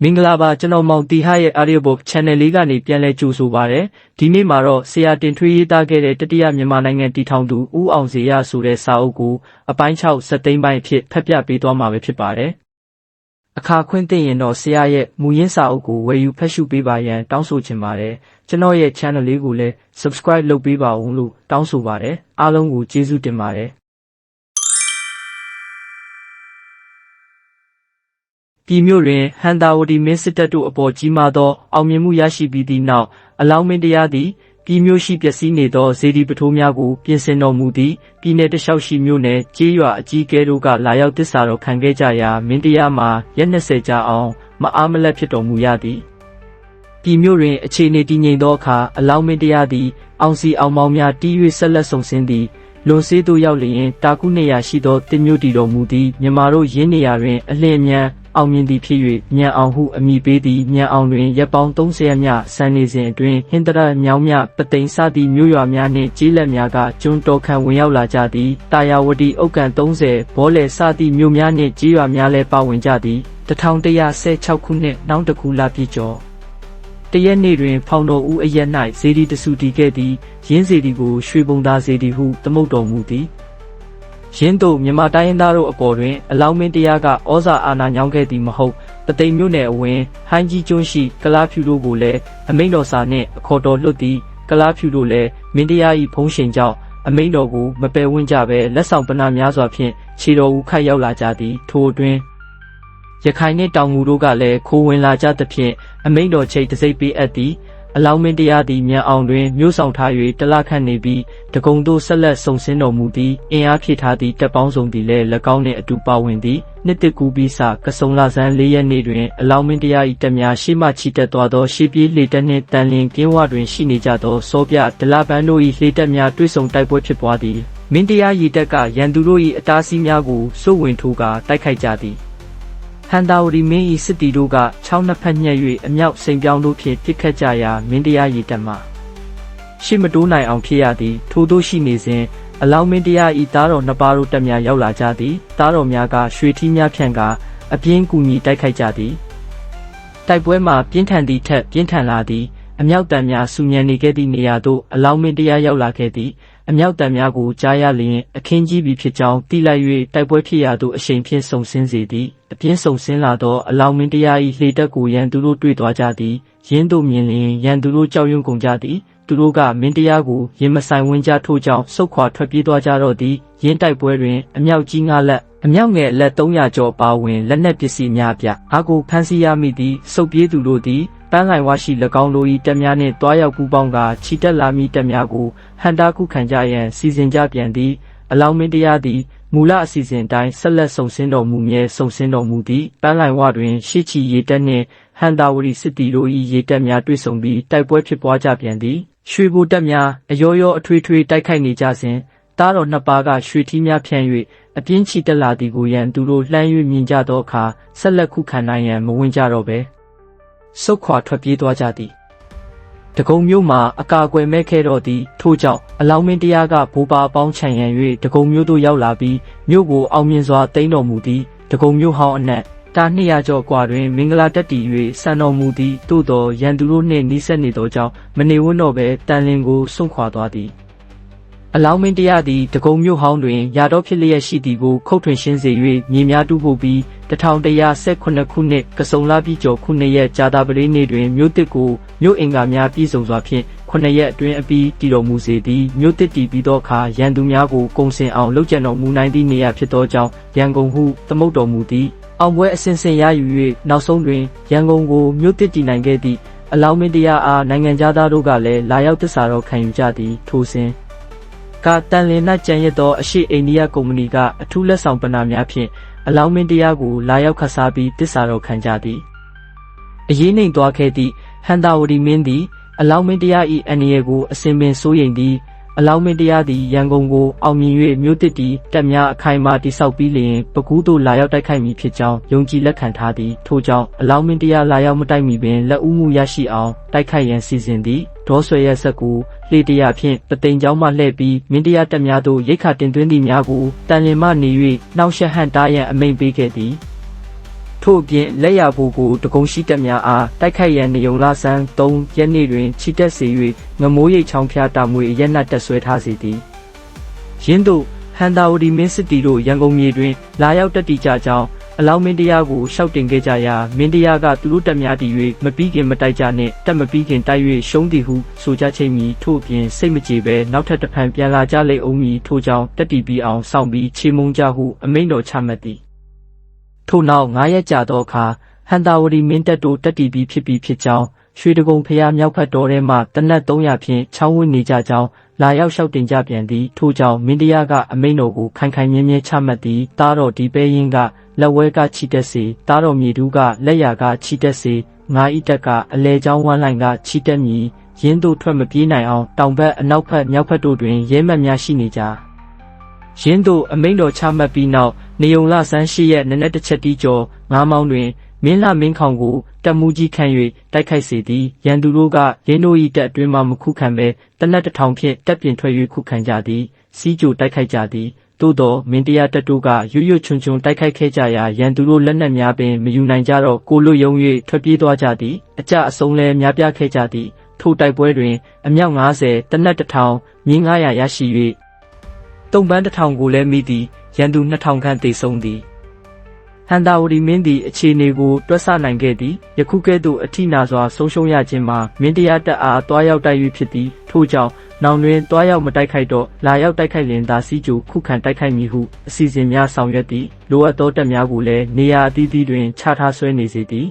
မင်္ဂလာပါကျွန်တော်မောင်တီဟာရဲ့ Audiobook Channel လေးကနေပြန်လည်ကြိုဆိုပါရစေ။ဒီနေ့မှာတော့ဆရာတင်ထွေးရေးသားခဲ့တဲ့တတိယမြန်မာနိုင်ငံတည်ထောင်သူဦးအောင်စေရဆိုတဲ့စာအုပ်ကိုအပိုင်း6စက်သိန်းပိုင်းအဖြစ်ဖတ်ပြပေးသွားမှာပဲဖြစ်ပါတယ်။အခါခွင့်သိရင်တော့ဆရာရဲ့မူရင်းစာအုပ်ကိုဝယ်ယူဖတ်ရှုပေးပါရန်တောင်းဆိုချင်ပါတယ်။ကျွန်တော်ရဲ့ Channel လေးကိုလည်း Subscribe လုပ်ပေးပါဦးလို့တောင်းဆိုပါတယ်။အားလုံးကိုကျေးဇူးတင်ပါတယ်။ပြည်မြို့တွင်ဟန်တာဝတီမင်းစစ်တပ်တို့အပေါ်ကြီးမားသောအောင်မြင်မှုရရှိပြီးသည့်နောက်အလောင်းမင်းတရားသည်ပြည်မြို့ရှိပျက်စီးနေသောစေတီပထိုးများကိုပြင်ဆင်တော်မူသည်ပြည်내တလျှောက်ရှိမြို့နယ်ကျေးရွာအကြီးအကဲတို့ကလာရောက်တစ္ဆာတော်ခံခဲ့ကြရာမင်းတရားမှာရက်20ကြာအောင်မအားမလတ်ဖြစ်တော်မူရသည်ပြည်မြို့တွင်အခြေအနေတည်ငြိမ်သောအခါအလောင်းမင်းတရားသည်အောင်စီအောင်မောင်းများတီး၍ဆက်လက်ဆောင်ဆင်းသည်လွန်စေးသို့ရောက်လျင်တာကုနေရာရှိသောတင်မြို့တည်တော်မူသည်မြန်မာတို့ရင်းနေရာတွင်အလင်းအမြန်အောင်မြင်သည်ဖြစ်၍မြန်အောင်ဟုအမည်ပေးသည်မြန်အောင်တွင်ရက်ပေါင်း30ရက်မြဆန်နေစဉ်အတွင်းဟင်္ဒရမြောင်းမြပသိမ်စသည့်မြို့ရွာများနှင့်ကျေးလက်များကကျွန်းတော်ခံဝင်ရောက်လာကြသည်တာယာဝတီအုတ်ကန်30ဘောလယ်စသည့်မြို့များနှင့်ကျေးရွာများလည်းပါဝင်ကြသည်1116ခုနှစ်နောက်တစ်ခုလပြည့်ကျော်တရက်နေ့တွင်ဖောင်တော်ဦးအရက်၌ဇေဒီတဆူတည်ခဲ့သည်ရင်းဇေဒီကိုရွှေပုံသားဇေဒီဟုသမုတ်တော်မူသည်ရင်းတို့မြန်မာတိုင်းရင်းသားတို့အပေါ်တွင်အလောင်းမင်းတရားကဩဇာအာဏာညောင်းခဲ့သည်မဟုတ်ပသိမ်မြို့နယ်အဝင်ဟိုင်းကြီးကျွန်းရှိကလားဖြူတို့ကိုလည်းအမိန့်တော်စာနှင့်အခေါ်တော်လွတ်သည်ကလားဖြူတို့လည်းမင်းတရား၏ဖုံးရှင်ကြောင့်အမိန့်တော်ကိုမပယ်ဝန်းကြဘဲလက်ဆောင်ပဏာများစွာဖြင့်ခြေတော်ဦးခိုက်ရောက်လာကြသည်ထိုအတွင်းရခိုင်နှင့်တောင်ငူတို့ကလည်းခိုးဝင်လာကြသဖြင့်အမိန့်တော်ချိတ်တစိမ့်ပေးအပ်သည်အလောင်းမင်းတရားသည်မြန်အောင်တွင်မြို့ဆောင်ထား၍တလခန့်နေပြီးတကုံတို့ဆက်လက်ဆုံဆင်းတော်မူသည်အင်အားဖြည့်ထားသည့်တပ်ပေါင်းစုံသည်လည်း၎င်းနှင့်အတူပါဝင်သည်နှစ်တစ်ကူပြီးစကစုံလဆန်း4ရက်နေ့တွင်အလောင်းမင်းတရား၏တပ်များရှေ့မှချီတက်သွားသောရှေးပြေးလေတပ်နှင့်တန်လင်းကင်းဝတွင်ရှိနေကြသောစောပြဒလပန်းတို့၏လေတပ်များတွေ့ဆုံတိုက်ပွဲဖြစ်ပွားသည်မင်းတရားရေတပ်ကရန်သူတို့၏အတားအဆီးများကိုစိုးဝင်ထိုးကာတိုက်ခိုက်ကြသည်ဟန်တာဝတီမင်း၏စစ်တီတို့က6နှစ်ဖက်ညှက်၍အမြောက်စိန်ပြောင်းတို့ဖြင့်ပစ်ခတ်ကြရာမင်းတရားရေတပ်မှရှေ့မတိုးနိုင်အောင်ဖြစ်ရသည်ထို့သောရှိနေစဉ်အလောင်းမင်းတရား၏သားတော်နှစ်ပါးတို့တပ်များရောက်လာကြသည်သားတော်များကရွှေထီးများဖြန့်ကာအပြင်းကူညီတိုက်ခိုက်ကြသည်တိုက်ပွဲမှာပြင်းထန်သည့်ထက်ပြင်းထန်လာသည်အမြောက်တံများဆူညံနေခဲ့သည့်နေရာသို့အလောင်းမင်းတရားရောက်လာခဲ့သည်အမြောက်တံများကိုကြားရလျင်အခင်းကြီးပြီးဖြစ်ကြောင်းသိလိုက်၍တိုက်ပွဲဖြစ်ရာသို့အရှိန်ဖြင့်ဆုံဆင်းစေသည်အပြင်းဆုံဆင်းလာသောအလောင်းမင်းတရား၏လှေတက်ကိုရန်သူတို့တွေ့သွားကြသည်ရင်းတို့မြင်လျင်ရန်သူတို့ကြောက်ရွံ့ကုန်ကြသည်သူတို့ကမင်းတရားကိုရင်မဆိုင်ဝင်ကြထို့ကြောင့်ဆုတ်ခွာထွက်ပြေးသွားကြတော့သည်ရင်းတိုက်ပွဲတွင်အမြောက်ကြီး9လက်အမြောက်ငယ်လက်300ကျော်ပါဝင်လက်နက်ပစ္စည်းများပြအားကိုဖမ်းဆီးရမိသည်စုပ်ပြေးသူတို့သည်ပန်းလိုင်ဝါရှိ၎င်းတို့၏တပ်များနှင့်တွားရောက်ပူးပေါင်းကာခြိတက်လာမည့်တပ်များကိုဟန်တာခုခံကြရန်စီစဉ်ကြပြန်သည်အလောင်းမင်းတရားသည်မူလအစီအစဉ်တိုင်းဆက်လက်ဆုံဆင်းတော်မူမြဲဆုံဆင်းတော်မူသည်ပန်းလိုင်ဝတွင်ရှေ့ချီရေတပ်နှင့်ဟန်တာဝတီစစ်တီတို့၏ရေတပ်များတွေ့ဆုံပြီးတိုက်ပွဲဖြစ်ပွားကြပြန်သည်ရွှေဘိုတပ်များအယောယောအထွေထွေတိုက်ခိုက်နေကြစဉ်သားတော်နှစ်ပါးကရွှေထီးများဖြန့်၍အပြင်းချီတက်လာသည်ကိုရန်သူတို့လှမ်း၍မြင်ကြသောအခါဆက်လက်ခုခံနိုင်ရန်မဝင်ကြတော့ဘဲဆုတ်ခွာထွက်ပြေးသွားကြသည်တကုံမြို့မှာအကာအကွယ်မဲ့ခဲ့တော့သည်ထို့ကြောင့်အလောင်းမင်းတရားကဘိုးပါအပေါင်းခြံရံ၍တကုံမြို့သို့ရောက်လာပြီးမြို့ကိုအောင်မြင်စွာသိမ်းတော်မူသည်တကုံမြို့ဟောင်းအနက်တာ200ကျော်กว่าတွင်မင်္ဂလာတက်တည်၍စံတော်မူသည်သို့သောရန်သူတို့နှင့်နှိစက်နေသောကြောင့်မနေဝန်းတော့ဘဲတန်လင်းကိုစွန့်ခွာသွားသည်အလောင်းမင်းတရားသည်တကုံမြို့ဟောင်းတွင်ရာတော်ဖြစ်လျက်ရှိသည်ကိုခုတ်ထွင်ရှင်းစေ၍မြေများတူဖို့ပြီး1118ခုနှစ်ကစုံလပြည့်ကျော်ခုနှစ်ရက်ကြာတာပတေးနေ့တွင်မြို့တစ်ကိုမြို့အင်္ဂါများပြည့်စုံစွာဖြင့်9ရက်အတွင်းအပြီးတည်တော်မူစေသည်မြို့တစ်တည်ပြီးသောအခါရန်သူများကိုကုံစင်အောင်လှုပ်ကြံတော်မူနိုင်သည့်နေရာဖြစ်သောကြောင့်ရန်ကုန်ဟုသမုတ်တော်မူသည်အောင်ပွဲအစဉ်စဉ်ရယူ၍နောက်ဆုံးတွင်ရန်ကုန်ကိုမြို့တစ်တည်နိုင်ခဲ့သည့်အလောင်းမင်းတရားအားနိုင်ငံသားတို့ကလည်းလာရောက်သစ္စာတော်ခံယူကြသည်ထိုစဉ်ကတန်လင်း၌ကျန်ရသောအရှိအိန္ဒိယကုမ္ပဏီကအထူးလက်ဆောင်ပဏာများဖြင့်အလောင်းမင်းတရားကိုလာရောက်ခတ်စားပြီးတစ္ဆာတော်ခံကြသည်အရေးနှိမ်သွားခဲ့သည့်ဟန်တာဝတီမင်းသည်အလောင်းမင်းတရား၏အန္တရာယ်ကိုအစဉ်ပင်စိုးရိမ်သည်အလောင်းမင်းတရားသည်ရန်ကုန်ကိုအောင်မြင်၍မြို့တစ်တီတပ်များအခိုင်အမာတိဆောက်ပြီးလျှင်ပကူးသို့လာရောက်တိုက်ခိုက်မည်ဖြစ်ကြောင်းယုံကြည်လက်ခံထားသည်ထို့ကြောင့်အလောင်းမင်းတရားလာရောက်မတိုက်မီပင်လက်ဦးမှုရရှိအောင်တိုက်ခိုက်ရန်စီစဉ်သည်ဒေါ်ဆွေရဲ့ဆက်ကိုလှေတရာဖြင့်ပသိမ်ကျောင်းမှလှည့်ပြီးမင်းတရားတပ်များသို့ရိတ်ခါတင်သွင်းသည့်များကိုတန်လင်မှနေ၍နှောက်ယှက်ဟန့်တားရန်အမိန့်ပေးခဲ့သည် ထို့အပြင်လက်ရဖို့ကိုတကုံရှိတက်များအားတိုက်ခိုက်ရန်နေုံလဆန်း3ရက်နေ့တွင်ချီတက်စေ၍ငမိုးရိပ်ချောင်းဖျားတာမွေရက်နတ်တက်ဆွဲထားစေသည်ယင်းသို့ဟန်တာဝတီမင်းစစ်တီတို့ရန်ကုန်မြေတွင်လာရောက်တက်တီကြကြောင်းအလောင်းမင်းတရားကိုရှောက်တင်ခဲ့ကြရာမင်းတရားကသူတို့တက်များတည်၍မပြီးခင်မတိုက်ကြနှင့်တက်မပြီးခင်တိုက်၍ရှုံးသည်ဟုဆိုကြချိန်မီထို့အပြင်စိတ်မကြေပဲနောက်ထပ်တစ်ဖန်ပြန်လာကြလိမ့်အောင်မီထို့ကြောင့်တက်တီပြီးအောင်စောင့်ပြီးချေမုန်းကြဟုအမိန့်တော်ချမှတ်သည်ထို့နောက်9ရက်ကြာသောအခါဟန်တာဝတီမင်းတပ်တို့တက်တီပြီးဖြစ်ကြောင်းရွှေတကုံဖျားမြောက်ဖက်တော်ထဲမှတနက်300ဖြင့်ချောင်းဝင်းနေကြကြောင်းလာရောက်လျှောက်တင်ကြပြန်သည်ထို့ကြောင့်မင်းတရားကအမိန့်တော်ကိုခိုင်ခိုင်မြဲမြဲချမှတ်သည်တားတော်ဒီပဲရင်ကလက်ဝဲကချီတက်စေတားတော်မြေတူးကလက်ရာကချီတက်စေငါဤတက်ကအလဲချောင်းဝမ်းလိုင်ကချီတက်မည်ရင်းတို့ထွက်မပြေးနိုင်အောင်တောင်ဘက်အနောက်ဘက်မြောက်ဘက်တို့တွင်ရဲမှတ်များရှိနေကြရင်းတို့အမိန့်တော်ချမှတ်ပြီးနောက်နေုံလဆန်း8ရက်နနက်တစ်ချက်တီးကျော်9မောင်းတွင်မင်းမင်းခေါင်ကိုတက်မှုကြီးခံ၍တိုက်ခိုက်စေသည်ရန်သူတို့ကရင်းတို့၏တက်အတွင်းမှမခုခံဘဲတနက်တစ်ထောင်ဖြင့်တက်ပြင်ထွက်၍ခုခံကြသည်စီးကြိုတိုက်ခိုက်ကြသည်သို့သောမင်းတရားတက်တို့ကရွရွချွန်ချွန်တိုက်ခိုက်ခဲ့ကြရာရန်သူတို့လက်နက်များပင်မယူနိုင်ကြတော့ကိုလွတ်ယုံ၍ထွက်ပြေးသွားကြသည်အကြအဆုံးလည်းများပြားခဲ့ကြသည်ထိုတိုက်ပွဲတွင်အမြောက်90တနက်1000မြင်း900ရရှိ၍တုံပန်း1000ကိုလည်းမိသည်ရန်သူ2000ခန့်သေဆုံးသည်ဟန်တာဝတီမင်းသည်အခြေအနေကိုတွက်ဆနိုင်ခဲ့သည်ယခုကဲ့သို့အထိနာစွာဆုံးရှုံးရခြင်းမှာမင်းတရားတက်အားတွားရောက်တိုက်၍ဖြစ်သည်ထို့ကြောင့်နောင်တွင်တွားရောက်မတိုက်ခိုက်တော့လာရောက်တိုက်ခိုက်လင်သာစီကြိုခုခံတိုက်ခိုက်မည်ဟုအစီအစဉ်များဆောင်ရွက်သည်လိုအပ်သောတပ်များကိုလည်းနေရာအသီးသီးတွင်ချထားဆွဲနေစေသည်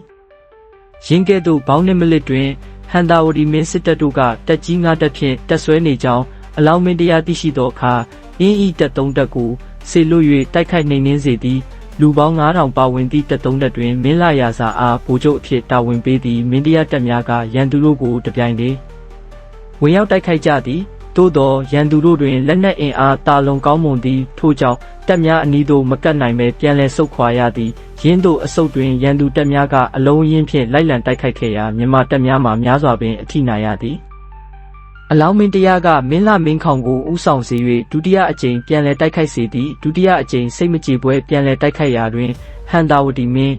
ရင်းကဲ့သို့ဘောင်းနှင့်မလစ်တွင်ဟန်တာဝတီမင်းစစ်တပ်တို့ကတက်ကြီး9တက်ဖြင့်တက်ဆွဲနေကြောင်းအလောင်းမင်းတရားသိရှိသောအခါအင်းဤတက်3တက်ကိုဆေလွတ်၍တိုက်ခိုက်နှိမ်နင်းစေသည်လူပေါင်း9000ပါဝင်သည့်တက်3တက်တွင်မင်းလာရာစာအားဗိုလ်ချုပ်အဖြစ်တာဝန်ပေးသည့်မင်းတရားတပ်များကရန်သူတို့ကိုတပြိုင်တည်းဝင်ရောက်တိုက်ခိုက်ကြသည်သို့သောရန်သူတို့တွင်လက်နက်အင်အားတာလွန်ကောင်းမွန်သည်ထို့ကြောင့်တပ်များအနီးသို့မကပ်နိုင်ပဲပြန်လည်ဆုတ်ခွာရသည်ရင်းတို့အဆုတ်တွင်ရန်သူတပ်များကအလုံးရင်းဖြင့်လိုက်လံတိုက်ခိုက်ခဲ့ရာမြန်မာတပ်များမှများစွာပင်အထိနာရသည်အလောင်းမင်းတရားကမင်းမင်းခေါင်ကိုဥဆောင်စေ၍ဒုတိယအကြိမ်ပြန်လည်တိုက်ခိုက်စေသည်ဒုတိယအကြိမ်စိတ်မကြေပွဲပြန်လည်တိုက်ခိုက်ရာတွင်ဟန်တာဝတီမင်း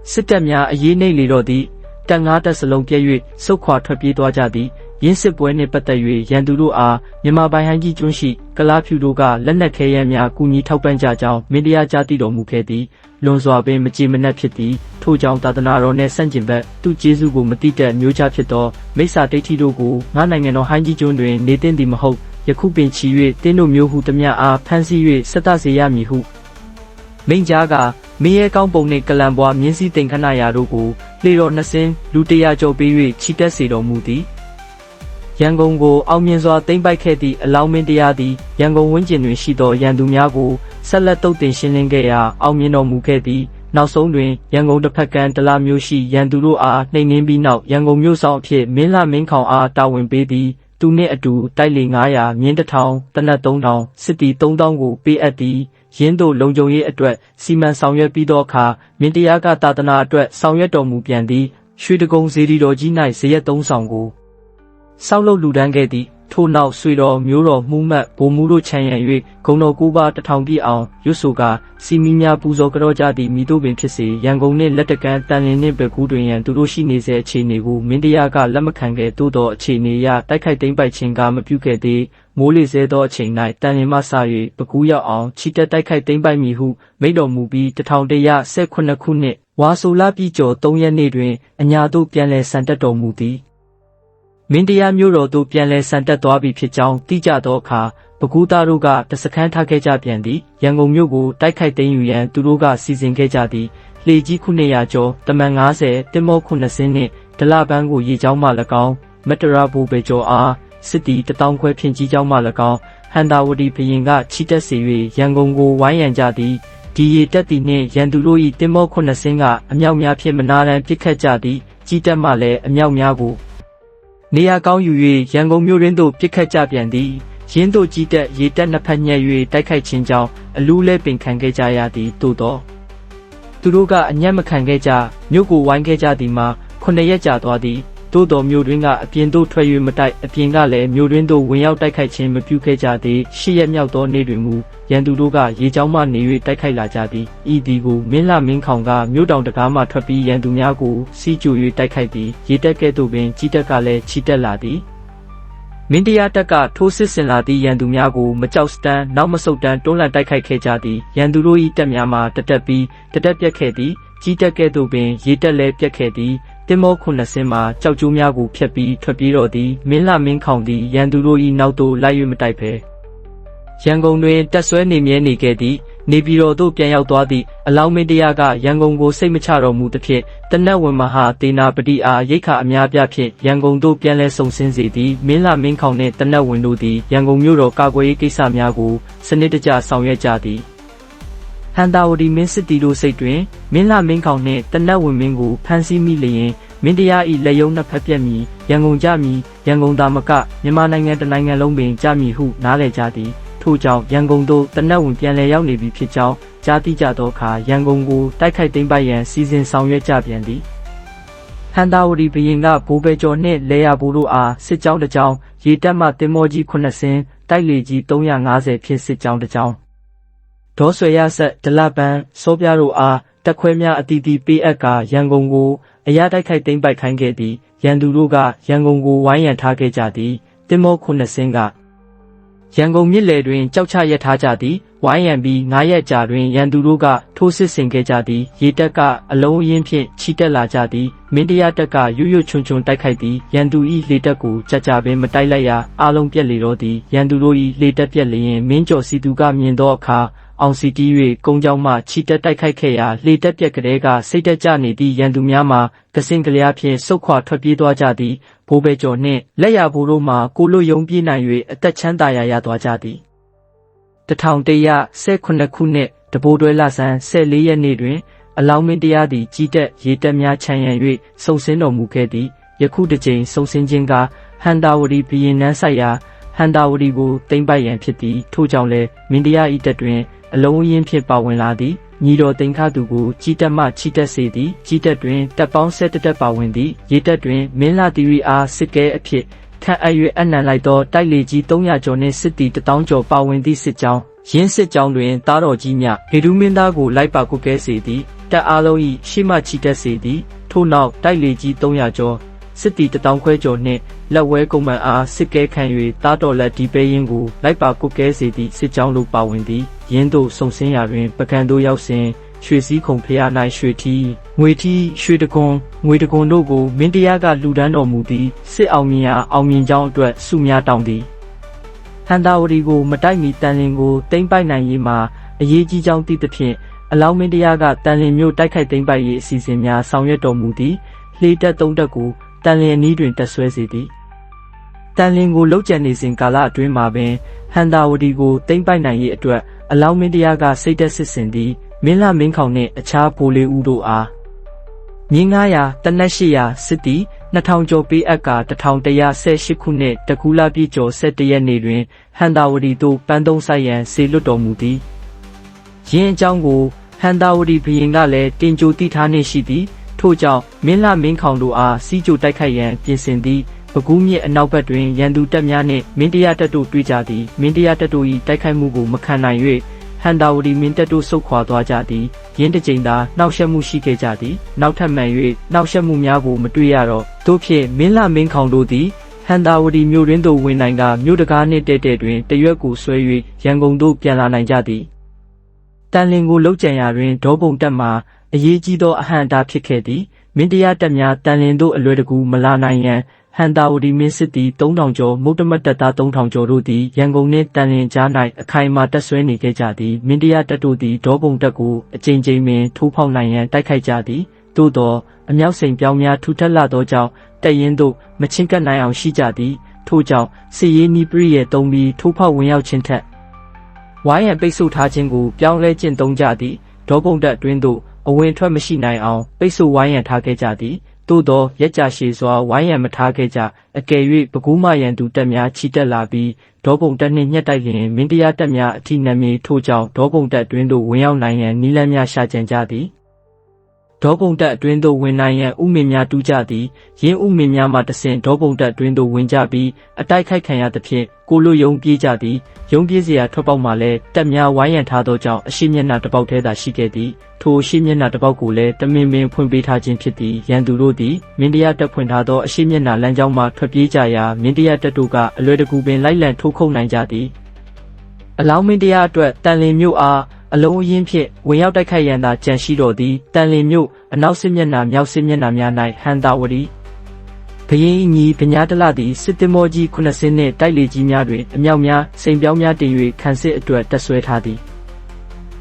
စစ်တပ်များအရေးနှိမ့်လေတော့သည်တပ်9တပ်စလုံးပြည့်၍ဆုတ်ခွာထွက်ပြေးသွားကြသည်ရင်းစစ်ပွဲနှင့်ပတ်သက်၍ရန်သူတို့အားမြန်မာပိုင်ဟန်ကြီးကျွန်းရှိကလားဖြူတို့ကလက်နက်ခဲယမ်းများကူညီထောက်ပံ့ကြကြောင်းမင်းတရားကြားသိတော်မူခဲ့သည်လွန်စွာပင်မကြေမနက်ဖြစ်သည်ထို့ကြောင့်သာသနာတော်နှင့်ဆန့်ကျင်ဘက်သူကျေးဇူးကိုမတိတက်မျိုးချဖြစ်သောမိစ္ဆာဒိဋ္ဌိတို့ကိုငါနိုင်ငံတော်ဟန်ကြီးကျွန်းတွင်နေသင့်သည်မဟုတ်ယခုပင်ချီ၍တင်းတို့မျိုးဟုသမျှအားဖမ်းဆီး၍ဆက်သစေရမည်ဟုမိန့်ကြားကမင်းရဲကောင်းပုံနှင့်ကလံပွားမြင်းစည်းတင်ခဏရာတို့ကိုလှေတော်2စင်းလူ100ကျော်ပေး၍ချီတက်စေတော်မူသည်ရန်ကုန်ကိုအောင်မြင်စွာသိမ်းပိုက်ခဲ့သည့်အလောင်းမင်းတရားသည်ရန်ကုန်ဝန်းကျင်တွင်ရှိသောရန်သူများကိုဆက်လက်တုတ်တင်ရှင်းလင်းခဲ့ရာအောင်မြင်တော်မူခဲ့သည်နောက်ဆုံးတွင်ရန်ကုန်တစ်ဖက်ကမ်းတလားမျိုးရှိရန်သူတို့အားနှိမ်နင်းပြီးနောက်ရန်ကုန်မြို့ဆောင်အဖြစ်မင်းမင်းခေါင်အားတာဝန်ပေးသည်သူနှင့်အတူတိုက်လေ900မြင်း1000တနက်3000စစ်တီ3000ကိုပေးအပ်သည်ရင်းတို့လုံခြုံရေးအတွက်စီမံဆောင်ရွက်ပြီးသောအခါမင်းတရားကသာသနာအတွက်ဆောင်ရွက်တော်မူပြန်သည်ရွှေတကုံစေတီတော်ကြီး၌ဇရက်3ဆောင်ကိုဆောက်လုပ်လူဒန်းခဲ့သည်ထို့နောက်ဆွေတော်မျိုးတော်မှုမှတ်ဗိုလ်မှူးတို့ခြံရံ၍ဂုံတော်9ပါး1000ပြည့်အောင်ရွတ်ဆိုကာစီမီများပူဇော်ကြောကြသည့်မိတို့ပင်ဖြစ်စေရန်ကုန်နှင့်လက်တကမ်းတန်လင်းနှင့်ပဲကူးတွင်ရန်သူတို့ရှိနေစေအခြေအနေကိုမင်းတရားကလက်မခံခဲ့သို့သောအခြေအနေအရတိုက်ခိုက်သိမ်းပိုက်ခြင်းကမပြုခဲ့သေးမိုးလေဆဲသောအချိန်၌တန်လင်းမှစ၍ပဲကူးရောက်အောင်ချီတက်တိုက်ခိုက်သိမ်းပိုက်မည်ဟုမိန့်တော်မူပြီး1118ခုနှစ်ဝါဆိုလပြည်ကျော်3ရက်နေ့တွင်အညာသို့ပြန်လည်ဆန်တက်တော်မူသည်မင်းတရားမျိုးတော်သို့ပြန်လည်ဆန်တက်သွားပြီဖြစ်ကြောင်းသိကြသောအခါပဲကူးသားတို့ကတစခန်းထားခဲ့ကြပြန်သည်ရန်ကုန်မြို့ကိုတိုက်ခိုက်သိမ်းယူရန်သူတို့ကစီစဉ်ခဲ့ကြသည်လှေကြီး900ကျော်တမန်90တင်မော9စင်းနှင့်ဒလပန်းကိုရေချောင်းမှ၎င်းမတရာဘူပေကျော်အားစစ်တီ1000ခွဲဖြင့်ကြီးချောင်းမှ၎င်းဟန်တာဝတီဘရင်ကချီတက်စေ၍ရန်ကုန်ကိုဝိုင်းရန်ကြသည်ဒီရေတက်သည်နှင့်ရန်သူတို့၏တင်မော9စင်းကအမြောက်များဖြင့်မနာရန်ပစ်ခတ်ကြသည်ကြီးတက်မှလည်းအမြောက်များကိုနေရာကောင်းယူ၍ရန်ကုန်မြို့ရင်းသို့ပစ်ခတ်ကြပြန်သည်ရင်းတို့ကြီးတက်ရေတက်နှစ်ဖက်ညှက်၍တိုက်ခိုက်ခြင်းကြောင့်အလူးလဲပင်ခံခဲ့ကြရသည်သို့သောသူတို့ကအညံ့မခံခဲ့ကြမြို့ကိုဝိုင်းခဲ့ကြသည်မှာ9ရက်ကြာသွားသည် သို့တော်မြို့တွင်းကအပြင်သို့ထွက်၍မတိုက်အပြင်ကလည်းမြို့တွင်းသို့ဝင်ရောက်တိုက်ခိုက်ခြင်းမပြုခဲ့ကြသေးရှစ်ရက်မြောက်သောနေ့တွင်မူရန်သူတို့ကရေကြောင်းမှနေ၍တိုက်ခိုက်လာကြသည်ဤသည်ကိုမင်းလှမင်းခေါင်ကမြို့တောင်တကားမှထွက်ပြီးရန်သူများကိုစီးကြို၍တိုက်ခိုက်ပြီးရေတက်ကဲ့သို့ပင်ကြီးတက်ကလည်းချီတက်လာသည်မင်းတရားတက်ကထိုးစစ်ဆင်လာသည့်ရန်သူများကိုမကြောက်စတမ်းနောက်မဆုတ်တမ်းတွန်းလှန်တိုက်ခိုက်ခဲ့ကြသည်ရန်သူတို့၏တပ်များမှာတက်ပြီးတက်ပြက်ခဲ့သည်ကြီးတက်ကဲ့သို့ပင်ရေတက်လည်းပြက်ခဲ့သည်တင်မောခုနှစ်စင်းမှာကြောက်ကျိုးများကိုဖျက်ပြီးထွက်ပြေးတော်သည်မင်းလှမင်းခေါင်သည်ရန်သူတို့၏နောက်သို့လိုက်၍မတိုက်ဘဲရန်ကုန်တွင်တက်ဆွဲနေမြဲနေခဲ့သည်နေပြည်တော်သို့ပြန်ရောက်သွားသည့်အလောင်းမင်းတရားကရန်ကုန်ကိုစိတ်မချတော်မူသဖြင့်တနတ်ဝင်မဟာတေနာပတိအားရိတ်ခါအများပြဖြင့်ရန်ကုန်သို့ပြန်လဲဆုံဆင်းစေသည်မင်းလှမင်းခေါင်နှင့်တနတ်ဝင်တို့သည်ရန်ကုန်မြို့တော်ကာကွယ်ရေးကိစ္စများကိုစနစ်တကျဆောင်ရွက်ကြသည်ဟန်တာဝတီမင်းစစ်တီတို့စိတ်တွင်မင်းလှမင်းခေါင်နှင့်တနတ်ဝင်မင်းကိုဖမ်းဆီးမိလျင်မင်းတရား၏လက်ယုံနှစ်ဖက်ပြက်မည်ရန်ကုန်ကြမည်ရန်ကုန်သာမကမြန်မာနိုင်ငံတစ်နိုင်ငံလုံးပင်ကြမည်ဟုနားလည်ကြသည်ထို့ကြောင့်ရန်ကုန်သို့တနတ်ဝင်ပြန်လည်ရောက်နေပြီဖြစ်ကြောင်းကြားသိကြသောအခါရန်ကုန်ကိုတိုက်ခိုက်သိမ်းပိုက်ရန်စီစဉ်ဆောင်ရွက်ကြပြန်သည်ဟန်တာဝတီဘုရင်ကဘိုးဘဲကျော်နှင့်လေယာဘိုးတို့အားစစ်ကြောင်းတစ်ကြောင်းရေတပ်မှတင်မောကြီး9စင်းတိုက်လေကြီး350ဖြင့်စစ်ကြောင်းတစ်ကြောင်းဒေါ်ဆွေရဆက်ဒလပန်းစောပြားတို့အားတက်ခွဲများအတီးတီးပေးအပ်ကာရန်ကုန်ကိုအရာတိုက်ခိုက်သိမ်းပိုက်ခိုင်းခဲ့သည်ရန်သူတို့ကရန်ကုန်ကိုဝိုင်းရန်ထားခဲ့ကြသည်တင်မော9စင်းကရန်ကုန်မြစ်လယ်တွင်ကြောက်ချရထားကြသည်ဝိုင်းရန်ပြီး9ရက်ကြာတွင်ရန်သူတို့ကထိုးစစ်ဆင်ခဲ့ကြသည်ရေတပ်ကအလုံးအင်းဖြင့်ချီတက်လာကြသည်မင်းတရားတပ်ကရွရွချွန်ချွန်တိုက်ခိုက်သည်ရန်သူ၏လေတပ်ကိုကြပင်မတိုက်လိုက်ရာအလုံးပြက်လေတော့သည်ရန်သူတို့၏လေတပ်ပြက်လျင်မင်းကျော်စီသူကမြင်သောအခါအောင်စီတီး၍ကုန်းကြောင်းမှချီတက်တိုက်ခိုက်ခဲ့ရာလေတက်ပြက်ကလေးကစိတ်တက်ကြနေသည့်ရန်သူများမှာကစင်ကလျားဖြင့်စုတ်ခွာထွက်ပြေးသွားကြသည်ဘိုးဘဲကျော်နှင့်လက်ရဘိုးတို့မှကိုလွတ်ယုံပြေးနိုင်၍အသက်ချမ်းသာရာရသွားကြသည်1119ခုနှစ်တဘိုးတွဲလဆန်း14ရက်နေ့တွင်အလောင်းမင်းတရားသည်ကြီးတက်ရေတက်များချမ်းရံ၍စုံစင်းတော်မူခဲ့သည်ယခုတစ်ကြိမ်စုံစင်းခြင်းကဟန်တာဝတီဘုရင်နန်းဆိုင်ရာဟန်တာဝတီကိုသိမ်းပိုက်ရန်ဖြစ်သည်ထို့ကြောင့်လည်းမင်းတရား၏တပ်တွင်အလုံးအင်းဖြင့်ပါဝင်လာသည်ညီတော်တင်ခါသူကိုကြီးတက်မှချီတက်စေသည်ကြီးတက်တွင်တပ်ပေါင်း7တက်ပါဝင်သည်ရေတက်တွင်မင်းလာတီရီအားစစ်ကဲအဖြစ်ခန့်အပ်၍အနံလိုက်သောတိုက်လေကြီး300ကျော်နှင့်စစ်တီ1000ကျော်ပါဝင်သည့်စစ်ကြောင်းရင်းစစ်ကြောင်းတွင်တားတော်ကြီးမြဟေဒူးမင်းသားကိုလိုက်ပါကုတ်ကဲစေသည်တပ်အားလုံး၏ရှေ့မှချီတက်စေသည်ထို့နောက်တိုက်လေကြီး300ကျော်စစ်တီ1000ခွဲကျော်နှင့်လက်ဝဲကုန်းမန်အားစစ်ကဲခံ၍တားတော်လက်ဒီပဲရင်ကိုလိုက်ပါကုတ်ကဲစေသည့်စစ်ကြောင်းတို့ပါဝင်သည်ရင်းတို့စုံစင်းရာတွင်ပကံတို့ရောက်စဉ်ရွှေစည်းခုံဖျား၌ရွှေထီးငွေထီးရွှေတကွန်ငွေတကွန်တို့ကိုမင်းတရားကလှူဒန်းတော်မူသည်စစ်အောင်မြင်ရာအောင်မြင်ကြောင်းအတွက်ဆုများတောင်းသည်ဟန်တာဝတီကိုမတိုက်မီတန်လင်ကိုတိမ့်ပိုက်နိုင်ရေးမှာအရေးကြီးကြောင်းသိသဖြင့်အလောင်းမင်းတရားကတန်လင်မြို့တိုက်ခိုက်သိမ်းပိုက်ရေးအစီအစဉ်များဆောင်ရွက်တော်မူသည်လှေတက်3တက်ကိုတန်လင်အနီးတွင်တက်ဆွဲစေသည်တန်လင်ကိုလှုပ်ကြံနေစဉ်ကာလအတွင်းမှာပင်ဟန်တာဝတီကိုသိမ်းပိုက်နိုင်ရေးအတွက်အလောင်းမင်းတရားကစိတ်သက်စစ်ဆင်သည်မင်းလှမင်းခေါင်နှင့်အခြားဗိုလ်လေးဦးတို့အားမြင်း900တနက်800စစ်တီ2000ကျော်ပေးအပ်ကာ1118ခုနှစ်တကူလာပြည့်ကျော်17ရက်နေ့တွင်ဟန်တာဝတီသို့ပန်းသုံးဆိုင်ရန်စေလွတ်တော်မူသည်ယင်းအကြောင်းကိုဟန်တာဝတီဘုရင်ကလည်းတင်ကြိုတိထားနှင့်ရှိသည်ထို့ကြောင့်မင်းလှမင်းခေါင်တို့အားစီးကြိုတိုက်ခိုက်ရန်ပြင်ဆင်သည်ပဲခူးမြစ်အနောက်ဘက်တွင်ရန်သူတပ်များနှင့်မင်းတရားတပ်တို့တွေ့ကြသည်မင်းတရားတပ်တို့၏တိုက်ခိုက်မှုကိုမခံနိုင်၍ဟန်တာဝတီမင်းတပ်တို့ဆုတ်ခွာသွားကြသည်ရင်းတစ်ကြိမ်သာနှောက်ယှက်မှုရှိခဲ့ကြသည်နောက်ထပ်မှန်၍နှောက်ယှက်မှုများကိုမတွေ့ရတော့တို့ဖြင့်မင်းလှမင်းခေါင်တို့သည်ဟန်တာဝတီမြို့တွင်သို့ဝင်နိုင်ကမြို့တကားနှင့်တဲ့တွင်တရွက်ကိုဆွဲ၍ရန်ကုန်သို့ပြန်လာနိုင်ကြသည်တန်လင်ကိုလှုပ်ကြံရာတွင်ဒေါပုံတပ်မှအရေးကြီးသောအဟန့်အတားဖြစ်ခဲ့သည်မင်းတရားတပ်များတန်လင်သို့အလွယ်တကူမလာနိုင်ရန်ဟန်တာဝတီမင်းစစ်သည်3000ကျော်မုတ်တမတ်တပ်သား3000ကျော်တို့သည်ရန်ကုန်နှင့်တန်လင်ကြား၌အခိုင်အမာတပ်ဆွဲနေခဲ့ကြသည်မင်းတရားတပ်တို့သည်ဒေါပုံတပ်ကိုအကြိမ်ကြိမ်ပင်ထိုးဖောက်နိုင်ရန်တိုက်ခိုက်ကြသည်သို့သောအမြောက်စိန်ပြောင်းများထူထပ်လာသောကြောင့်တပ်ရင်းတို့မချင်းကပ်နိုင်အောင်ရှိကြသည်ထို့ကြောင့်စစ်ရေးနီးပရိရဲ့သုံးပြီးထိုးဖောက်ဝင်ရောက်ခြင်းထက်ဝိုင်းရန်ပိတ်ဆို့ထားခြင်းကိုပြောင်းလဲကျင့်သုံးကြသည်ဒေါပုံတပ်အတွင်းသို့အဝင်ထွက်မရှိနိုင်အောင်ပိတ်ဆို့ဝိုင်းရန်ထားခဲ့ကြသည်သို့သောရက်ကြရှည်စွာဝိုင်းရန်မထားခဲ့ကြအကယ်၍ပဲခူးမရန်သူတပ်များချီတက်လာပြီးဒေါပုံတပ်နှင့်ညှက်တိုက်လျင်မင်းတရားတပ်များအထိနမီထို့ကြောင့်ဒေါပုံတပ်အတွင်းသို့ဝင်ရောက်နိုင်ရန်နည်းလမ်းများရှာကြံကြသည် ဒေါပုံတက်အတွင်းသို့ဝင်နိုင်ရန်ဥမင်များတူးကြသည်ရင်းဥမင်များမှတဆင့်ဒေါပုံတက်အတွင်းသို့ဝင်ကြပြီးအတိုက်ခိုက်ခံရသဖြင့်ကိုလွတ်ယုံပြေးကြသည်ယုံပြေးစရာထွက်ပေါက်မှလည်းတပ်များဝိုင်းရန်ထားသောကြောင့်အရှိမျက်နှာတစ်ပေါက်ထဲသာရှိခဲ့သည်ထိုအရှိမျက်နှာတစ်ပေါက်ကိုလည်းတမင်ပင်ဖွင့်ပေးထားခြင်းဖြစ်သည်ရန်သူတို့သည်မင်းတရားတပ်ဖွင့်ထားသောအရှိမျက်နှာလမ်းကြောင်းမှထွက်ပြေးကြရာမင်းတရားတပ်တို့ကအလွယ်တကူပင်လိုက်လံထိုးခုတ်နိုင်ကြသည်အလောင်းမင်းတရားအတွက်တန်လင်းမြို့အားအလုံးအရင်းဖြင့်ဝင်ရောက်တိုက်ခိုက်ရန်သာကြံရှိတော်သည်တန်လင်းမြို့အနောက်စစ်မျက်နှာမြောက်စစ်မျက်နှာများ၌ဟန်တာဝတီဘရင်ညီပညာတလသည်စစ်တမောကြီး9စင်းနှင့်တိုက်လေကြီးများတွင်အမြောက်များစိန်ပြောင်းများတင်၍ခံစစ်အတွက်တက်ဆွဲထားသည်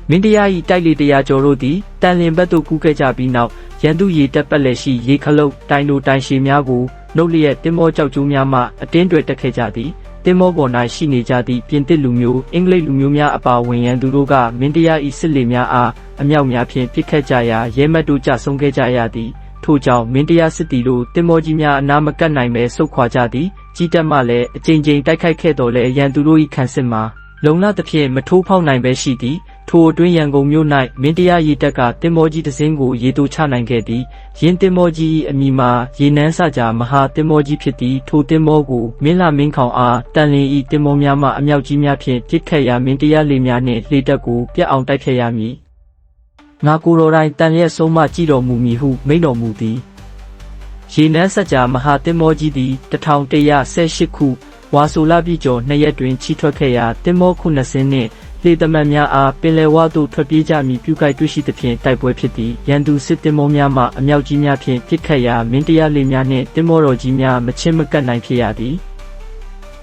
မင်းတရား၏တိုက်လေတရားကျော်တို့သည်တန်လင်းဘက်သို့ကူးခဲ့ကြပြီးနောက်ရန်သူရေတပ်ပတ်လက်ရှိရေခလုတ်တိုင်လိုတိုင်ရှည်များကိုနှုတ်လျက်တင်မောကြောက်ကျိုးများမှအတင်းတွေတက်ခဲ့ကြသည်တင်မောပေါ်၌ရှိနေကြသည့်ပြင်သစ်လူမျိုးအင်္ဂလိပ်လူမျိုးများအပါအဝင်ရန်သူတို့ကမင်းတရား၏စစ်လေများအားအမြောက်များဖြင့်ပစ်ခတ်ကြရာရဲမတ်တို့ကြဆုံးခဲ့ကြရသည်ထို့ကြောင့်မင်းတရားစစ်တီတို့တင်မောကြီးများအနာမကတ်နိုင်ပဲဆုတ်ခွာကြသည်ကြီးတက်မှလည်းအကြိမ်ကြိမ်တိုက်ခိုက်ခဲ့တော်လဲရန်သူတို့၏ခံစစ်မှာလုံလသဖြင့်မထိုးဖောက်နိုင်ပဲရှိသည်ထိုအတွင်းရန်ကုန်မြို့၌မင်းတရားရေတပ်ကတင်မောကြီးတစ်စင်းကိုရေတိုးချနိုင်ခဲ့သည်ရင်းတင်မောကြီးအမည်မှာရေနန်းစကြာမဟာတင်မောကြီးဖြစ်သည်ထိုတင်မောကိုမင်းလာမင်းခေါင်အားတန်လင်းဤတင်မောများမှအမြောက်ကြီးများဖြင့်ပစ်ခတ်ရာမင်းတရားလေများနှင့်လှေတပ်ကိုပြတ်အောင်တိုက်ခဲ့ရမည်ငါကိုယ်တော်တိုင်တန်လျက်ဆုံးမကြည့်တော်မူမည်ဟုမိန့်တော်မူသည်ရေနန်းစကြာမဟာတင်မောကြီးသည်1118ခုဝါဆိုလပြည့်ကျော်2ရက်တွင်ချီထွက်ခဲ့ရာတင်မောခု2စင်းနှင့်လေတမန်များအားပင်လယ်ဝသို့ထွက်ပြေးကြမည်ပြုကိုက်တွေ့ရှိသဖြင့်တိုက်ပွဲဖြစ်သည်ရန်သူစစ်တင်မောများမှအမြောက်ကြီးများဖြင့်ပစ်ခတ်ရာမင်းတရားလေများနှင့်တင်မောတော်ကြီးများမချင်းမကပ်နိုင်ဖြစ်ရသည်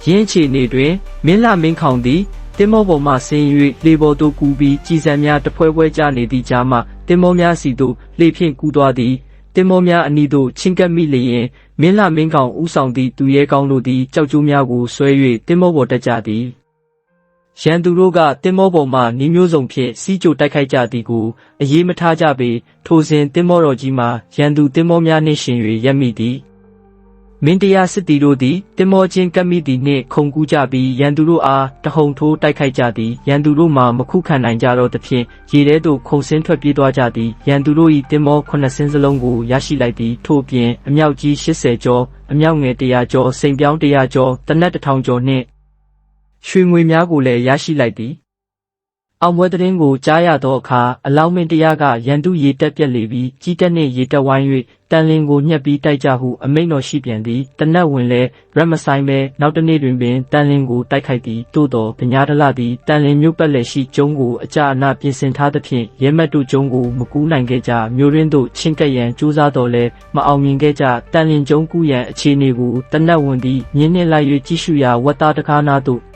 ရင်းချီနေတွင်မင်းလာမင်းခေါင်သည်တင်မောပေါ်မှဆင်း၍လေပေါ်သို့ကူးပြီးကြည်စံများတဖွဲဖွဲကျနေသည့်ကြားမှတင်မောများစီသို့လေဖြင့်ကူးသွားသည်တင်မောများအနီးသို့ချင်းကပ်မိလျင်မင်းလာမင်းခေါင်ဦးဆောင်သည့်သူရဲကောင်းတို့သည်ကြောက်ကြိုးများကိုဆွဲ၍တင်မောပေါ်တက်ကြသည်ရန်သူတို့ကတင်မောပေါ်မှနှီးမျိုးစုံဖြင့်စီးကြိုတိုက်ခိုက်ကြသည်ကိုအရေးမထားကြပေထိုစဉ်တင်မောတော်ကြီးမှာရန်သူတင်မောများနှင့်ရှင်၍ရပ်မိသည်မင်းတရားစစ်တီတို့သည်တင်မောချင်းကပ်မိသည်နှင့်ခုန်ကူးကြပြီးရန်သူတို့အားတဟုန်ထိုးတိုက်ခိုက်ကြသည်ရန်သူတို့မှမခုခံနိုင်ကြတော့သဖြင့်ရေထဲသို့ခုန်ဆင်းထွက်ပြေးသွားကြသည်ရန်သူတို့၏တင်မော9စင်းစလုံးကိုရရှိလိုက်သည်ထို့ပြင်အမြောက်ကြီး80ကျော်အမြောက်ငယ်100ကျော်စိန်ပြောင်း100ကျော်တနက်1000ကျော်နှင့်ရွှေငွေများကိုလည်းရရှိလိုက်သည်အောင်ပွဲသတင်းကိုကြားရသောအခါအလောင်းမင်းတရားကရန်သူရေတက်ပြက်လေပြီးကြီးတက်နှင့်ရေတက်ဝိုင်း၍တန်လင်းကိုညှက်ပြီးတိုက်ကြဟုအမိန့်တော်ရှိပြန်သည်တနက်ဝင်လဲရက်မဆိုင်ပဲနောက်တနေ့တွင်ပင်တန်လင်းကိုတိုက်ခိုက်သည်သို့တော်ဗညာဒလသည်တန်လင်းမြို့ပတ်လည်ရှိကျုံးကိုအကြအနပြင်ဆင်ထားသဖြင့်ရဲမတ်တို့ကျုံးကိုမကူးနိုင်ခဲ့ကြမြို့ရင်းသို့ချင်းကပ်ရန်ကြိုးစားတော်လဲမအောင်မြင်ခဲ့ကြတန်လင်းကျုံးကူးရန်အခြေအနေကိုတနက်ဝင်သည်မြင်းနှင့်လိုက်၍ကြည့်ရှုရာဝတ်သားတကားနာသို့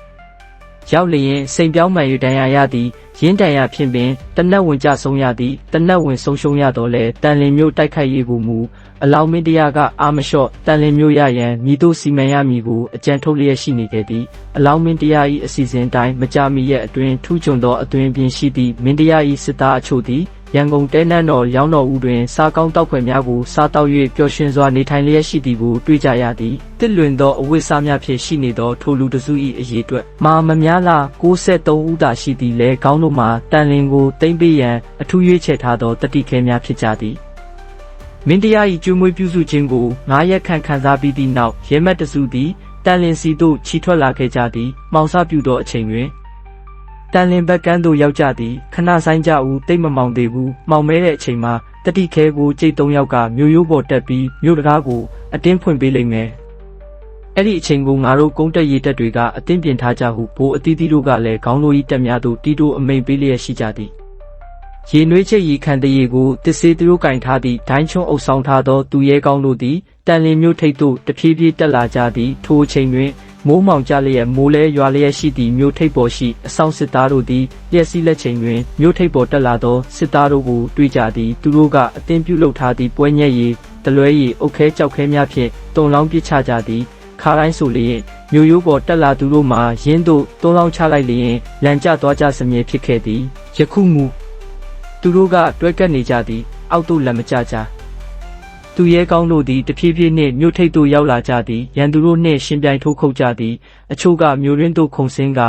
ရောက်လျင်စိန်ပြောင်းမှန်၍တန်ရာရသည်ရင်းတန်ရာဖြင့်ပင်တနက်ဝင်ကြဆုံးရသည်တနက်ဝင်ဆုံးရှုံးရတော့လဲတန်လင်းမျိုးတိုက်ခိုက်ရေးကိုမူအလောင်းမင်းတရားကအာမလျှော့တန်လင်းမျိုးရရန်မိတို့စီမံရမည်ကိုအကြံထုတ်လျက်ရှိနေခဲ့သည်အလောင်းမင်းတရား၏အစီအစဉ်တိုင်းမကြမီရဲ့အတွင်ထူးချွန်သောအတွင်ပြင်ရှိသည့်မင်းတရား၏စစ်သားအချို့သည်ရန်ကုန်တဲနန်းတော်ရောင်းတော်ဦးတွင်စားကောင်းတောက်ဖွယ်များကိုစားတောက်၍ပျော်ရွှင်စွာနေထိုင်လျက်ရှိသည်ကိုတွေ့ကြရသည်တစ်လွင်သောအဝတ်စားများဖြင့်ရှိနေသောထိုလူတစု၏အရေးအတွက်မာမများလား63ဦးသာရှိသည်လဲခေါင်းတို့မှာတန်လင်းကိုတိမ့်ပေးရန်အထူးရွေးချယ်ထားသောတတိခဲများဖြစ်ကြသည်မင်းတရား၏ကျွေးမွေးပြုစုခြင်းကို9ရက်ခန့်ခံစားပြီးသည့်နောက်ရဲမတ်တစုသည်တန်လင်းစီသို့ချီထွက်လာခဲ့ကြသည်မှောင်စပြုသောအချိန်တွင်တန်လင်းဘက်ကန်းသို့ရောက်ကြသည်ခဏဆိုင်ကြဦးတိတ်မမောင်သေးဘူးမောင်မဲတဲ့အချိန်မှာတတိခဲကိုကြိတ်3ယောက်ကမြို့ရိုးပေါ်တက်ပြီးမြို့တကားကိုအတင်းဖွင့်ပေးလိမ့်မယ်အဲ့ဒီအချိန်ကိုငါတို့ကုန်းတက်ရေးတက်တွေကအတင်းပြင်ထားကြဟုဘိုးအသီးသီးတို့ကလည်းခေါင်းလိုကြီးတက်များသို့တီတိုအမိန်ပေးလျက်ရှိကြသည်ရေနွေးချက်ရီခံတရေကိုတစ်စေးသူတို့ကင်ထားသည့်ဒိုင်းချုံအုပ်ဆောင်ထားသောသူရဲကောင်းတို့သည်တန်လင်းမြို့ထိပ်သို့တဖြည်းဖြည်းတက်လာကြသည်ထိုအချိန်တွင်မိုးမောင်ကြလျက်မိုးလဲရွာလျက်ရှိသည့်မြို့ထိပ်ပေါ်ရှိအဆောင်စစ်သားတို့သည်လျက်စီးလက်ချိန်တွင်မြို့ထိပ်ပေါ်တက်လာသောစစ်သားတို့ကိုတွေ့ကြသည်သူတို့ကအသင်းပြုလုပ်ထားသည့်ပွဲညက်ရည်တလွဲရည်အုတ်ခဲကြောက်ခဲများဖြင့်တုံလောင်းပစ်ချကြသည်ခါတိုင်းဆိုလျင်မြို့ရိုးပေါ်တက်လာသူတို့မှရင်းတို့တုံလောင်းချလိုက်လျင်လန်ကျသွားကြစမြဲဖြစ်ခဲ့သည်ယခုမူသူတို့ကတွဲကပ်နေကြသည်အောက်သို့လက်မကျကြ သူရဲကောင်းတို့သည်တဖြည်းဖြည်းနှင့်မြို့ထိပ်သို့ရောက်လာကြသည်ရန်သူတို့နှင့်ရှင်ပြိုင်ထိုးခုတ်ကြသည်အချို့ကမြို့ရင်းသို့ခုန်ဆင်းက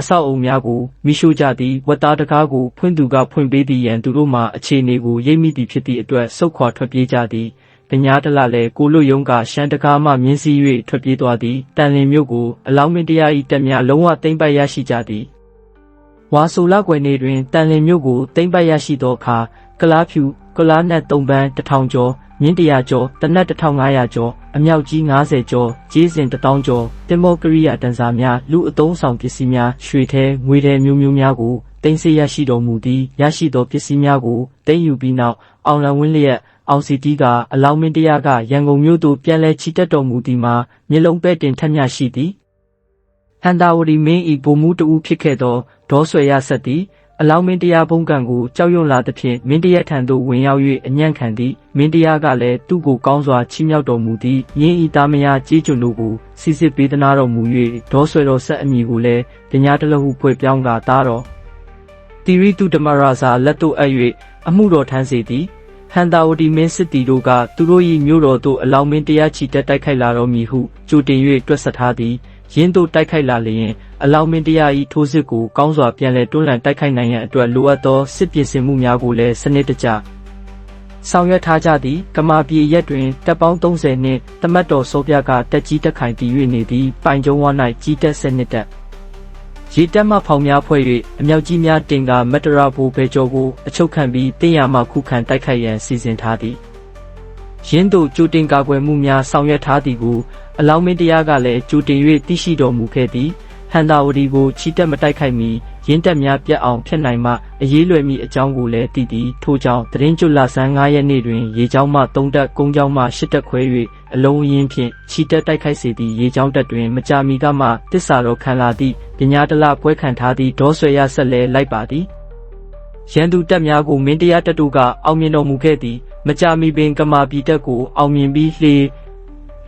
အဆောက်အုံများကိုမိရှို့ကြသည်ဝက်သားတကားကိုဖွင့်သူကဖွင့်ပေးသည်ရန်သူတို့မှအခြေအနေကိုရိပ်မိသည်ဖြစ်သည့်အတွက်ဆုတ်ခွာထွက်ပြေးကြသည်ပညာတလလည်းကိုလွတ်ယုံကရှမ်းတကားမှမြင်းစည်း၍ထွက်ပြေးသွားသည်တန်လင်းမြို့ကိုအလောင်းမင်းတရား၏တပ်များလုံးဝသိမ်းပိုက်ရရှိကြသည်ဝါဆိုလကွယ်နေ့တွင်တန်လင်းမြို့ကိုသိမ်းပိုက်ရရှိသောအခါကလားဖြူကလားနတ်3ပန်း1000ကျော်မြင်း100ကျော်တနက်1500ကျော်အမြောက်ကြီး90ကျော်ကျေးစင်1000ကျော်တင်မောကရိယာတန်စာများလူအသုံးဆောင်ပစ္စည်းများရွှေထဲငွေထဲမျိုးမျိုးများကိုသိမ်းဆည်းရရှိတော်မူသည်ရရှိသောပစ္စည်းများကိုသိမ်းယူပြီးနောက်အောင်လံဝင်းလျက်အောင်စီတီကအလောင်းမင်းတရားကရန်ကုန်မြို့သို့ပြန်လည်ချီတက်တော်မူသည်မှာမျက်လုံးပဲ့တင်ထက်မြရှိသည်ဟန္တာဝတီမင်း၏ဗိုလ်မှူးတဦးဖြစ်ခဲ့သောဒေါ်ဆွေရဆက်သည်အလောင်းမင်းတရားဘုံကံကိုကြောက်ရွံ့လာသဖြင့်မင်းတရားထံသို့ဝင်ရောက်၍အညံ့ခံသည်မင်းတရားကလည်းသူ့ကိုကောင်းစွာချီးမြှောက်တော်မူသည်ယင်းဤသားမယားကြေးကျွန်တို့ကိုစီစစ်ပေးသနာတော်မူ၍ဒေါ်ဆွေတော်ဆက်အမည်ကိုလည်းပညာတလဟုဖွဲ့ပြောင်းကာသားတော်တီရီတုဓမ္မရာဇာလက်သို့အပ်၍အမှုတော်ထမ်းစေသည်ဟန္တာဝတီမင်းစစ်တီတို့ကသူတို့၏မြို့တော်သို့အလောင်းမင်းတရားချီတက်တိုက်ခိုက်လာတော်မူဟုကြိုတင်၍တွက်ဆထားသည်ရင်းတို့တိုက်ခိုက်လာလျင်အလောင်းမင်းတရား၏ထိုးစစ်ကိုကောင်းစွာပြန်လည်တွန်းလှန်တိုက်ခိုက်နိုင်ရန်အတွက်လိုအပ်သောစစ်ပြင်ဆင်မှုများကိုလည်းစနစ်တကျဆောင်ရွက်ထားကြသည်ကမာပြည်ရက်တွင်တပ်ပေါင်း30နှင့်တမတ်တော်စောပြကတက်ကြီးတက်ခိုင်တည်၍နေသည်ပိုင်ကျုံဝ၌ကြီးတက်စနစ်တက်ရေတက်မှဖောင်များဖွဲ့၍အမြောက်ကြီးများတင်ကာမတရာဘူဘေကျော်ကိုအချုပ်ခံပြီးတင်းရမှခုခံတိုက်ခိုက်ရန်စီစဉ်ထားသည်ရင်းတို့ကြိုတင်ကာကွယ်မှုများဆောင်ရွက်ထားသည်ကိုအလောင်းမင်းတရားကလည်းကြိုတင်၍သိရှိတော်မူခဲ့သည်ဟန္တာဝတီကိုချီတက်မတိုက်ခိုက်မီရင်းတက်များပြတ်အောင်ဖြစ်နိုင်မှအရေးလွယ်မီအကြောင်းကိုလည်းသိသည်ထို့ကြောင့်သတင်းကျွတ်လဆန်း9ရက်နေ့တွင်ရေကြောင်းမှ3တက်ကုန်းကြောင်းမှ10တက်ခွဲ၍အလုံးရင်းဖြင့်ချီတက်တိုက်ခိုက်စေသည့်ရေကြောင်းတက်တွင်မကြာမီကမှတစ္ဆာတော်ခံလာသည့်ပညာတလပွဲခံထားသည့်ဒေါ်ဆွေရဆက်လဲလိုက်ပါသည်ရန်သူတပ်များကိုမင်းတရားတပ်တို့ကအောင်မြင်တော်မူခဲ့သည်မကြာမီပင်ကမာပြည်တပ်ကိုအောင်မြင်ပြီးလှေ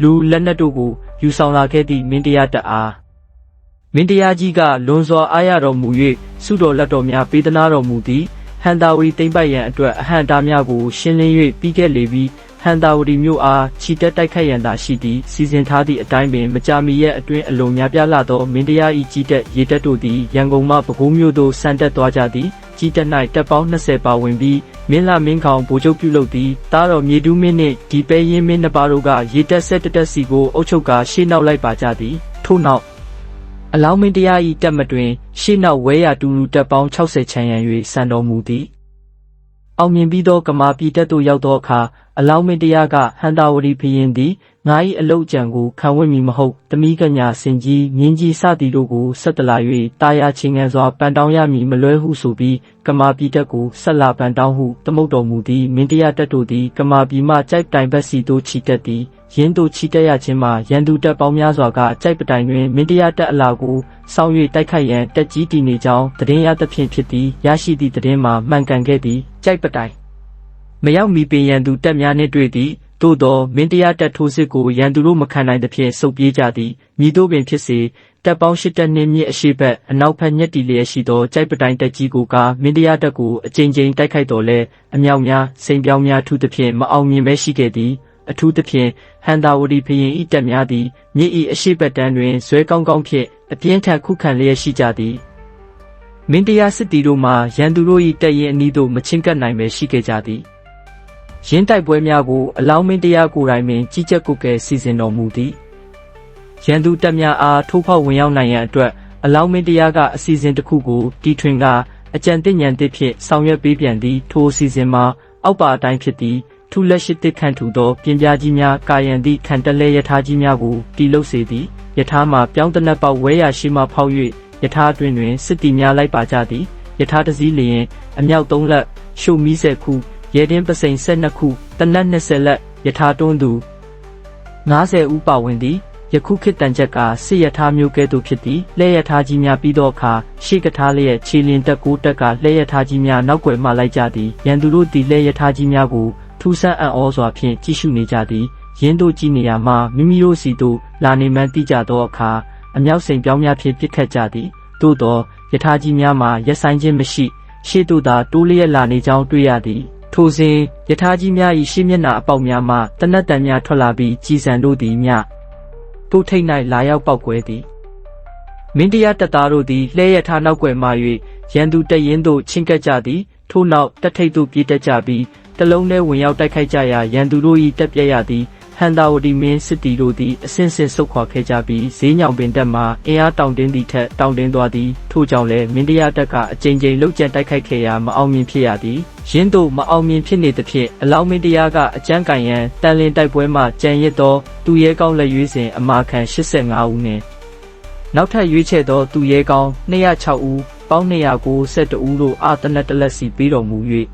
လူလက်နက်တို့ကိုယူဆောင်လာခဲ့သည့်မင်းတရားတပ်အားမင်းတရားကြီးကလွန်စွာအားရတော်မူ၍ဆုတော်လက်တော်များပေးသနာတော်မူသည်ဟန္တာဝတီသိမ့်ပိုက်ရန်အတွက်အဟံတာများကိုရှင်းလင်း၍ပြီးခဲ့လေပြီးဟန္တာဝတီမြို့အားချီတက်တိုက်ခိုက်ရန်သာရှိသည်စီစဉ်ထားသည့်အတိုင်းပင်မကြာမီရဲ့အတွင်းအလွန်များပြားလာသောမင်းတရား၏ကြီးတက်ရေတက်တို့သည်ရန်ကုန်မှပဲခူးမြို့သို့ဆန်တက်သွားကြသည်ကြီးတက်၌တပ်ပေါင်း20ပါဝင်ပြီးမင်းလာမင်းခေါင်ဗိုလ်ချုပ်ပြုလုပ်သည်တားတော်မြေတူးမင်းနှင့်ဒီပဲရင်မင်းနှစ်ပါးတို့ကရေတက်ဆက်တက်စီကိုအုပ်ချုပ်ကာရှေ့နောက်လိုက်ပါကြသည်ထို့နောက်အလောင်းမင်းတရား၏တက်မတွင်ရှေ့နောက်ဝဲရတူတူတက်ပေါင်း60ချန်ရန်၍စံတော်မူသည်အောင်မြင်ပြီးသောကမာပြည်တပ်သို့ရောက်သောအခါအလောင်းမင်းတရားကဟန္တာဝတီဘုရင်သည်ငါ၏အလုတ်ကြံကိုခံဝတ်မည်မဟုတ်သမီးကညာစင်ကြီးမြင်းကြီးစသည်တို့ကိုဆက်တလာ၍တာယာချင်းငယ်စွာပန်တောင်းရမည်မလွဲဟုဆိုပြီးကမာပြည်တပ်ကိုဆက်လာပန်တောင်းဟုသမုတ်တော်မူသည်မင်းတရားတပ်တို့သည်ကမာပြည်မှကြိုက်တိုင်ဘက်စီသို့ချီတက်သည်ရင်းတို့ချီတက်ရခြင်းမှာရန်သူတပ်ပေါင်းများစွာကကြိုက်ပတိုင်တွင်မင်းတရားတပ်အလာကိုစောင်း၍တိုက်ခိုက်ရန်တက်ကြီးတည်နေကြောင်းသတင်းရသဖြင့်ဖြစ်သည်ရရှိသည့်သတင်းမှာမှန်ကန်ခဲ့သည်ကြိုက်ပတိုင်မရောက်မီပင်ရန်သူတပ်များနှင့်တွေ့သည်သို့သောမင်းတရားတပ်ထိုးစစ်ကိုရန်သူတို့မခံနိုင်သဖြင့်ဆုတ်ပြေးကြသည်မည်သို့ပင်ဖြစ်စေတပ်ပေါင်း8တပ်နှင့်မြစ်အရှိဘက်အနောက်ဘက်ညက်တီလျက်ရှိသောကြိုက်ပတိုင်တပ်ကြီးကိုကမင်းတရားတပ်ကိုအကြိမ်ကြိမ်တိုက်ခိုက်တော်လဲအမြောက်များစိန်ပြောင်းများထူးသဖြင့်မအောင်မြင်ပဲရှိခဲ့သည်အထူးသဖြင့်ဟန္တာဝတီဘုရင်၏တပ်များသည်မြစ်၏အရှိဘက်တန်းတွင်ဇွဲကောင်းကောင်းဖြင့်အပြင်းထန်ခုခံလျက်ရှိကြသည်မင်းတရားစစ်တီတို့မှရန်သူတို့၏တပ်ရင်အနီးသို့မချဉ်ကပ်နိုင်ပဲရှိခဲ့ကြသည်ရင်းတိုက်ပွဲများကိုအလောင်းမင်းတရားကိုယ်တိုင်ပင်ကြီးကြပ်ကုတ်ကဲစီစဉ်တော်မူသည်ရန်သူတပ်များအားထိုးဖောက်ဝင်ရောက်နိုင်ရန်အတွက်အလောင်းမင်းတရားကအစီအစဉ်တစ်ခုကိုတီထွင်ကအကြံသိဉာဏ်သစ်ဖြင့်ဆောင်ရွက်ပေးပြန်သည်ထိုအစီအစဉ်မှာအောက်ပါအတိုင်းဖြစ်သည်ထူလက်ရှိသစ်ခန့်ထူသောပြင်ပြကြီးများကာယံသည့်ခံတက်လဲယထာကြီးများကိုတီလုတ်စေသည်ယထာမှာပြောင်းတနက်ပေါက်ဝဲရရှိမှဖောက်၍ယထာအတွင်တွင်စစ်တီများလိုက်ပါကြသည်ယထာတစည်းလျင်အမြောက်3လက်ရှုမီး10ခုရဲတင်းပစိန်12ခုတနက်20လက်ယထာတွန်းသူ90ဦးပါဝင်သည်ယခုခေတ်တန်ချက်ကစစ်ယထာမျိုးကဲ့သို့ဖြစ်သည်လဲယထာကြီးများပြီးသောအခါရှေ့ကထားလျက်ခြေလျင်တက်6တက်ကလဲယထာကြီးများနောက်ွယ်မှလိုက်ကြသည်ရန်သူတို့သည်လဲယထာကြီးများကိုထူးဆန်းအံ့ဩစွာဖြင့်ကြည့်ရှုနေကြသည်ရင်းတို့ကြည့်နေရာမှမိမိတို့စီသို့လာနေမှန်းသိကြသောအခါအမြောက်စိန်ပြောင်းများဖြင့်ပစ်ခတ်ကြသည်သို့သောယထာကြီးများမှာရက်ဆိုင်ခြင်းမရှိရှေ့သို့သာတိုးလျက်လာနေကြောင်းတွေ့ရသည် ထိုစဉ်ယထာကြီးများ၏ရှေ့မျက်နှာအပေါက်များမှတနတ်တန်များထွက်လာပြီးကြည်စံတို့သည်မြတို့ထိတ်၌လာရောက်ပောက်ကွဲသည်မင်းတရားတပ်သားတို့သည်လှဲရထားနောက်ွယ်မှ၍ရန်သူတရင်သို့ချဉ်ကပ်ကြသည်ထို့နောက်တက်ထိတ်သို့ပြေးတက်ကြပြီးတလုံးထဲဝင်ရောက်တိုက်ခိုက်ကြရာရန်သူတို့၏တပ်ပြက်ရသည်ဟန်တာဝတီမင်းစစ်တီတို့သည်အဆင့်ဆင့်ဆုတ်ခွာခဲ့ကြပြီးဈေးညောင်ပင်တပ်မှအင်အားတောင်တင်းသည့်ထက်တောင်တင်းသွားသည်ထို့ကြောင့်လည်းမင်းတရားတပ်ကအကြိမ်ကြိမ်လှုပ်ကြံတိုက်ခိုက်ခဲ့ရာမအောင်မြင်ဖြစ်ရသည်ရင်းတို့မအောင်မြင်ဖြစ်နေသဖြင့်အလောင်းမင်းတရားကအကြမ်းကန်ရန်တန်လင်းတိုက်ပွဲမှကြံရစ်သောသူရဲကောင်းလက်ရွေးစဉ်အမာခံ85ဦးနှင့်နောက်ထပ်ရွေးချယ်သောသူရဲကောင်း206ဦးပေါင်း292ဦးတို့အာတနတ်တလက်စီပေးတော်မူ၍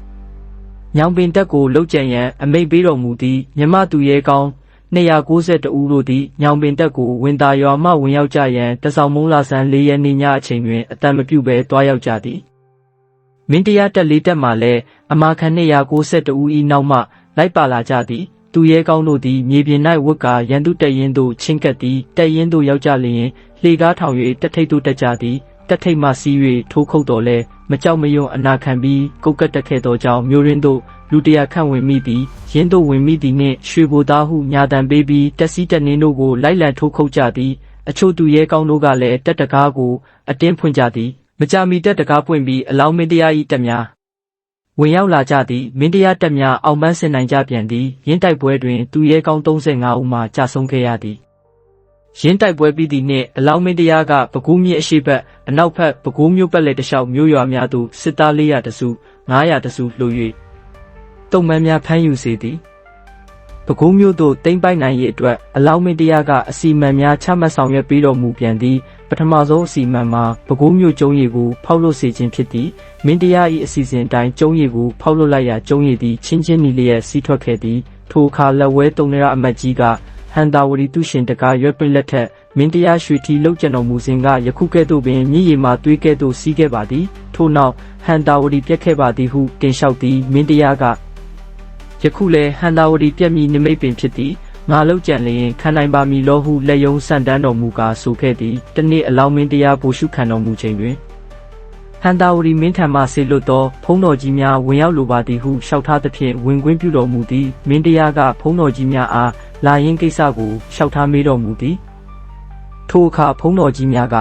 ညောင်ပင်တပ်ကိုလှုပ်ကြံရန်အမိန့်ပေးတော်မူသည်မြမသူရဲကောင်း292ဦးတို့သည်ညောင်ပင်တပ်ကိုဝင်သာရွာမှဝင်ရောက်ကြရန်တစောင်းမုံလာဆန်း4ရက်နေ့ညအချိန်တွင်အတန်မပြုဘဲတွားရောက်ကြသည်မင်းတရားတပ်လေးတပ်မှလည်းအမာခံ292ဦး၏နောက်မှလိုက်ပါလာကြသည်သူရဲကောင်းတို့သည်မြေပြင်၌ဝတ်ကာရန်သူတပ်ရင်းသို့ချင်းကပ်သည်တပ်ရင်းသို့ရောက်ကြလျင်လှေကားထောင်၍တက်ထိတ်သို့တက်ကြသည်တက်ထိတ်မှစီး၍ထိုးခုတ်တော်လဲမကြောက်မရွံ့အနာခံပြီးကုတ်ကတ်တက်ခဲ့သောကြောင့်မျိုးရင်းတို့လူတရာခန့်ဝင်မိသည်ရင်းတို့ဝင်မိသည်နှင့်ရွှေဘိုသားဟုညာတံပေးပြီးတက်စီးတက်နှင်းတို့ကိုလိုက်လံထိုးခုတ်ကြသည်အချို့သူရဲကောင်းတို့ကလည်းတက်တကားကိုအတင်းဖွင့်ကြသည်မကြာမီတက်တကားပွင့်ပြီးအလောင်းမင်းတရား၏တပ်များဝင်ရောက်လာကြသည်မင်းတရားတပ်များအောင်ပန်းဆင်နိုင်ကြပြန်သည်ရင်းတိုက်ပွဲတွင်သူရဲကောင်း35ဦးမှကြာဆုံးခဲ့ရသည်ရင်းတိုက်ပွဲပြီးသည့်နှင့်အလောင်းမင်းတရားကပဲခူးမြစ်အရှေ့ဘက်အနောက်ဘက်ပဲခူးမြို့ပတ်လည်တစ်လျှောက်မြို့ရွာများသို့စစ်သား400တစု900တစုလှူ၍တုံမှန်များဖမ်းယူစေသည်ပဲခူးမြို့သို့တိမ့်ပိုက်နိုင်ရေးအတွက်အလောင်းမင်းတရားကအစီအမံများချမှတ်ဆောင်ရွက်ပေးတော်မူပြန်သည်ပထမဆုံးအစီအမံမှာပဲခူးမြို့ကျုံးရည်ကိုဖောက်လွှတ်စေခြင်းဖြစ်သည်မင်းတရား၏အစီအစဉ်အတိုင်းကျုံးရည်ကိုဖောက်လွှတ်လိုက်ရာကျုံးရည်သည်ချင်းချင်းနီလျက်စီးထွက်ခဲ့သည်ထိုအခါလက်ဝဲတုံရအမတ်ကြီးကဟန်တာဝတီသူရှင်တကာရွက်ပလက်ထက်မင်းတရားရွှေထီလှုပ်ကြံတော်မူစဉ်ကယခုကဲ့သို့ပင်မြည်ရည်မှသွေးကဲ့သို့စီးခဲ့ပါသည်ထို့နောက်ဟန်တာဝတီပြက်ခဲ့ပါသည်ဟုတင်လျှောက်သည်မင်းတရားကယခုလည်းဟန်တာဝတီပြက်မည်နိမိတ်ပင်ဖြစ်သည်ငါလှုပ်ကြံလျင်ခံနိုင်ပါမည်လောဟုလက်ယုံဆန့်တန်းတော်မူကာဆိုခဲ့သည်တနေ့အလောင်းမင်းတရားဘူရှုခံတော်မူချိန်တွင်ဟန်တာဝတီမင်းထံမှဆေလွတ်သောဖုံးတော်ကြီးများဝင်ရောက်လိုပါသည်ဟုလျှောက်ထားသဖြင့်ဝင်ခွင့်ပြုတော်မူသည်မင်းတရားကဖုံးတော်ကြီးများအားလာရင်းကိစ္စကိုလျှောက်ထားမေးတော်မူသည်ထိုအခါဖုံးတော်ကြီးများက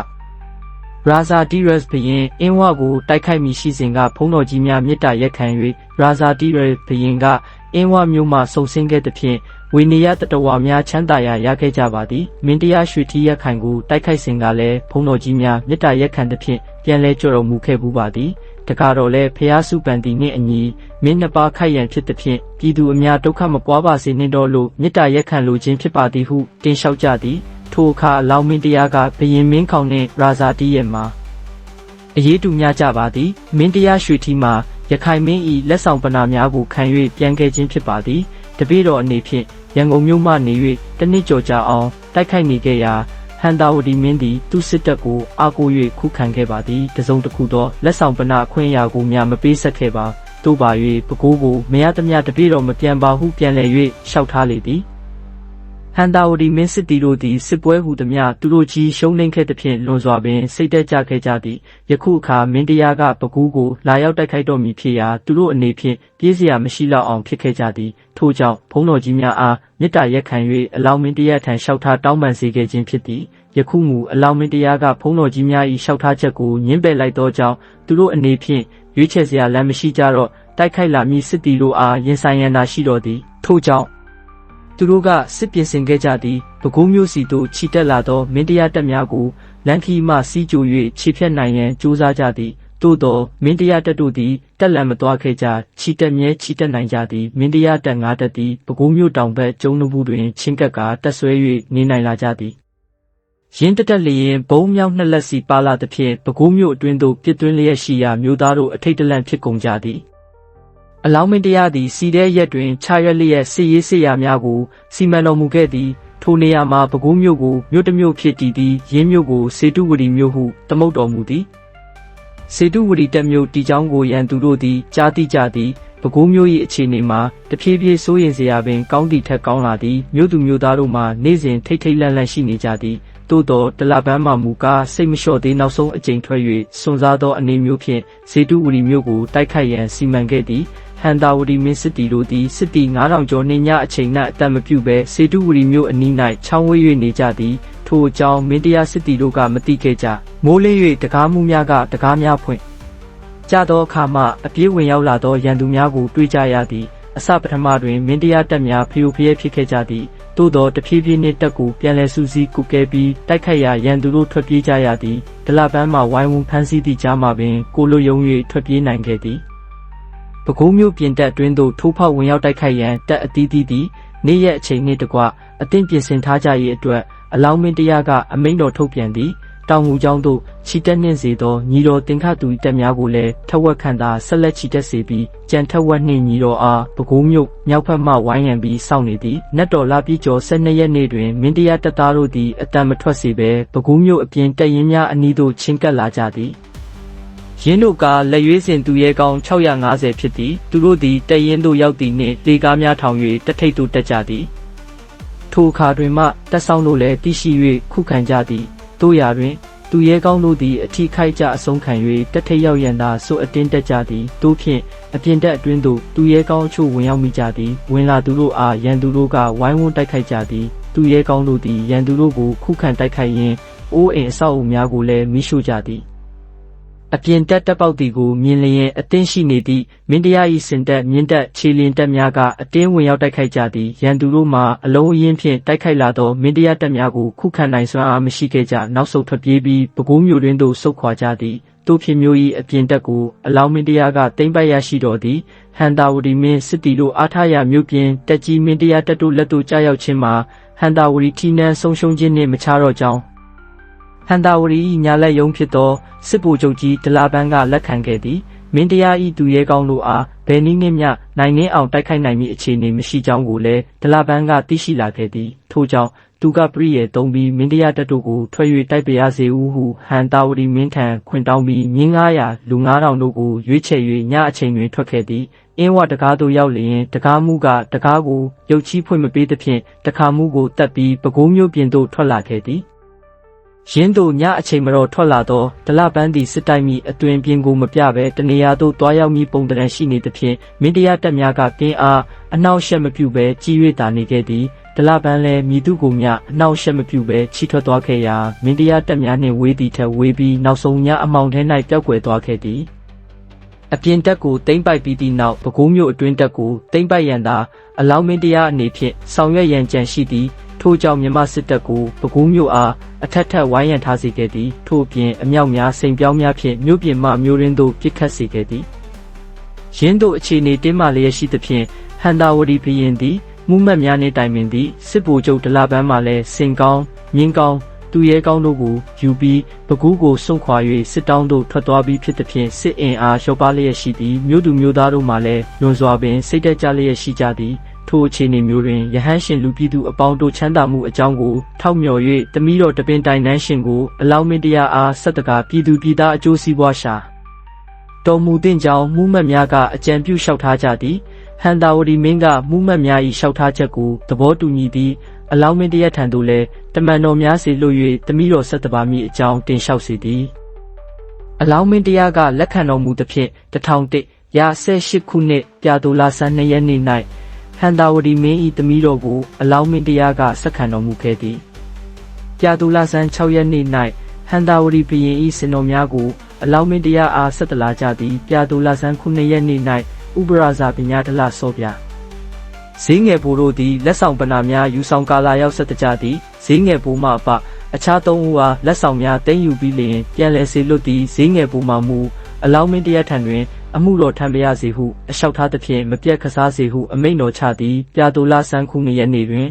ရာဇာတီရက်စ်ဘရင်အင်းဝကိုတိုက်ခိုက်မိရှိစဉ်ကဖုံးတော်ကြီးများမေတ္တာရက်ခံ၍ရာဇာတီရက်စ်ဘရင်ကအင်းဝမျိုးမှစုံစင်းခဲ့သဖြင့်ဝေနေယတတဝါများချမ်းသာရာရခဲ့ကြပါသည်မင်းတရားရွှေထီးရက်ခံကိုတိုက်ခိုက်စဉ်ကလည်းဖုံးတော်ကြီးများမေတ္တာရက်ခံသဖြင့်ပြန်လဲကြော်တော်မူခဲ့ဘူးပါသည်တခါတော့လဲဖျားစုပန်တီနှင့်အညီမင်းနှစ်ပါးခိုက်ရန်ဖြစ်သဖြင့်ပြည်သူအများဒုက္ခမပွားပါစေနှင့်တော့လို့မေတ္တာရက်ခံလိုခြင်းဖြစ်ပါသည်ဟုတင်လျှောက်ကြသည်ထိုအခါအလောင်းမင်းတရားကဘရင်မင်းခေါင်နှင့်ရာဇာတီရဲ့မှာအရေးတူများကြပါသည်မင်းတရားရွှေထီးမှာရခိုင်မင်း၏လက်ဆောင်ပနာများကိုခံ၍ပြန်ခဲ့ခြင်းဖြစ်ပါသည်တပည့်တော်အနေဖြင့်ရန်ကုန်မြို့မှနေ၍တနစ်ကျော်ကြာအောင်တိုက်ခိုက်နေခဲ့ရာဟန်တာဝတီမင်းသည်သူစစ်တပ်ကိုအားကိုး၍ခုခံခဲ့ပါသည်တစုံတစ်ခုသောလက်ဆောင်ပနာအခွင့်အရာကိုများမပေးဆက်ခဲ့ပါသို့ပါ၍ပဲခူးကိုမရသမျှတပည့်တော်မပြန်ပါဟုပြန်လည်၍လျှောက်ထားလေသည်ဟန်တာဝတီမင်းစစ်တီတို့သည်စစ်ပွဲဟူသည်များသူတို့ကြီးရှုံးနိမ့်ခဲ့သဖြင့်လွန်စွာပင်စိတ်တက်ကြခဲ့ကြသည်ယခုအခါမင်းတရားကပဲခူးကိုလာရောက်တိုက်ခိုက်တော်မူဖြစ်ရာသူတို့အနေဖြင့်ပြေးစရာမရှိလောက်အောင်ဖြစ်ခဲ့ကြသည်ထို့ကြောင့်ဘုန်းတော်ကြီးများအားမေတ္တာရက်ခံ၍အလောင်းမင်းတရားထံလျှောက်ထားတောင်းပန်စေခဲ့ခြင်းဖြစ်သည်ယခုမူအလောင်းမင်းတရားကဘုန်းတော်ကြီးများ၏လျှောက်ထားချက်ကိုညှင်းပယ်လိုက်သောကြောင့်သူတို့အနေဖြင့်ရွေးချယ်စရာလမ်းမရှိကြတော့တိုက်ခိုက်လာမည့်စစ်တီတို့အားရင်ဆိုင်ရန်သာရှိတော်သည်ထို့ကြောင့်သူတို့ကစစ်ပြင်ဆင်ခဲ့ကြသည်ပဲခူးမြို့စီသို့ခြိတက်လာသောမင်းတရားတပ်များကိုလမ်းခီမှစီးကြို၍ခြေဖြတ်နိုင်ရန်ကြိုးစားကြသည်သို့သောမင်းတရားတပ်တို့သည်တက်လန်မသွားခဲ့ကြခြိတက်မြဲခြိတက်နိုင်ကြသည်မင်းတရားတပ်၅တပ်သည်ပဲခူးမြို့တောင်ဘက်ကျုံးနဘူးတွင်ချင်းကပ်ကာတက်ဆွဲ၍နေနိုင်လာကြသည်ရင်းတက်လျင်ဘုံမြောက်နှစ်လက်စီပါလာသဖြင့်ပဲခူးမြို့အတွင်းသို့ပြစ်သွင်းလျက်ရှိရာမြို့သားတို့အထိတ်တလန့်ဖြစ်ကုန်ကြသည်အလောင်းမင်းတရားသည်စီတဲ့ရက်တွင်ခြားရွက်လျက်စစ်ရေးစစ်ရာများကိုစီမံတော်မူခဲ့သည်ထိုနေရာမှာပဲခူးမြို့ကိုမြို့တစ်မြို့ဖြစ်တည်သည်ရင်းမြို့ကိုစေတုဝတီမြို့ဟုသမုတ်တော်မူသည်စေတုဝတီတပ်မြို့တီချောင်းကိုရန်သူတို့သည်ကြားသိကြသည်ပဲခူးမြို့၏အခြေအနေမှာတဖြည်းဖြည်းစိုးရင်စရာပင်ကောင်းသည့်ထက်ကောင်းလာသည်မြို့သူမြို့သားတို့မှနေ့စဉ်ထိတ်ထိတ်လန့်လန့်ရှိနေကြသည်သို့သောတလပန်းမှမူကားစိတ်မလျှော့သေးနောက်ဆုံးအကြိမ်ထွက်၍စွန့်စားသောအနေမျိုးဖြင့်စေတုဝတီမြို့ကိုတိုက်ခိုက်ရန်စီမံခဲ့သည် ဟန်တာဝတီမင်းစစ်တီတို့သည်စစ်တီ9000ကျော်နှင့်ညအချိန်၌အတတ်မပြုဘဲစေတုဝရီမြို့အနီး၌ချောင်းဝေး၍နေကြသည်ထိုအကြောင်းမင်းတရားစစ်တီတို့ကမသိခဲ့ကြမိုးလင်း၍တကားမှုများကတကားများဖွင့်ကြသောအခါမှအပြေးဝင်ရောက်လာသောရန်သူများကိုတွေ့ကြရသည်အစပထမတွင်မင်းတရားတပ်များဖျို့ဖျဲဖြစ်ခဲ့ကြသည်သို့သောတဖြည်းဖြည်းနှင့်တပ်ကိုပြန်လည်စုစည်းကုကဲပြီးတိုက်ခိုက်ရာရန်သူတို့ထွက်ပြေးကြရသည်ဒလပန်းမှဝိုင်းဝန်းဖမ်းဆီးသည့်ကြားမှာပင်ကိုလွတ်ယုံ၍ထွက်ပြေးနိုင်ခဲ့သည်ပဲခူးမြို့ပြင်တပ်အတွင်းသို့ထိုးဖောက်ဝင်ရောက်တိုက်ခိုက်ရန်တပ်အသီးသီးသည်နေ့ရက်အချိန်နှင့်တကွအသင့်ပြင်ဆင်ထားကြရေးအတွက်အလောင်းမင်းတရားကအမိန့်တော်ထုတ်ပြန်သည်တောင်ငူကျောင်းသို့ချီတက်နှင့်စေသောညီတော်တင်ခတ်သူတပ်များကိုလည်းထက်ဝက်ခန့်သာဆက်လက်ချီတက်စေပြီးကြံထက်ဝက်နှင့်ညီတော်အားပဲခူးမြို့မြောက်ဘက်မှဝိုင်းရံပြီးစောင့်နေသည်နတ်တော်လာပြည့်ကျော်12ရက်နေ့တွင်မင်းတရားတပ်သားတို့သည်အတန်မထွက်စေဘဲပဲခူးမြို့အပြင်တပ်ရင်းများအနီးသို့ချင်းကပ်လာကြသည်ရင်းတို့ကလက်ရွေးစင်သူရဲကောင်း650ဖြစ်သည်သူတို့သည်တပ်ရင်းသို့ရောက်သည်နှင့်လေကားများထောင်၍တထိပ်သို့တက်ကြသည်ထိုအခါတွင်မှတပ်ဆောင်တို့လည်းတိရှိ၍ခုခံကြသည်တို့ရာတွင်သူရဲကောင်းတို့သည်အထီးခိုက်ကြအဆုံးခံ၍တထိပ်ရောက်ရန်သာဆိုအတင်းတက်ကြသည်တို့ဖြင့်အပြင်တပ်အတွင်းသို့သူရဲကောင်းအချို့ဝင်ရောက်မိကြသည်ဝင်လာသူတို့အားရန်သူတို့ကဝိုင်းဝန်းတိုက်ခိုက်ကြသည်သူရဲကောင်းတို့သည်ရန်သူတို့ကိုခုခံတိုက်ခိုက်ရင်းအိုးအိမ်အဆောက်အဦများကိုလည်းမိရှို့ကြသည်အပြင်တပ်တပ်ပေါက်တီကိုမြင်လျင်အသင်းရှိနေသည့်မင်းတရား၏စင်တပ်မြင်းတပ်ခြေလျင်တပ်များကအတင်းဝင်ရောက်တိုက်ခိုက်ကြသည်ရန်သူတို့မှအလုံးအရင်းဖြင့်တိုက်ခိုက်လာသောမင်းတရားတပ်များကိုခုခံနိုင်စွမ်းအားမရှိခဲ့ကြနောက်ဆုတ်ထွက်ပြေးပြီးပဲခူးမြို့တွင်သို့ဆုတ်ခွာကြသည်တို့ဖြစ်မျိုး၏အပြင်တပ်ကိုအလောင်းမင်းတရားကသိမ်းပိုက်ရရှိတော်သည်ဟန်တာဝတီမင်းစစ်တီတို့အားထားရမြို့ပြင်တက်ကြီးမင်းတရားတပ်တို့လက်သို့ကြားရောက်ခြင်းမှာဟန်တာဝတီထီနန်းဆုံးရှုံးခြင်းနှင့်မခြားတော့ကြောင်းဟန်တာဝရီ၏ညာလက်ယုံဖြစ်သောစစ်ဗိုလ်ချုပ်ကြီးဒလပန်းကလက်ခံခဲ့သည်မင်းတရား၏သူရဲကောင်းတို့အားဘယ်နည်းနှင့်မျှနိုင်နှင်းအောင်တိုက်ခိုက်နိုင်မည့်အခြေအနေမရှိကြောင်းကိုလည်းဒလပန်းကသိရှိလာခဲ့သည်ထို့ကြောင့်သူကပရိယေသုံးပြီးမင်းတရားတပ်တို့ကိုထွက်၍တိုက်ပရစေဟုဟန်တာဝရီမင်းထံခွင့်တောင်းပြီးမြင်း900လူ9000တို့ကိုရွေးချယ်၍ညအချိန်တွင်ထွက်ခဲ့သည်အင်းဝတကားသို့ရောက်လျင်တကားမှုကတကားကိုရုပ်ချီးဖွင့်မပေးသဖြင့်တခါမှုကိုတတ်ပြီးပဲခူးမြို့ပြင်သို့ထွက်လာခဲ့သည်ရင်းတို့ညအချိန်မတော်ထွက်လာသောဒလပန်းသည်စစ်တိုက်မိအတွင်ပြင်ကိုမပြဘဲတနေရာသို့တွားရောက်မိပုံတရံရှိနေသဖြင့်မင်းတရားတပ်များကပြင်းအားအနှောက်အယှက်မပြုဘဲကြီး၍တာနေခဲ့သည်ဒလပန်းလည်းမြည်သူကိုမျှအနှောက်အယှက်မပြုဘဲချီထွက်သွားခဲ့ရာမင်းတရားတပ်များနှင့်ဝေးသည်ထက်ဝေးပြီးနောက်ဆုံးညအမောင်ထဲ၌ပျောက်ကွယ်သွားခဲ့သည်အပြင်တပ်ကိုသိမ်းပိုက်ပြီးသည့်နောက်ပဲခူးမြို့အတွင်းတပ်ကိုသိမ်းပိုက်ရန်သာအလောင်းမင်းတရားအနေဖြင့်ဆောင်ရွက်ရန်ကြံရှိသည်ထို့ကြောင့်မြန်မာစစ်တပ်ကိုပဲခူးမြို့အားအထက်ထက်ဝိုင်းရန်ထားစေခဲ့သည်ထို့အပြင်အမြောက်များစိန်ပြောင်းများဖြင့်မြို့ပြင်မှမြို့ရင်းသို့ပစ်ခတ်စေခဲ့သည်ရင်းတို့အခြေအနေတင်းမာလျက်ရှိသဖြင့်ဟန်တာဝတီဘုရင်သည်မှုမှတ်များနှင့်တိုင်ပင်သည်စစ်ဗိုလ်ချုပ်ဒလပန်းမှလည်းစင်ကောင်းမြင်းကောင်းသူရဲကောင်းတို့ကိုယူပြီးပဲခူးကိုစွန့်ခွာ၍စစ်တောင်းသို့ထွက်သွားပြီးဖြစ်သဖြင့်စစ်အင်အားလျော့ပါလျက်ရှိသည်မြို့သူမြို့သားတို့မှလည်းလွန်စွာပင်စိတ်တက်ကြလျက်ရှိကြသည်ထိုအခြေအနေမျိုးတွင်ရဟန်းရှင်လူပြည်သူအပေါင်းတို့ချမ်းသာမှုအကြောင်းကိုထောက်မြော်၍တမီးတော်တပင်တိုင်နှန်းရှင်ကိုအလောင်းမင်းတရားအားဆက်တကားပြည်သူပြည်သားအကျိုးစီးပွားရှာတော်မူသင့်ကြောင်းမှုမှတ်များကအကြံပြုလျှောက်ထားကြသည်ဟန်တာဝတီမင်းကမှုမှတ်များ၏လျှောက်ထားချက်ကိုသဘောတူညီသည်အလောင်းမင်းတရားထံသို့လည်းတမန်တော်များစေလွှတ်၍တမီးတော်ဆက်တပါးမိအကြောင်းတင်လျှောက်စေသည်အလောင်းမင်းတရားကလက်ခံတော်မူသဖြင့်1001ရာ18ခုနှစ်ပြာသိုလဆန်း2ရက်နေ့၌ဟန်တာဝတီမင်း၏တမီးတော်ကိုအလောင်းမင်းတရားကဆက်ခံတော်မူခဲ့သည်ပြာသိုလဆန်း6ရက်နေ့၌ဟန်တာဝတီဘုရင်၏စင်တော်များကိုအလောင်းမင်းတရားအားဆက်တလာကြသည်ပြာသိုလဆန်း9ရက်နေ့၌ဥပရာဇာပညာဒလစောပြဈေးငယ်ဘိုးတို့သည်လက်ဆောင်ပဏာများယူဆောင်ကာလာရောက်ဆက်တကြသည်ဈေးငယ်ဘိုးမှအပအခြား3ဦးအားလက်ဆောင်များသိမ်းယူပြီးလျင်ပြန်လည်စေလွတ်သည်ဈေးငယ်ဘိုးမှမူအလောင်းမင်းတရားထံတွင်အမှုတော်ထံပြရစေဟုအလျှောက်ထားသဖြင့်မပြတ်ကစားစေဟုအမိန့်တော်ချသည်ပြာသိုလဆန်း9ရက်နေ့တွင်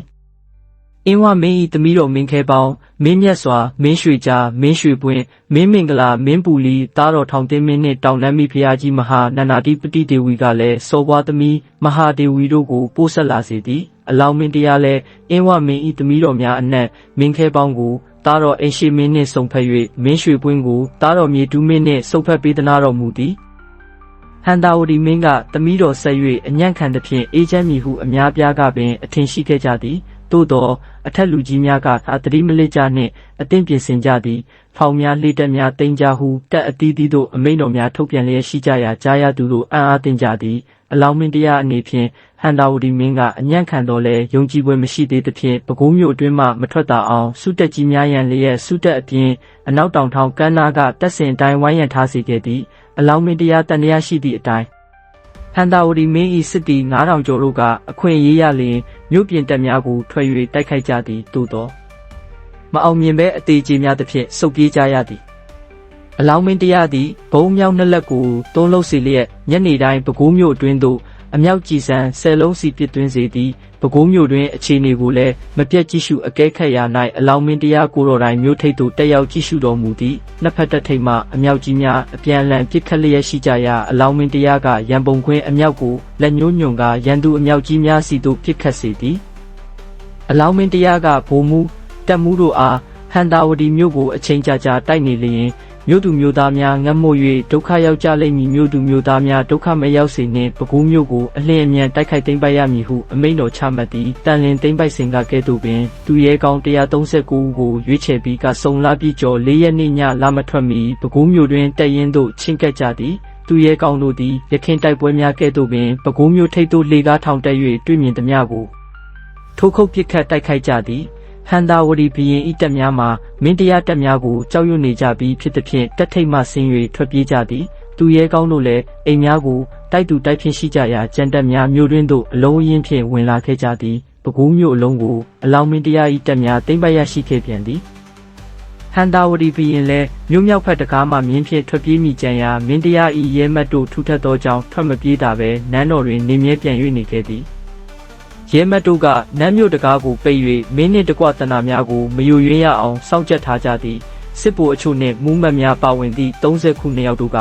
အင်းဝမင်း၏တမီးတော်မင်းခဲပေါင်းမင်းမြတ်စွာမင်းရွှေကြားမင်းရွှေပွင့်မင်းမင်္ဂလာမင်းပူလီသားတော်ထောင်တင်းမင်းနှင့်တောင်တန်းမိဖုရားကြီးမဟာနန္ဒာတိပတိဒေဝီကလည်းစောဘွားသမီးမဟာဒေဝီတို့ကိုပို့ဆက်လာစေသည်အလောင်းမင်းတရားလည်းအင်းဝမင်း၏တမီးတော်များအနက်မင်းခဲပေါင်းကိုသားတော်အိမ်ရှိမင်းနှင့်ဆုံဖက်၍မင်းရွှေပွင့်ကိုသားတော်မြေတူးမင်းနှင့်ဆုံဖက်ပေးသနာတော်မူသည်ဟန်တာဝတီမင်းကတမီးတော်ဆက်၍အညံ့ခံသဖြင့်အေးချမ်းမည်ဟုအများပြားကပင်အထင်ရှိခဲ့ကြသည်သို့သောအထက်လူကြီးများကသတိမလစ်ကြနှင့်အသင့်ပြင်ဆင်ကြသည်ဖောင်များလှေတက်များတိမ်ကြဟုတက်အသီးသီးတို့အမိန့်တော်များထုတ်ပြန်လျက်ရှိကြရာကြားရသူတို့အံ့အားသင့်ကြသည် အလောင်းမင်းတရားအနေဖြင့်ဟန်တာဝတီမင်းကအညံ့ခံတော်လဲယုံကြည်ပွဲမရှိသေးသဖြင့်ပဲခူးမြို့အတွင်းမှမထွက်တာအောင်စုတက်ကြီးများရန်လျက်စုတက်အပြင်အနောက်တောင်ထောင်ကမ်းနားကတပ်စင်အတိုင်းဝိုင်းရန်ထားစေခဲ့သည်အလောင်းမင်းတရားတန်တရားရှိသည့်အတိုင်းဟန်တာဝတီမင်း၏စစ်တီ9000ကျော်တို့ကအခွင့်အရေးရလျင်မြို့ပြင်တပ်များကိုထွက်၍တိုက်ခိုက်ကြသည်သို့သောမအောင်မြင်ပဲအသေးချေများသဖြင့်စုပ်ပြေးကြရသည်အလောင်းမင်းတရားသည်ဘုံမြောက်နှစ်လက်ကိုသုံးလုံးစီလျက်ညနေတိုင်းပဲခူးမြို့အတွင်းသို့အမြောက်ကြည်စံ10လုံးစီပစ်သွင်းစေသည်ပဲခူးမြို့တွင်အခြေအနေကိုလည်းမပြတ်ကြည့်ရှုအကဲခတ်ရာ၌အလောင်းမင်းတရားကိုတော်တိုင်မြို့ထိပ်သို့တက်ရောက်ကြည့်ရှုတော်မူသည်နှစ်ဖက်တပ်ထိပ်မှအမြောက်ကြီးများအပြန်အလှန်ပစ်ခတ်လျက်ရှိကြရာအလောင်းမင်းတရားကရန်ပုံခွင်းအမြောက်ကိုလက်ညှိုးညွှန်ကရန်သူအမြောက်ကြီးများစီသို့ပစ်ခတ်စေသည်အလောင်းမင်းတရားကဗိုလ်မှူးတပ်မှူးတို့အားဟန်တာဝတီမြို့ကိုအချိန်ကြာကြာတိုက်နေလျင်မြို့သူမြို့သားများငတ်မို့၍ဒုက္ခရောက်ကြလိမ့်မည်မြို့သူမြို့သားများဒုက္ခမရောက်စေနှင့်ပဲခူးမြို့ကိုအလင်းအမြန်တိုက်ခိုက်သိမ်းပိုက်ရမည်ဟုအမိန့်တော်ချမှတ်သည်တန်လင်းသိမ်းပိုက်စဉ်ကကဲ့သို့ပင်သူရဲကောင်း139ဦးကိုရွေးချယ်ပြီးကစုံလာပြီးကျော်4ရက်နေ့ညလာမထွက်မီပဲခူးမြို့တွင်တပ်ရင်းသို့ချဉ်ကပ်ကြသည်သူရဲကောင်းတို့သည်ရခင်တိုက်ပွဲများကဲ့သို့ပင်ပဲခူးမြို့ထိပ်သို့လေကားထောင်တက်၍တွေ့မြင်သမျှကိုထိုးခုတ်ပစ်ခတ်တိုက်ခိုက်ကြသည်ဟန်တာဝတီဘုရင်၏တပ်များမှာမင်းတရားတပ်များကိုကြောက်ရွံ့နေကြပြီးဖြစ်သဖြင့်တပ်ထိပ်မှဆင်း၍ထွက်ပြေးကြသည်သူရဲကောင်းတို့လည်းအိမ်များကိုတိုက်သူတိုက်ဖြင့်ရှိကြရာကြံတပ်များမြို့တွင်သို့အလုံးအင်းဖြင့်ဝင်လာခဲ့ကြသည်ပဲခူးမြို့အလုံးကိုအလောင်းမင်းတရား၏တပ်များသိမ်းပိုက်ရရှိခဲ့ပြန်သည်ဟန်တာဝတီဘုရင်လည်းမြို့မြောက်ဖက်တကားမှမြင်းဖြင့်ထွက်ပြေးမိကြရာမင်းတရား၏ရဲမတ်တို့ထူထပ်သောကြောင့်ထွက်မပြေးတာပဲနန်းတော်တွင်နေမြဲပြန်၍နေခဲ့သည်ရဲမတ်တို့ကနန်းမြို့တကားကိုပိတ်၍မင်းနှင့်တကွတနာများကိုမယိုယွင်းရအောင်စောင့်ကြပ်ထားကြသည်စစ်ဗိုလ်အချို့နှင့်မူးမတ်များပါဝင်သည့်30ခုနှစ်ယောက်တို့က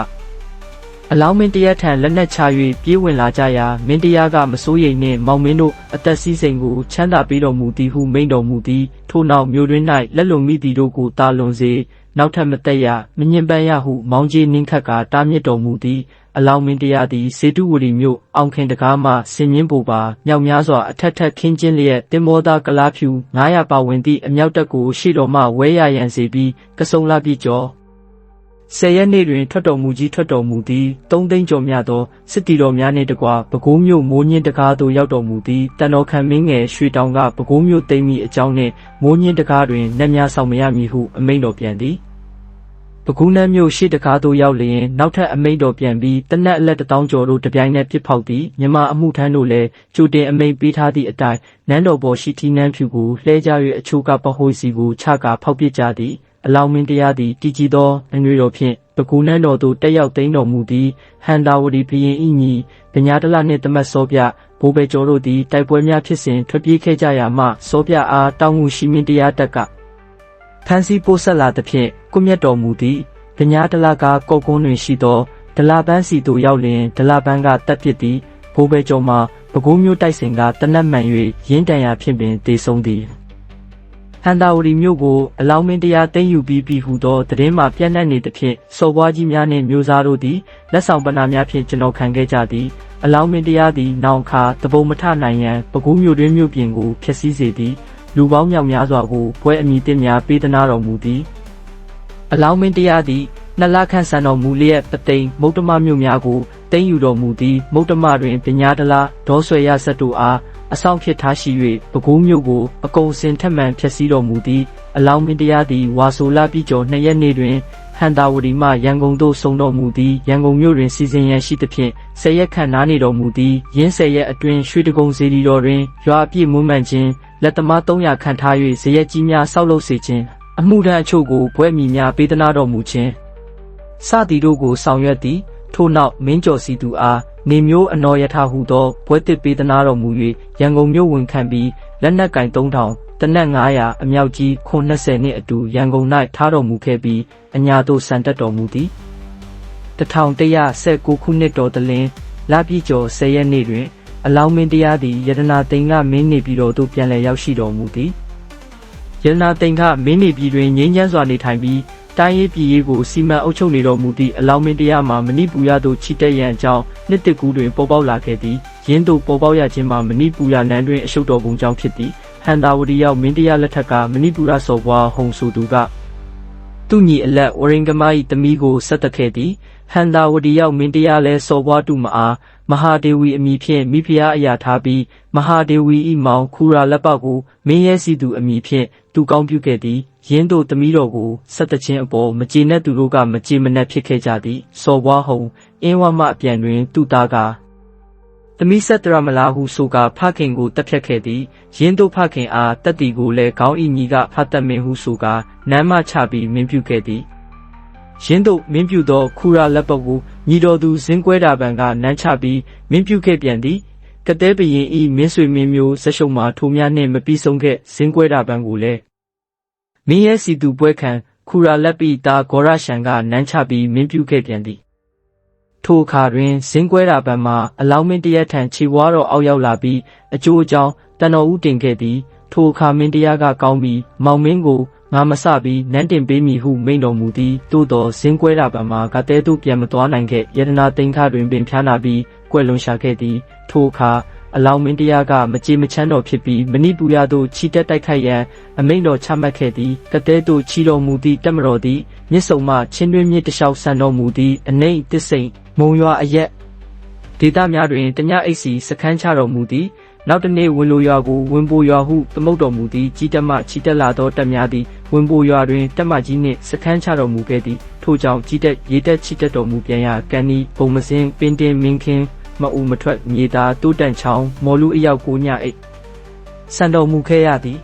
အလောင်းမင်းတရားထံလက်နက်ချ၍ပြေးဝင်လာကြရာမင်းတရားကမစိုးရိမ်နှင့်မောင်မင်းတို့အသက်စည်းစိမ်ကိုချမ်းသာပေးတော်မူသည်ဟုမိန့်တော်မူသည်ထို့နောက်မြို့တွင်၌လက်လုံမိသည်တို့ကိုတာလွန်စေနောက်ထပ်မသက်ရမညှဉ်းပန်းရဟုမောင်ကြီးနင်းခတ်ကတားမြစ်တော်မူသည်အလောင်းမင်းတရားသည်စေတုဝတီမြို့အောင်ခင်တကားမှဆင်မြင်းပူပါမြောက်များစွာအထက်ထက်ခင်းကျင်းလျက်တင်မောသားကလားဖြူ900ပါဝင်သည့်အမြောက်တပ်ကိုရှေ့တော်မှဝဲရရန်စေပြီးကစုံလာပြီးကျော်10ရက်နေ့တွင်ထွက်တော်မူသည်3သိန်းကျော်များသောစစ်တီတော်များနှင့်တကွပဲခူးမြို့မိုးညင်းတကားသို့ရောက်တော်မူသည်တန်တော်ခံမင်းငယ်ရွှေတောင်ကပဲခူးမြို့သိမ်းမိအကြောင်းနှင့်မိုးညင်းတကားတွင်နတ်များဆောင်မရမည်ဟုအမိန့်တော်ပြန်သည်ပဲခူးနန်းမြို့ရှေ့တကားသို့ရောက်လျင်နောက်ထပ်အမိန့်တော်ပြန်ပြီးတနက်အလက်1000ကျော်တို့တပြိုင်နက်ပစ်ဖောက်သည်မြမအမှုထမ်းတို့လည်းကြိုတင်အမိန့်ပေးထားသည့်အတိုင်းနန်းတော်ပေါ်ရှိထီနန်းဖြူကိုလှဲကြ၍အချို့ကပဟိုစီကိုချကာဖောက်ပစ်ကြသည်အလောင်းမင်းတရားသည်တည်ကြည်သောအငွေတော်ဖြင့်ပဲခူးနန်းတော်သို့တက်ရောက်သိမ်းတော်မူသည်ဟန်တာဝတီဘုရင်၏ညီဗညာတလနှင့်တမတ်စောပြဘိုးဘဲကျော်တို့သည်တိုက်ပွဲများဖြစ်စဉ်ထွက်ပြေးခဲ့ကြရာမှစောပြအားတောင်းငူရှိမင်းတရားတက်ကဖမ်းဆီးပို့ဆက်လာသဖြင့်ကွမျက်တော်မူသည်ဗညာတလကကော့ကုန်းတွင်ရှိသောဒလပန်းစီသို့ရောက်လျင်ဒလပန်းကတပ်ပစ်သည်ဘိုးဘဲကျော်မှာပဲခူးမြို့တိုက်စဉ်ကတနက်မှန်၍ရင်းတန်ရာဖြင့်ပင်တေဆုံးသည်ဟန်တာဝတီမြို့ကိုအလောင်းမင်းတရားသိမ်းယူပြီးဟူသောသတင်းမှပြန့်နှံ့နေသဖြင့်စော်ဘွားကြီးများနှင့်မျိုးစားတို့သည်လက်ဆောင်ပဏာများဖြင့်ကျွန်တော်ခံခဲ့ကြသည်အလောင်းမင်းတရားသည်နောင်ခါတပုံမထနိုင်ရန်ပဲခူးမြို့တွင်မြို့ပြင်ကိုဖျက်ဆီးစေသည်လူပေါင်းမြောက်များစွာကိုပွဲအမည်တင်များပေးသနာတော်မူသည်အလောင်းမင်းတရားသည်နှစ်လခန့်ဆန်တော်မူလျက်ပသိမ်မုတ်တမမြို့များကိုသိမ်းယူတော်မူသည်မုတ်တမတွင်ပညာတလားဒေါဆွေရဆက်တို့အားအဆောင်ဖြစ်ထားရှိ၍ပဲခူးမြို့ကိုအကုန်စင်ထက်မှန်ဖျက်ဆီးတော်မူသည်အလောင်းမင်းတရားသည်ဝါဆိုလာပြီးကျော်2ရက်နေ့တွင်ဟန်တာဝတီမှရန်ကုန်သို့送တော်မူသည်ရန်ကုန်မြို့တွင်စီစဉ်ရန်ရှိသဖြင့်10ရက်ခန့်နားနေတော်မူသည်ရင်း10ရက်အတွင်းရွှေတကုံစေတီတော်တွင်ရွာအပြည့်မွမ်းမံခြင်းလက်သမား300ခန့်ထား၍ဇရက်ကြီးများဆောက်လုပ်စေခြင်းအမှုထမ်းအချို့ကိုဘွဲ့မီများပေးသနာတော်မူခြင်းစသည်တို့ကိုဆောင်ရွက်သည်ထို့နောက်မင်းကျော်စီသူအားနေမျိုးအနော်ယထာဟုသောဘွဲ့တစ်ပေးသနာတော်မူ၍ရန်ကုန်မြို့ဝန်ခံပြီးလက်နက်ကင်3000တနက်900အမြောက်ကြီးခွန်20နှင့်အတူရန်ကုန်၌ထားတော်မူခဲ့ပြီးအညာသို့ဆန်တက်တော်မူသည်1119ခုနှစ်တော်တလင်းလပြည့်ကျော်10ရက်နေ့တွင်အလောင်းမင်းတရားသည်ယတနာသိန်းကမင်းနေပြည်တော်သို့ပြန်လည်ရောက်ရှိတော်မူသည်ယတနာသိန်းကမင်းနေပြည်တွင်ငြိမ်းချမ်းစွာနေထိုင်ပြီးတိုင်းရေးပြည်ရေးကိုစီမံအုပ်ချုပ်နေတော်မူသည့်အလောင်းမင်းတရားမှာမဏိပူရသို့ချီတက်ရန်အကြောင်းနှစ်တကူတွင်ပေါ်ပေါက်လာခဲ့သည်ရင်းတို့ပေါ်ပေါက်ရခြင်းမှာမဏိပူရနန်းတွင်အရှုပ်တော်ပုံကြောင့်ဖြစ်သည်ဟန်တာဝတီရောက်မင်းတရားလက်ထက်ကမဏိပူရစော်ဘွားဟုံဆိုသူက သူညီအလက်ဝရင်ကမ၏သမီးကိုဆက်သက်ခဲ့သည်ဟန္တာဝတီရောက်မင်းတရားလဲစော်ဘွားတုမအားမဟာဒေဝီအမည်ဖြင့်မိဖုရားအရာထားပြီးမဟာဒေဝီ၏မောင်ခူရာလက်ပကိုမင်းရဲစီသူအမည်ဖြင့်သူကောင်းပြုခဲ့သည်ယင်းတို့သမီးတော်ကိုဆက်သက်ခြင်းအပေါ်မကျေနပ်သူတို့ကမကျေမနပ်ဖြစ်ခဲ့ကြသည်စော်ဘွားဟုံအင်းဝမအပြန်တွင်သူသားကသမီးဆက်တရမလားဟုဆိုကာဖခင်ကိုတပ်ဖြတ်ခဲ့သည်ယင်းတို့ဖခင်အားတက်တီကိုလည်းခေါင်းဤညီကဖတ်တတ်မင်းဟုဆိုကာနမ်းမချပြီးမင်းပြုခဲ့သည်ယင်းတို့မင်းပြုသောခူရာလက်ပတ်ကိုညီတော်သူဇင်းကွဲတာပံကနမ်းချပြီးမင်းပြုခဲ့ပြန်သည်ကတဲပရင်ဤမင်းဆွေမင်းမျိုးဇက်ရှုံမှာထိုများနှင့်မပြီးဆုံးခဲ့ဇင်းကွဲတာပံကိုလည်းမင်းရဲ့စီသူပွဲခံခူရာလက်ပိသားဂေါရရှန်ကနမ်းချပြီးမင်းပြုခဲ့ပြန်သည်ထိုအခါတွင်ဇင်းကွဲတာပံမှာအလောင်းမင်းတရက်ထံခြေဝါးတော်အောက်ရောက်လာပြီးအကျိုးအကြောင်းတန်တော်ဦးတင်ခဲ့သည်ထိုအခါမင်းတရားကကောင်းပြီးမောင်မင်းကိုငါမဆပြီးနန်းတင်ပေးမည်ဟုမိန့်တော်မူသည်သို့တော်ဇင်းကွဲတာပံမှာကတဲသို့ပြန်မသွားနိုင်ခဲ့ယတနာသိန်းခတွင်ပင်ဖျားနာပြီးကွယ်လွန်ရှာခဲ့သည်ထိုအခါအလောင်းမင်းတရားကမကြေမချမ်းတော်ဖြစ်ပြီးမဏိပူရသို့ခြိတက်တိုက်ခိုက်ရန်အမိန့်တော်ချမှတ်ခဲ့သည်ကတဲသို့ခြိတော်မူသည့်တက်မတော်သည်မြစ်ဆုံမှချင်းတွင်းမြစ်တလျှောက်ဆန်တော်မူသည်အနှိမ့်တစ်စိမ့်မုံရွာအရက်ဒေသများတွင်တညအိတ်စီစခန်းချတော်မူသည်နောက်တနေ့ဝင်လိုရွာကိုဝင်ပိုရွာဟုသမုတ်တော်မူသည်ကြီးတက်မှချီတက်လာသောတပ်များသည်ဝင်ပိုရွာတွင်တပ်မကြီးနှင့်စခန်းချတော်မူခဲ့သည်ထို့ကြောင့်ကြီးတက်ရေတက်ချီတက်တော်မူပြန်ရာကန်နီဘုံမစင်းပင်တင်မင်းခင်းမအူမထွက်မြေသားတိုးတန့်ချောင်းမော်လူအရောက်ကိုညအိတ်ဆန်တော်မူခဲ့ရသည်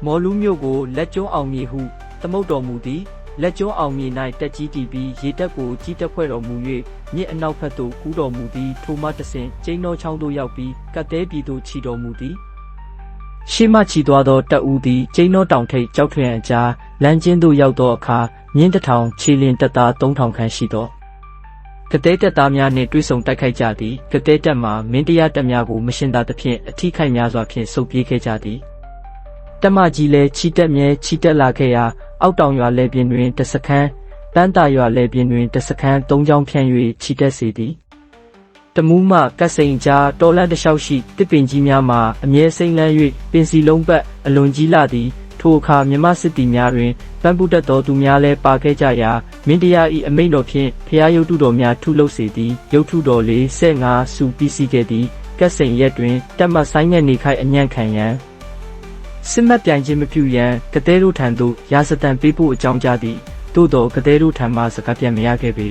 မော်လူမြို့ကိုလက်ကျွန်းအောင်မြေဟုသမုတ်တော်မူသည်လက်ကျွန်းအောင်မြေ၌တက်ကြီးတည်ပြီးရေတက်ကိုကြီးတက်ဖွဲ့တော်မူ၍မြစ်အနောက်ဘက်သို့ကူးတော်မူသည်ထိုမှတဆင့်ကျိန်းတော်ချောင်းသို့ရောက်ပြီးကတ်တဲပြည်သို့ခြီတော်မူသည်ရှေ့မှခြီသွားသောတပ်ဦးသည်ကျိန်းတော်တောင်ထိပ်ကြောက်ထွင်အကြားလမ်းကျဉ်းသို့ရောက်သောအခါမြင်းတစ်ထောင်ခြေလင်တပ်သား3000ခန့်ရှိသောကတဲတပ်သားများနှင့်တွဲဆုံတိုက်ခိုက်ကြသည်ကတဲတပ်မှမင်းတရားတပ်များကိုမရှင်သာသဖြင့်အထိခိုက်များစွာဖြင့်ဆုတ်ပြေးခဲ့ကြသည်တပ်မကြီးလည်းခြိတက်မြဲခြိတက်လာခဲ့ရာအောက်တောင်ရွာလယ်ပြင်တွင်တစခန်းပန်းတာရွာလယ်ပြင်တွင်တစခန်း၃ချောင်းဖြန့်၍ခြိတက်စေသည်တမူးမှကတ်စိန်ကြားတော်လန့်တစ်လျှောက်ရှိတစ်ပင်ကြီးများမှာအမြဲစိမ့်လန်း၍ပင်စီလုံးပတ်အလွန်ကြီးလာသည်ထိုအခါမြမစစ်တီများတွင်ပန်းပုတတ်တော်သူများလည်းပါခဲ့ကြရာမင်းတရား၏အမိန့်တော်ဖြင့်ဖျားရုပ်တုတော်များထုလုပ်စေသည်ရုပ်ထုတော်45စုပြီးစီးခဲ့သည်ကတ်စိန်ရက်တွင်တပ်မဆိုင်ငယ်နေခိုက်အညံ့ခံရန်စစ်မှတ်ပြိုင်ခြင်းမပြုရန်ကတဲတို့ထံသို့ရာဇတံပေးဖို့အကြောင်းကြားသည်သို့တော်ကတဲတို့ထံမှစကားပြန်မရခဲ့ပေ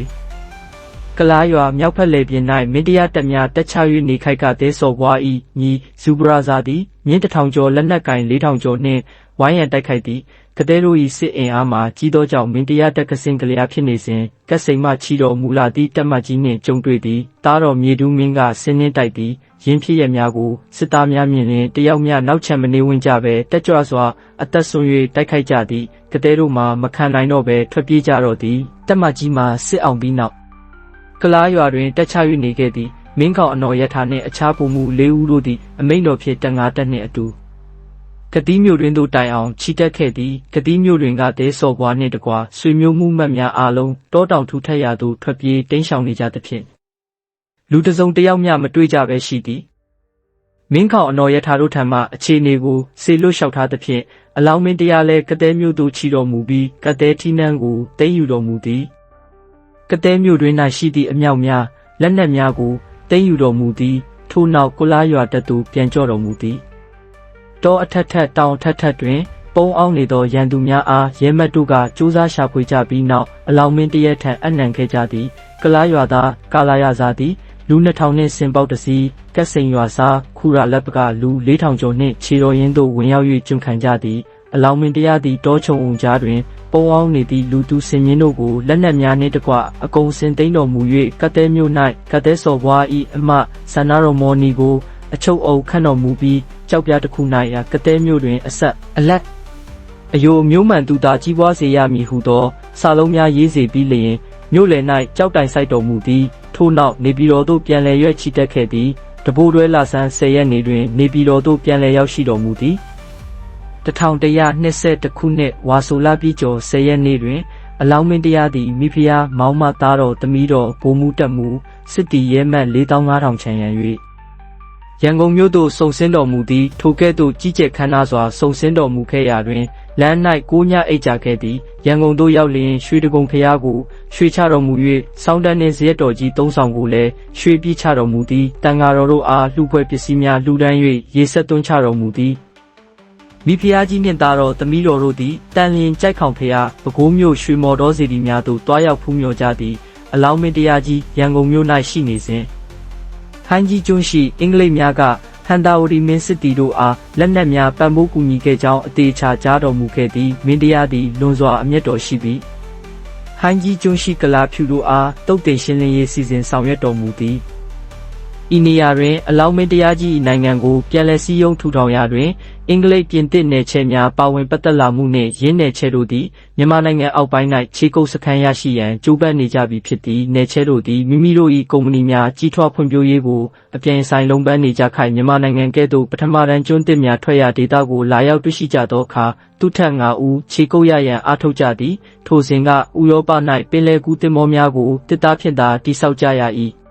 ကလားရွာမြောက်ဖက်လေပြင်၌မင်းတရားတပ်များတက်ချ၍နေခိုက်ကတဲစော်ဘွား၏ညီဇူဘရာဇာသည်မြင်း1000ကျော်လက်နက်ကင်4000ကျော်နှင့်ဝိုင်းရန်တိုက်ခိုက်သည်ကတဲတို့၏စစ်အင်အားမှာကြီးသောကြောင့်မင်းတရားတက်ကစင်ကလျာဖြစ်နေစဉ်ကတ်စိန်မှချီတော်မူလာသည့်တပ်မကြီးနှင့်ကြုံတွေ့သည်တားတော်မြေတူးမင်းကဆင်းနှင်းတိုက်သည်ရင်းဖြစ်ရများကိုစစ်သားများမြင်လျင်တယောက်မျှနောက်ချန်မနေဝင်ကြဘဲတက်ကြွစွာအသက်ဆုံး၍တိုက်ခိုက်ကြသည်ကတဲတို့မှမခံနိုင်တော့ဘဲထွက်ပြေးကြတော့သည်တပ်မကြီးမှစစ်အောင်ပြီးနောက်ကလားရွာတွင်တက်ချ၍နေခဲ့သည်မင်းကောင်အနော်ရထားနှင့်အခြားပုံမှု၄ဦးတို့သည်အမိန့်တော်ဖြင့်တန်ငါတက်နှင့်အတူကတိမြို့တွင်သို့တိုင်အောင်ချီတက်ခဲ့သည်ကတိမြို့တွင်ကတဲစော်ဘွားနှင့်တကွာဆွေမျိုးမှုမှတ်များအားလုံးတောတောင်ထူထပ်ရာသို့ထွက်ပြေးတိမ်းရှောင်နေကြသဖြင့်လူတစ်စုံတစ်ယောက်မျှမတွေ့ကြဘဲရှိသည်မင်းကောင်အနော်ရထားတို့ထံမှအခြေအနေကိုစေလွတ်လျှောက်ထားသဖြင့်အလောင်းမင်းတရားလဲကတဲမြို့သို့ချီတော်မူပြီးကတဲထီးနှန်းကိုသိမ်းယူတော်မူသည်ကတဲမြို့တွင်၌ရှိသည့်အမြောက်များလက်နက်များကိုသိမ်းယူတော်မူသည်ထို့နောက်ကိုလားရွာတပ်သို့ပြန်ကြော့တော်မူသည်တောအထက်ထက်တောင်အထက်ထက်တွင်ပုံအောင်နေသောရန်သူများအားရဲမတ်တို့ကစူးစမ်းရှာဖွေကြပြီးနောက်အလောင်းမင်းတရက်ထံအနှံခဲ့ကြသည်ကလားရွာသားကာလာရဇာသည်လူ2000နှင့်စင်ပေါက်တစ်စီးကတ်စိန်ရွာစားခူရာလက်ပကလူ4000ကျော်နှင့်ခြေတော်ရင်းသို့ဝင်ရောက်၍ကျွံခံကြသည်အလောင်းမင်းတရားသည်တောချုံုံကြားတွင်ပုံအောင်နေသည့်လူသူစင်မြင်းတို့ကိုလက်နက်များနှင့်တကွအကုံစင်သိမ်းတော်မူ၍ကတဲမြို့၌ကတဲစော်ဘွား၏အမဆန္ဒတော်မော်နီကိုအချုပ်အုပ်ခန့်တော်မူပြီးကြောက်ပြတစ်ခု၌ရာကတဲမြို့တွင်အဆက်အလက်အယိုမျိုးမှန်သူသာကြီးပွားစေရမည်ဟုသောစာလုံးများရေးစေပြီးလျင်မြို့လယ်၌ကြောက်တိုင်ဆိုင်တော်မူသည်ထို့နောက်နေပြည်တော်သို့ပြန်လည်ရွက်ချီတက်ခဲ့သည်တဘိုးတွဲလာဆန်း10ရက်နေ့တွင်နေပြည်တော်သို့ပြန်လည်ရောက်ရှိတော်မူသည်1122ခုနှစ်ဝါဆိုလပြည်ကျော်10ရက်နေ့တွင်အလောင်းမင်းတရားသည်မိဖုရားမောင်မသားတော်သမီးတော်ဘိုးမူတက်မူစစ်တီရဲမှတ်4500ချန်ရန်၍ ရန်ကုန်မြို့သို့စုံစင်းတော်မူသည်ထိုကဲ့သို့ကြီးကျယ်ခမ်းနားစွာစုံစင်းတော်မူခဲ့ရာတွင်လမ်း၌ကိုးညအိတ်ကြခဲ့သည်ရန်ကုန်သို့ရောက်လျင်ရွှေတကုံဖျားကိုရွှေချတော်မူ၍စောင်းတန်းနှင့်ဇရက်တော်ကြီးသုံးဆောင်ကိုလည်းရွှေပြည့်ချတော်မူသည်တန်ဃာတော်တို့အားလှူပွဲပစ္စည်းများလှူဒန်း၍ရေဆက်သွင်းချတော်မူသည်မိဖုရားကြီးနှင့်သားတော်သမီးတော်တို့သည်တန်လျင်ကြိုက်ခေါင်ဖျားပဲခူးမြို့ရွှေမော်တော်စေတီများသို့တွားရောက်ဖူးမြော်ကြသည်အလောင်းမင်းတရားကြီးရန်ကုန်မြို့၌ရှိနေစဉ်ဟိုင်းကြီးကျွန်းရှိအင်္ဂလိပ်များကဟန်တာဝတီမင်းစစ်တီတို့အားလက်နက်များပံ့ပိုးကူညီခဲ့ကြောင်းအသေးချာကြားတော်မူခဲ့သည်မင်းတရားသည်လွန်စွာအမျက်တော်ရှိသည်ဟိုင်းကြီးကျွန်းရှိကလာဖြူတို့အားတုတ်တင်ရှင်းလင်းရေးစီစဉ်ဆောင်ရွက်တော်မူသည်ဤနေရာတွင်အလောင်းမင်းတရားကြီးနိုင်ငံကိုပြန်လည်စည်းရုံးထူထောင်ရာတွင်အင်္ဂလိပ်ပြင်သစ်နယ်ချဲများပါဝင်ပတ်သက်လာမှုနှင့်ရင်းနယ်ချဲတို့သည်မြန်မာနိုင်ငံအောက်ပိုင်း၌ခြေကုပ်စခန်းရရှိရန်ကြိုးပမ်းနေကြပြီဖြစ်သည်နယ်ချဲတို့သည်မိမိတို့၏ကုမ္ပဏီများကြီးထွားဖွံ့ဖြိုးရေးကိုအပြိုင်ဆိုင်လုံးပန်းနေကြခိုင်မြန်မာနိုင်ငံကဲ့သို့ပထမတန်းကျွန်းသစ်များထွက်ရာဒေသကိုလာရောက်တွေ့ရှိကြသောအခါသူထက်5ဦးခြေကုပ်ရရန်အားထုတ်ကြသည်ထိုစဉ်ကဥရောပ၌ပင်လယ်ကူးသင်္ဘောများကိုတစ်သားဖြင့်သာတိစောက်ကြရ၏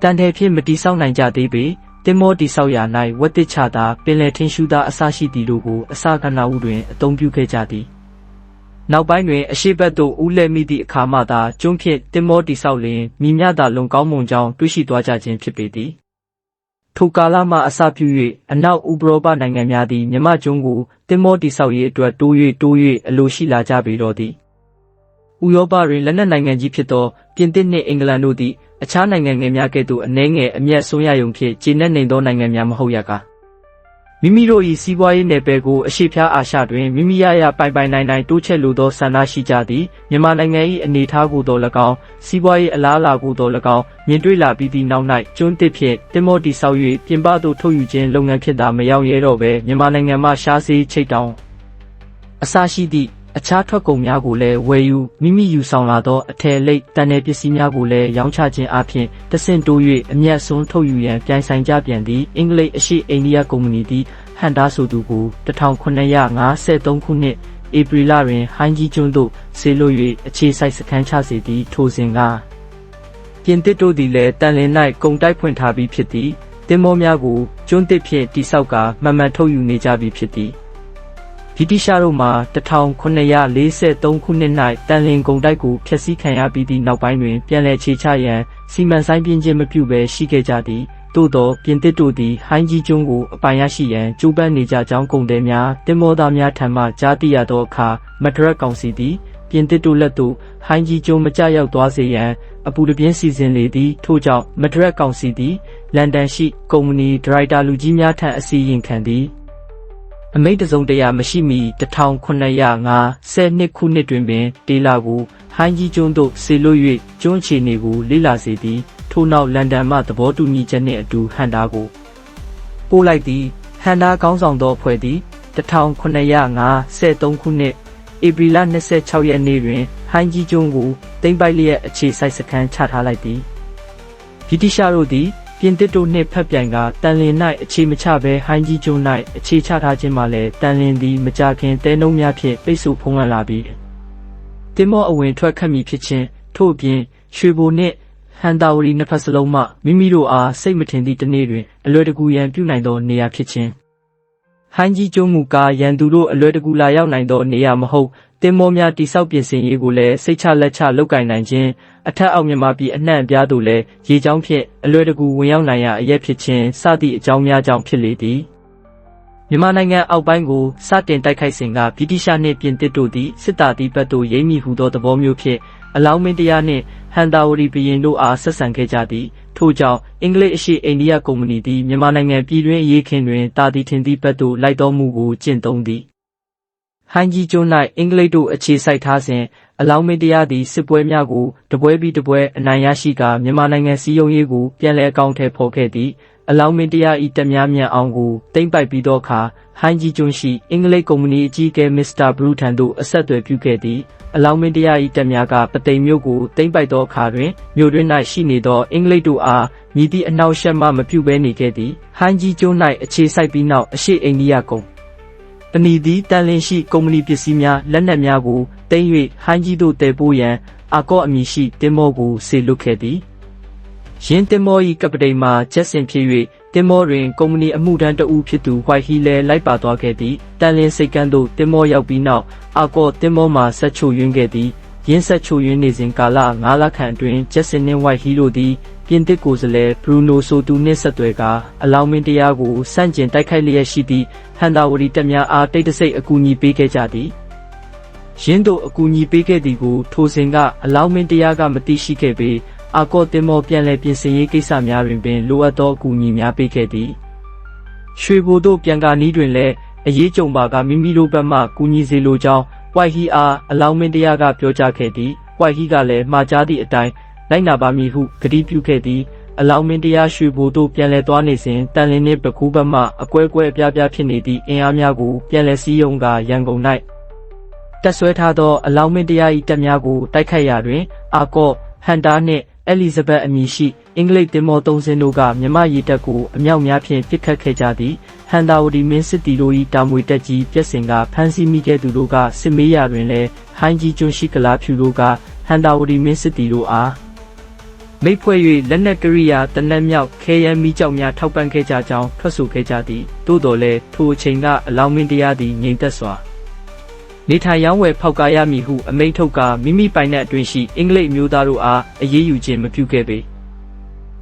တန်တယ်ဖြင့်မတိဆောက်နိုင်ကြသေးပေသင်္ဘောတိဆောက်ရာ၌ဝက်တစ်ချသာပင်လယ်ထင်းရှူသားအစရှိသည်တို့ကိုအစကဏဦးတွင်အသုံးပြုခဲ့ကြသည်နောက်ပိုင်းတွင်အရှိတ်ဘက်သို့ဦးလှည့်မိသည့်အခါမှသာကျွန်းဖြင့်သင်္ဘောတိဆောက်လျင်မိမြသာလွန်ကောင်းမွန်ကြောင်းတွေ့ရှိသွားကြခြင်းဖြစ်ပေသည်ထိုကာလမှအစပြု၍အနောက်ဥပရောပနိုင်ငံများသည်မြမကျွန်းကိုသင်္ဘောတိဆောက်ရေးအတွက်တိုး၍အလိုရှိလာကြပေတော့သည်ဥရောပတွင်လက်နက်နိုင်ငံကြီးဖြစ်သောပြင်သစ်နှင့်အင်္ဂလန်တို့သည်အခြားနိုင်ငံငယ်များကဲ့သို့အနည်းငယ်အမျက်ဆုံးရယုံဖြင့်ကျေနပ်နေသောနိုင်ငံများမဟုတ်ရကားမိမိတို့၏စီးပွားရေးနယ်ပယ်ကိုအရှေ့ဖျားအာရှတွင်မိမိရပိုင်နိုင်တိုးချဲ့လိုသောဆန္ဒရှိကြသည်မြန်မာနိုင်ငံ၏အနေအထားကိုသော၎င်းစီးပွားရေးအလားအလာကိုသော၎င်းမြင်တွေ့လာပြီးသည့်နောက်၌ကျွန်းတစ်ဖြင့်သင်္ဘောတိဆောက်၍ပြင်ပသို့ထုတ်ယူခြင်းလုပ်ငန်းဖြစ်တာမရောက်ရဲတော့ဘဲမြန်မာနိုင်ငံမှရှားစေးချိတ်တောင်အစရှိသည့်အခြားထွက်ကုန်များကိုလည်းဝယ်ယူမိမိယူဆောင်လာသောအထည်လိပ်တန်တဲ့ပစ္စည်းများကိုလည်းရောင်းချခြင်းအပြင်တဆင့်တိုး၍အမျက်ဆုံးထုတ်ယူရန်ပြိုင်ဆိုင်ကြပြန်သည့်အင်္ဂလိပ်အရှိအိန္ဒိယကုမ္ပဏီသည်ဟန်တာဆိုသူကို1953ခုနှစ်ဧပြီလတွင်ဟိုင်းကြီးကျွန်းသို့ဆေးလွှတ်၍အခြေစိုက်စခန်းချစေသည်ထိုစဉ်ကပြင်သစ်တို့သည်လည်းတန်လင်း၌ကုန်တိုက်ဖွင့်ထားပြီးဖြစ်သည်သင်္ဘောများကိုကျွန်းသစ်ဖြင့်တိဆောက်ကမှန်ထုတ်ယူနေကြပြီဖြစ်သည်ဗြိတိရှားတို့မှ1943ခုနှစ်၌တန်လင်းကုန်တိုက်ကိုဖျက်ဆီးခံရပြီးသည့်နောက်ပိုင်းတွင်ပြန်လည်ခြေချရန်စီမံဆိုင်ပြင်းခြင်းမပြုဘဲရှိခဲ့ကြသည်သို့သောပြင်သစ်တို့သည်ဟိုင်းကြီးကျွန်းကိုအပိုင်ရရှိရန်ကြိုးပမ်းနေကြကြောင်းကုန်သည်များသင်္ဘောသားများထံမှကြားသိရသောအခါမဒရက်ကောင်စီသည်ပြင်သစ်တို့လက်သို့ဟိုင်းကြီးကျွန်းမကျရောက်သွားစေရန်အပူတပြင်းစီစဉ်လေသည်ထို့ကြောင့်မဒရက်ကောင်စီသည်လန်ဒန်ရှိကုမ္ပဏီဒါရိုက်တာလူကြီးများထံအစီရင်ခံသည်အမိန့်တစုံတရာမရှိမီ1952ခုနှစ်တွင်ပင်တေလာကိုဟိုင်းကြီးကျွန်းသို့ဆေလွတ်၍ကျွန်းအခြေအနေကိုလေ့လာစေသည်ထို့နောက်လန်ဒန်မှသဘောတူညီချက်နှင့်အတူဟန်တာကိုပို့လိုက်သည်ဟန်တာခေါင်းဆောင်သောအဖွဲ့သည်1953ခုနှစ်ဧပြီလ26ရက်နေ့တွင်ဟိုင်းကြီးကျွန်းကိုသိမ်းပိုက်လျက်အခြေစိုက်စခန်းချထားလိုက်သည်ဗြိတိရှားတို့သည်ပြင်သစ်တို့နှင့်ဖက်ပြိုင်ကတန်လင်း၌အခြေမချဘဲဟိုင်းကြီးကျွန်း၌အခြေချထားခြင်းမှလည်းတန်လင်းသည်မကြခင်တဲနှုံးများဖြင့်ပိတ်ဆို့ဖုံးလွှမ်းလာပြီးသင်္ဘောအဝင်ထွက်ခတ်မီဖြစ်ခြင်းထို့အပြင်ရွှေဘိုနှင့်ဟန်တာဝတီနှစ်ဖက်စလုံးမှမိမိတို့အားစိတ်မထင်သည့်တစ်နေ့တွင်အလွယ်တကူရန်ပြုနိုင်သောနေရာဖြစ်ခြင်းဟိုင်းကြီးကျွန်းမူကားရန်သူတို့အလွယ်တကူလာရောက်နိုင်သောနေရာမဟုတ်သင်္ဘောများတိဆောက်ပြင်ဆင်ရေးကိုလည်းစိတ်ချလက်ချလုပ်ကိုင်နိုင်ခြင်းအထက်အောက်မြန်မာပြည်အနှံ့အပြားသို့လည်းရေကြောင်းဖြင့်အလွယ်တကူဝင်ရောက်နိုင်ရာအရက်ဖြစ်ခြင်းစသည့်အကြောင်းများကြောင့်ဖြစ်လေသည်မြန်မာနိုင်ငံအောက်ပိုင်းကိုစတင်တိုက်ခိုက်စဉ်ကဗြိတိရှားနှင့်ပြင်သစ်တို့သည်စစ်တာတိဘက်သို့ရိမ့်မိဟုသောသဘောမျိုးဖြင့်အလောင်းမင်းတရားနှင့်ဟန်တာဝတီဘုရင်တို့အားဆက်ဆံခဲ့ကြသည်ထို့ကြောင့်အင်္ဂလိပ်အရှိအိန္ဒိယကုမ္ပဏီသည်မြန်မာနိုင်ငံပြည်တွင်းအရေးခင်တွင်တာတီထင်သည့်ဘက်သို့လိုက်တော်မူကိုကျင့်သုံးသည်ဟိုင်းကြီးကျွန်း၌အင်္ဂလိပ်တို့အခြေစိုက်ထားစဉ်အလောင်းမင်းတရားသည်စစ်ပွဲများကိုတပွဲပြီးတပွဲအနိုင်ရရှိကာမြန်မာနိုင်ငံစည်းရုံးရေးကိုပြန်လည်အကောင့်ထဲဖော်ခဲ့သည်အလောင်းမင်းတရား၏တပ်များမြန်အောင်ကိုသိမ်းပိုက်ပြီးသောအခါဟိုင်းကြီးကျွန်းရှိအင်္ဂလိပ်ကုမ္ပဏီအကြီးအကဲမစ္စတာဘရူထန်တို့အဆက်အသွယ်ပြုခဲ့သည်အလောင်းမင်းတရား၏တပ်များကပသိမ်မြို့ကိုသိမ်းပိုက်သောအခါတွင်မြို့တွင်၌ရှိနေသောအင်္ဂလိပ်တို့အားမြည်သည့်အနှောက်အယှက်မှမပြုဘဲနေခဲ့သည်ဟိုင်းကြီးကျွန်း၌အခြေစိုက်ပြီးနောက်အရှိအိန္ဒိယကုမ္ပဏီသည်တန်လင်းရှိကုမ္ပဏီပစ္စည်းများလက်နက်များကိုသိမ်း၍ဟိုင်းကြီးသို့တည်ပို့ရန်အာကော့အမည်ရှိသင်္ဘောကိုဆေလွတ်ခဲ့သည် င်းတင်မော၏ကပတိန်မှာဂျက်စင်ဖြစ်၍တင်မောတွင်ကုမ္ပဏီအမှုထမ်းတဦးဖြစ်သူဝိုက်ဟီလည်းလိုက်ပါသွားခဲ့သည်တန်လင်းစိတ်ကန်းသို့တင်မောရောက်ပြီးနောက်အာကော့တင်မောမှာဆက်ချိုယွင်းခဲ့သည်ရင်းဆက်ချိုယွင်းနေစဉ်ကာလ9 လခန့်အတွင်းဂျက်စင်နှင့်ဝိုက်ဟီတို့သည်ပြင်သစ်ကိုယ်စားလှယ်ဘရူနိုဆိုတူနှင့်ဆက်သွယ်ကာအလောင်းမင်းတရားကိုစန့်ကျင်တိုက်ခိုက်လျက်ရှိသည့်ဟန်တာဝတီတပ်များအားတိတ်တဆိတ်အကူအညီပေးခဲ့ကြသည်ရင်းတို့အကူအညီပေးခဲ့သည်ကိုထိုစဉ်ကအလောင်းမင်းတရားကမသိရှိခဲ့ပေအာကော့တင်မောပြန်လည်ပြင်ဆင်ရေးကိစ္စများတွင်ပင်လိုအပ်သောအကူအညီများပေးခဲ့သည်ရွှေဘိုတို့ပြန်ကာနီးတွင်လည်းအရေးကြုံပါကမိမိတို့ဘက်မှကူညီစေလိုကြောင်းဝိုက်ဟီအားအလောင်းမင်းတရားကပြောကြားခဲ့သည်ဝိုက်ဟီကလည်းမှာကြားသည့်အတိုင်းလိုက်နာပါမည်ဟုကတိပြုခဲ့သည်အလောင်းမင်းတရားရွှေဘိုတို့ပြန်လည်သွားနေစဉ်တန်လင်းနှင့်ပကူးဘက်မှအကွဲကွဲအပြားပြားဖြစ်နေသည့်အင်အားများကိုပြန်လည်စည်းရုံးကာရန်ကုန်၌တက်ဆွဲထားသောအလောင်းမင်းတရား၏တပ်များကိုတိုက်ခိုက်ရာတွင်အာကော့ဟန်တာနှင့်အဲလီဇဘက်အမည်ရှိအင်္ဂလိပ်တင်မော3 စင်းတို့ကမြမရေတပ်ကိုအမြောက်များဖြင့်ပစ်ခတ်ခဲ့ကြသည်ဟန်တာဝတီမင်းစစ်တီတို့၏တာမွေတက်ကြီးပြက်စင်ကဖမ်းဆီးမိခဲ့သူတို့ကစစ်မေးရာတွင်လည်းဟိုင်းကြီးကျွန်းရှိကလာဖြူတို့ကဟန်တာဝတီမင်းစစ်တီတို့အားမိတ်ဖွဲ့၍လက်နက်ကရိယာတနက်မြောက်ခဲယမ်းမိကြောက်များထောက်ပံ့ခဲ့ကြကြောင်းထွက်ဆိုခဲ့ကြသည်သို့တော်လည်းထိုအချိန်ကအလောင်းမင်းတရားသည်ငြိမ်သက်စွာနေထိုင်ရောင်းဝယ်ဖောက်ကားရမည်ဟုအမိန့်ထုတ်ကာမိမိပိုင်နက်အတွင်းရှိအင်္ဂလိပ်မျိုးသားတို့အားအရေးယူခြင်းမပြုခဲ့ပေ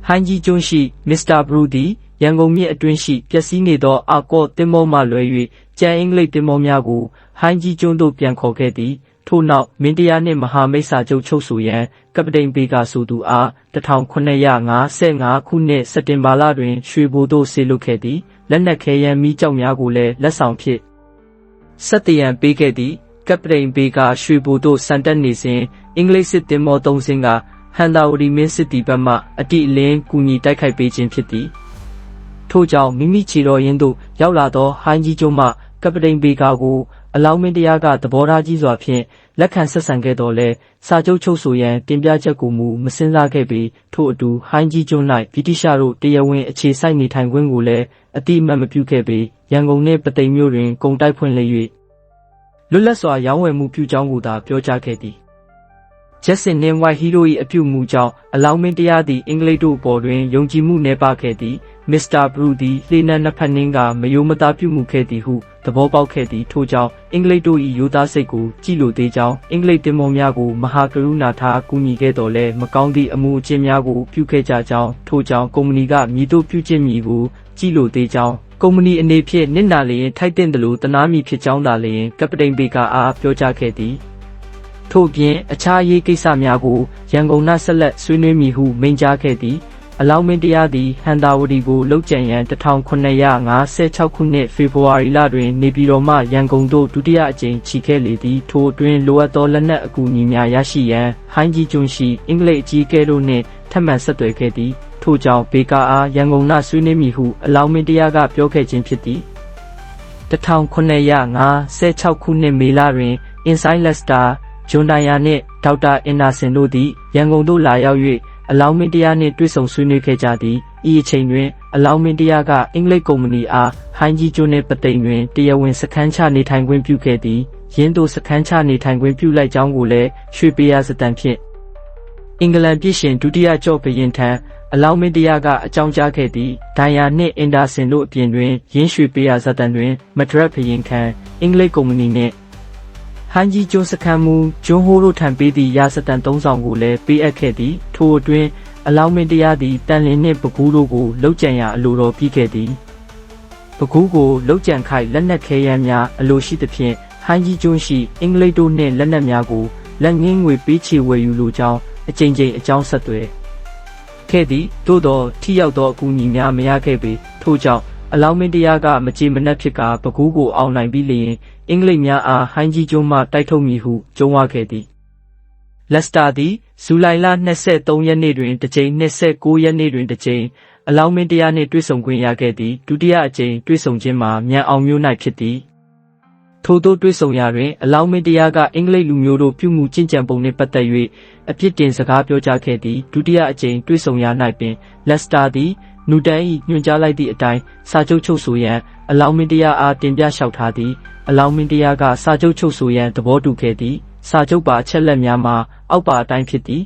ဟိုင်းကြီးကျွန်းရှိမစ္စတာဘရူသည်ရန်ကုန်မြစ်အတွင်းရှိပျက်စီးနေသောအာကော့တင်မောမှလွဲ၍ကျန်အင်္ဂလိပ်တင်မောများကိုဟိုင်းကြီးကျွန်းသို့ပြန်ခေါ်ခဲ့သည်ထို့နောက်မင်းတရားနှင့်မဟာမိတ်စာချုပ်ချုပ်ဆိုရန်ကပတိန်ဘေကာဆိုသူအား1955ခုနှစ်စက်တင်ဘာလတွင်ရွှေဘိုသို့ဆေလွတ်ခဲ့သည်လက်နက်ခဲယမ်းမိကြောက်များကိုလည်းလက်ဆောင်ဖြစ်ဆက်တရန်ပေးခဲ့သည်ကပတိန်ဘေကာရွှေဘိုသို့စံတက်နေစဉ်အင်္ဂလိပ်စစ်တင်မော3 စင်းကဟန်တာဝတီမင်းစစ်တီဘက်မှအတိအလင်းကူညီတိုက်ခိုက်ပေးခြင်းဖြစ်သည်ထို့ကြောင့်မိမိခြေတော်ရင်းသို့ရောက်လာသောဟိုင်းကြီးကျွန်းမှကပတိန်ဘေကာကိုအလောင်းမင်းတရားကသဘောထားကြီးစွာဖြင့်လက်ခံဆက်ဆံခဲ့တော်လဲစာချုပ်ချုပ်ဆိုရန်တင်ပြချက်ကိုမူမစင်စားခဲ့ပြီးထို့အတူဟိုင်းကြီးကျွန်း၌ဗြိတိရှတို့တရားဝင်အခြေစိုက်နေထိုင်ခွင့်ကိုလည်းအတိအမှတ်မပြုခဲ့ပေရန်ကုန်နှင့်ပသိမ်မြို့တွင်ကုန်တိုက်ဖွင့်လှစ်၍လွတ်လပ်စွာရောင်းဝယ်မှုပြုကြောင်းကိုသာပြောကြားခဲ့သည်ဂျက်စင်နှင့်ဝိုက်ဟီရို၏အပြုမူကြောင့်အလောင်းမင်းတရားသည်အင်္ဂလိပ်တို့ပေါ်တွင်ယုံကြည်မှုနည်းပါးခဲ့သည်မစ္စတာဘရူသည်လှေနံနှစ်ဖက်နှင်းကမယိုမသားပြုမှုခဲ့သည်ဟုသဘောပေါက်ခဲ့သည်ထို့ကြောင့်အင်္ဂလိပ်တို့၏ရိုးသားစိတ်ကိုကြည်လိုသေးကြောင်းအင်္ဂလိပ်တင်မောများကိုမဟာကရုဏာထားကူညီခဲ့တော်လဲမကောင်းသည့်အမှုအကျင့်များကိုပြုခဲ့ကြကြောင်းထို့ကြောင့်ကုမ္ပဏီကမည်သို့ပြုကျင့်မည်ကိုကြည်လိုသေးကြောင်းကုမ္ပဏီအနေဖြင့်နစ်နာလျင်ထိုက်တဲ့လိုတနာမည်ဖြစ်ကြောင်းသာလျင်ကပတိန်ဘေကာအားပြောကြားခဲ့သည်ထို့ပြင်အခြားရေးကိစ္စများကိုရန်ကုန်၌ဆက်လက်ဆွေးနွေးမည်ဟုမိန့်ကြားခဲ့သည်အလောင်းမင်းတရားသည်ဟန်တာဝတီကိုလှုပ်ကြံရန်1956ခုနှစ်ဖေဖော်ဝါရီလတွင်နေပြည်တော်မှရန်ကုန်သို့ဒုတိယအကြိမ်ချီခဲ့လေသည်ထိုအတွင်းလိုအပ်သောလက်နက်အကူအညီများရရှိရန်ဟိုင်းကြီးကျွန်းရှိအင်္ဂလိပ်အကြီးအကဲတို့နှင့်ထပ်မံဆက်သွယ်ခဲ့သည်ထို့ကြောင့်ဘေကာအားရန်ကုန်၌ဆွေးနွေးမည်ဟုအလောင်းမင်းတရားကပြောခဲ့ခြင်းဖြစ်သည်1956ခုနှစ်မေလတွင်အင်ဆိုင်လက်စတာဂျွန်ဒိုင်ယာနှင့်ဒေါက်တာအင်နာဆင်တို့သည်ရန်ကုန်သို့လာရောက်၍အလောင်းမင်းတရားနှင့်တွေ့ဆုံဆွေးနွေးခဲ့ကြသည်ဤအချိန်တွင်အလောင်းမင်းတရားကအင်္ဂလိပ်ကုမ္ပဏီအားဟိုင်းကြီးကျွန်းနှင့်ပသိမ်တွင်တရားဝင်စခန်းချနေထိုင်ခွင့်ပြုခဲ့သည်ရင်းသို့စခန်းချနေထိုင်ခွင့်ပြုလိုက်ကြောင်းကိုလည်းရွှေပေးရစတန်ဖြင့်အင်္ဂလန်ပြည်ရှင်ဒုတိယကျော့ဘုရင်ထံအလောင်းမင်းတရားကအကြောင်းကြားခဲ့သည်ဒိုင်ယာနှင့်အင်ဒါဆင်တို့အပြင်တွင်ရင်းရွှေပေးရစတန်တွင်မဒရက်ဘုရင်ခံအင်္ဂလိပ်ကုမ္ပဏီနှင့်ဟိုင်းကြီးကျွန်းစခန်းမူဂျွန်းဟိုးတို့ထံပေးသည့်ရာစတန်3 ဆောင်ကိုလည်းပေးအပ်ခဲ့သည်ထိုအတွင်းအလောင်းမင်းတရားသည်တန်လင်းနှင့်ပကူးတို့ကိုလှုပ်ကြံရာအလိုတော်ပြီးခဲ့သည်ပကူးကိုလှုပ်ကြံခိုက်လက်နက်ခဲယမ်းများအလိုရှိသဖြင့်ဟိုင်းကြီးကျွန်းရှိအင်္ဂလိပ်တို့နှင့်လက်နက်များကိုလက်ငင်းငွေပေးချေဝယ်ယူလိုကြောင်းအကြိမ်ကြိမ်အကြောင်းဆက်သွယ်ခဲ့သည်သို့သောထိရောက်သောအကူအညီများမရခဲ့ပေထို့ကြောင့်အလောင်းမင်းတရားကမကြေမနက်ဖြစ်ကာပကူးကိုအောင်နိုင်ပြီးလျင်အင်္ဂလိပ်များအားဟိုင်းကြီးကျွန်းမှတိုက်ထုတ်မည်ဟုကြုံဝခဲ့သည်လက်စတာသည်ဇူလိုင်လ23ရက်နေ့တွင်တစ်ကြိမ်29ရက်နေ့တွင်တစ်ကြိမ်အလောင်းမင်းတရားနှင့်တွေ့ဆုံခွင့်ရခဲ့သည်ဒုတိယအကြိမ်တွေ့ဆုံခြင်းမှာမြန်အောင်မြို့၌ဖြစ်သည်ထို့သောတွေ့ဆုံရာတွင်အလောင်းမင်းတရားကအင်္ဂလိပ်လူမျိုးတို့ပြုမှုကျင့်ကြံပုံနှင့်ပတ်သက်၍အပြစ်တင်စကားပြောကြားခဲ့သည်ဒုတိယအကြိမ်တွေ့ဆုံရာ၌ပင်လက်စတာသည်နူတန်၏ညွှန်ကြားလိုက်သည့်အတိုင်းစာချုပ်ချုပ်ဆိုရန်အလောင်းမင်းတရားအားတင်ပြလျှောက်ထားသည်အလောင်းမင်းတရားကစာချုပ်ချုပ်ဆိုရန်သဘောတူခဲ့သည်စာချုပ်ပါအချက်လက်များမှာအောက်ပါအတိုင်းဖြစ်သည်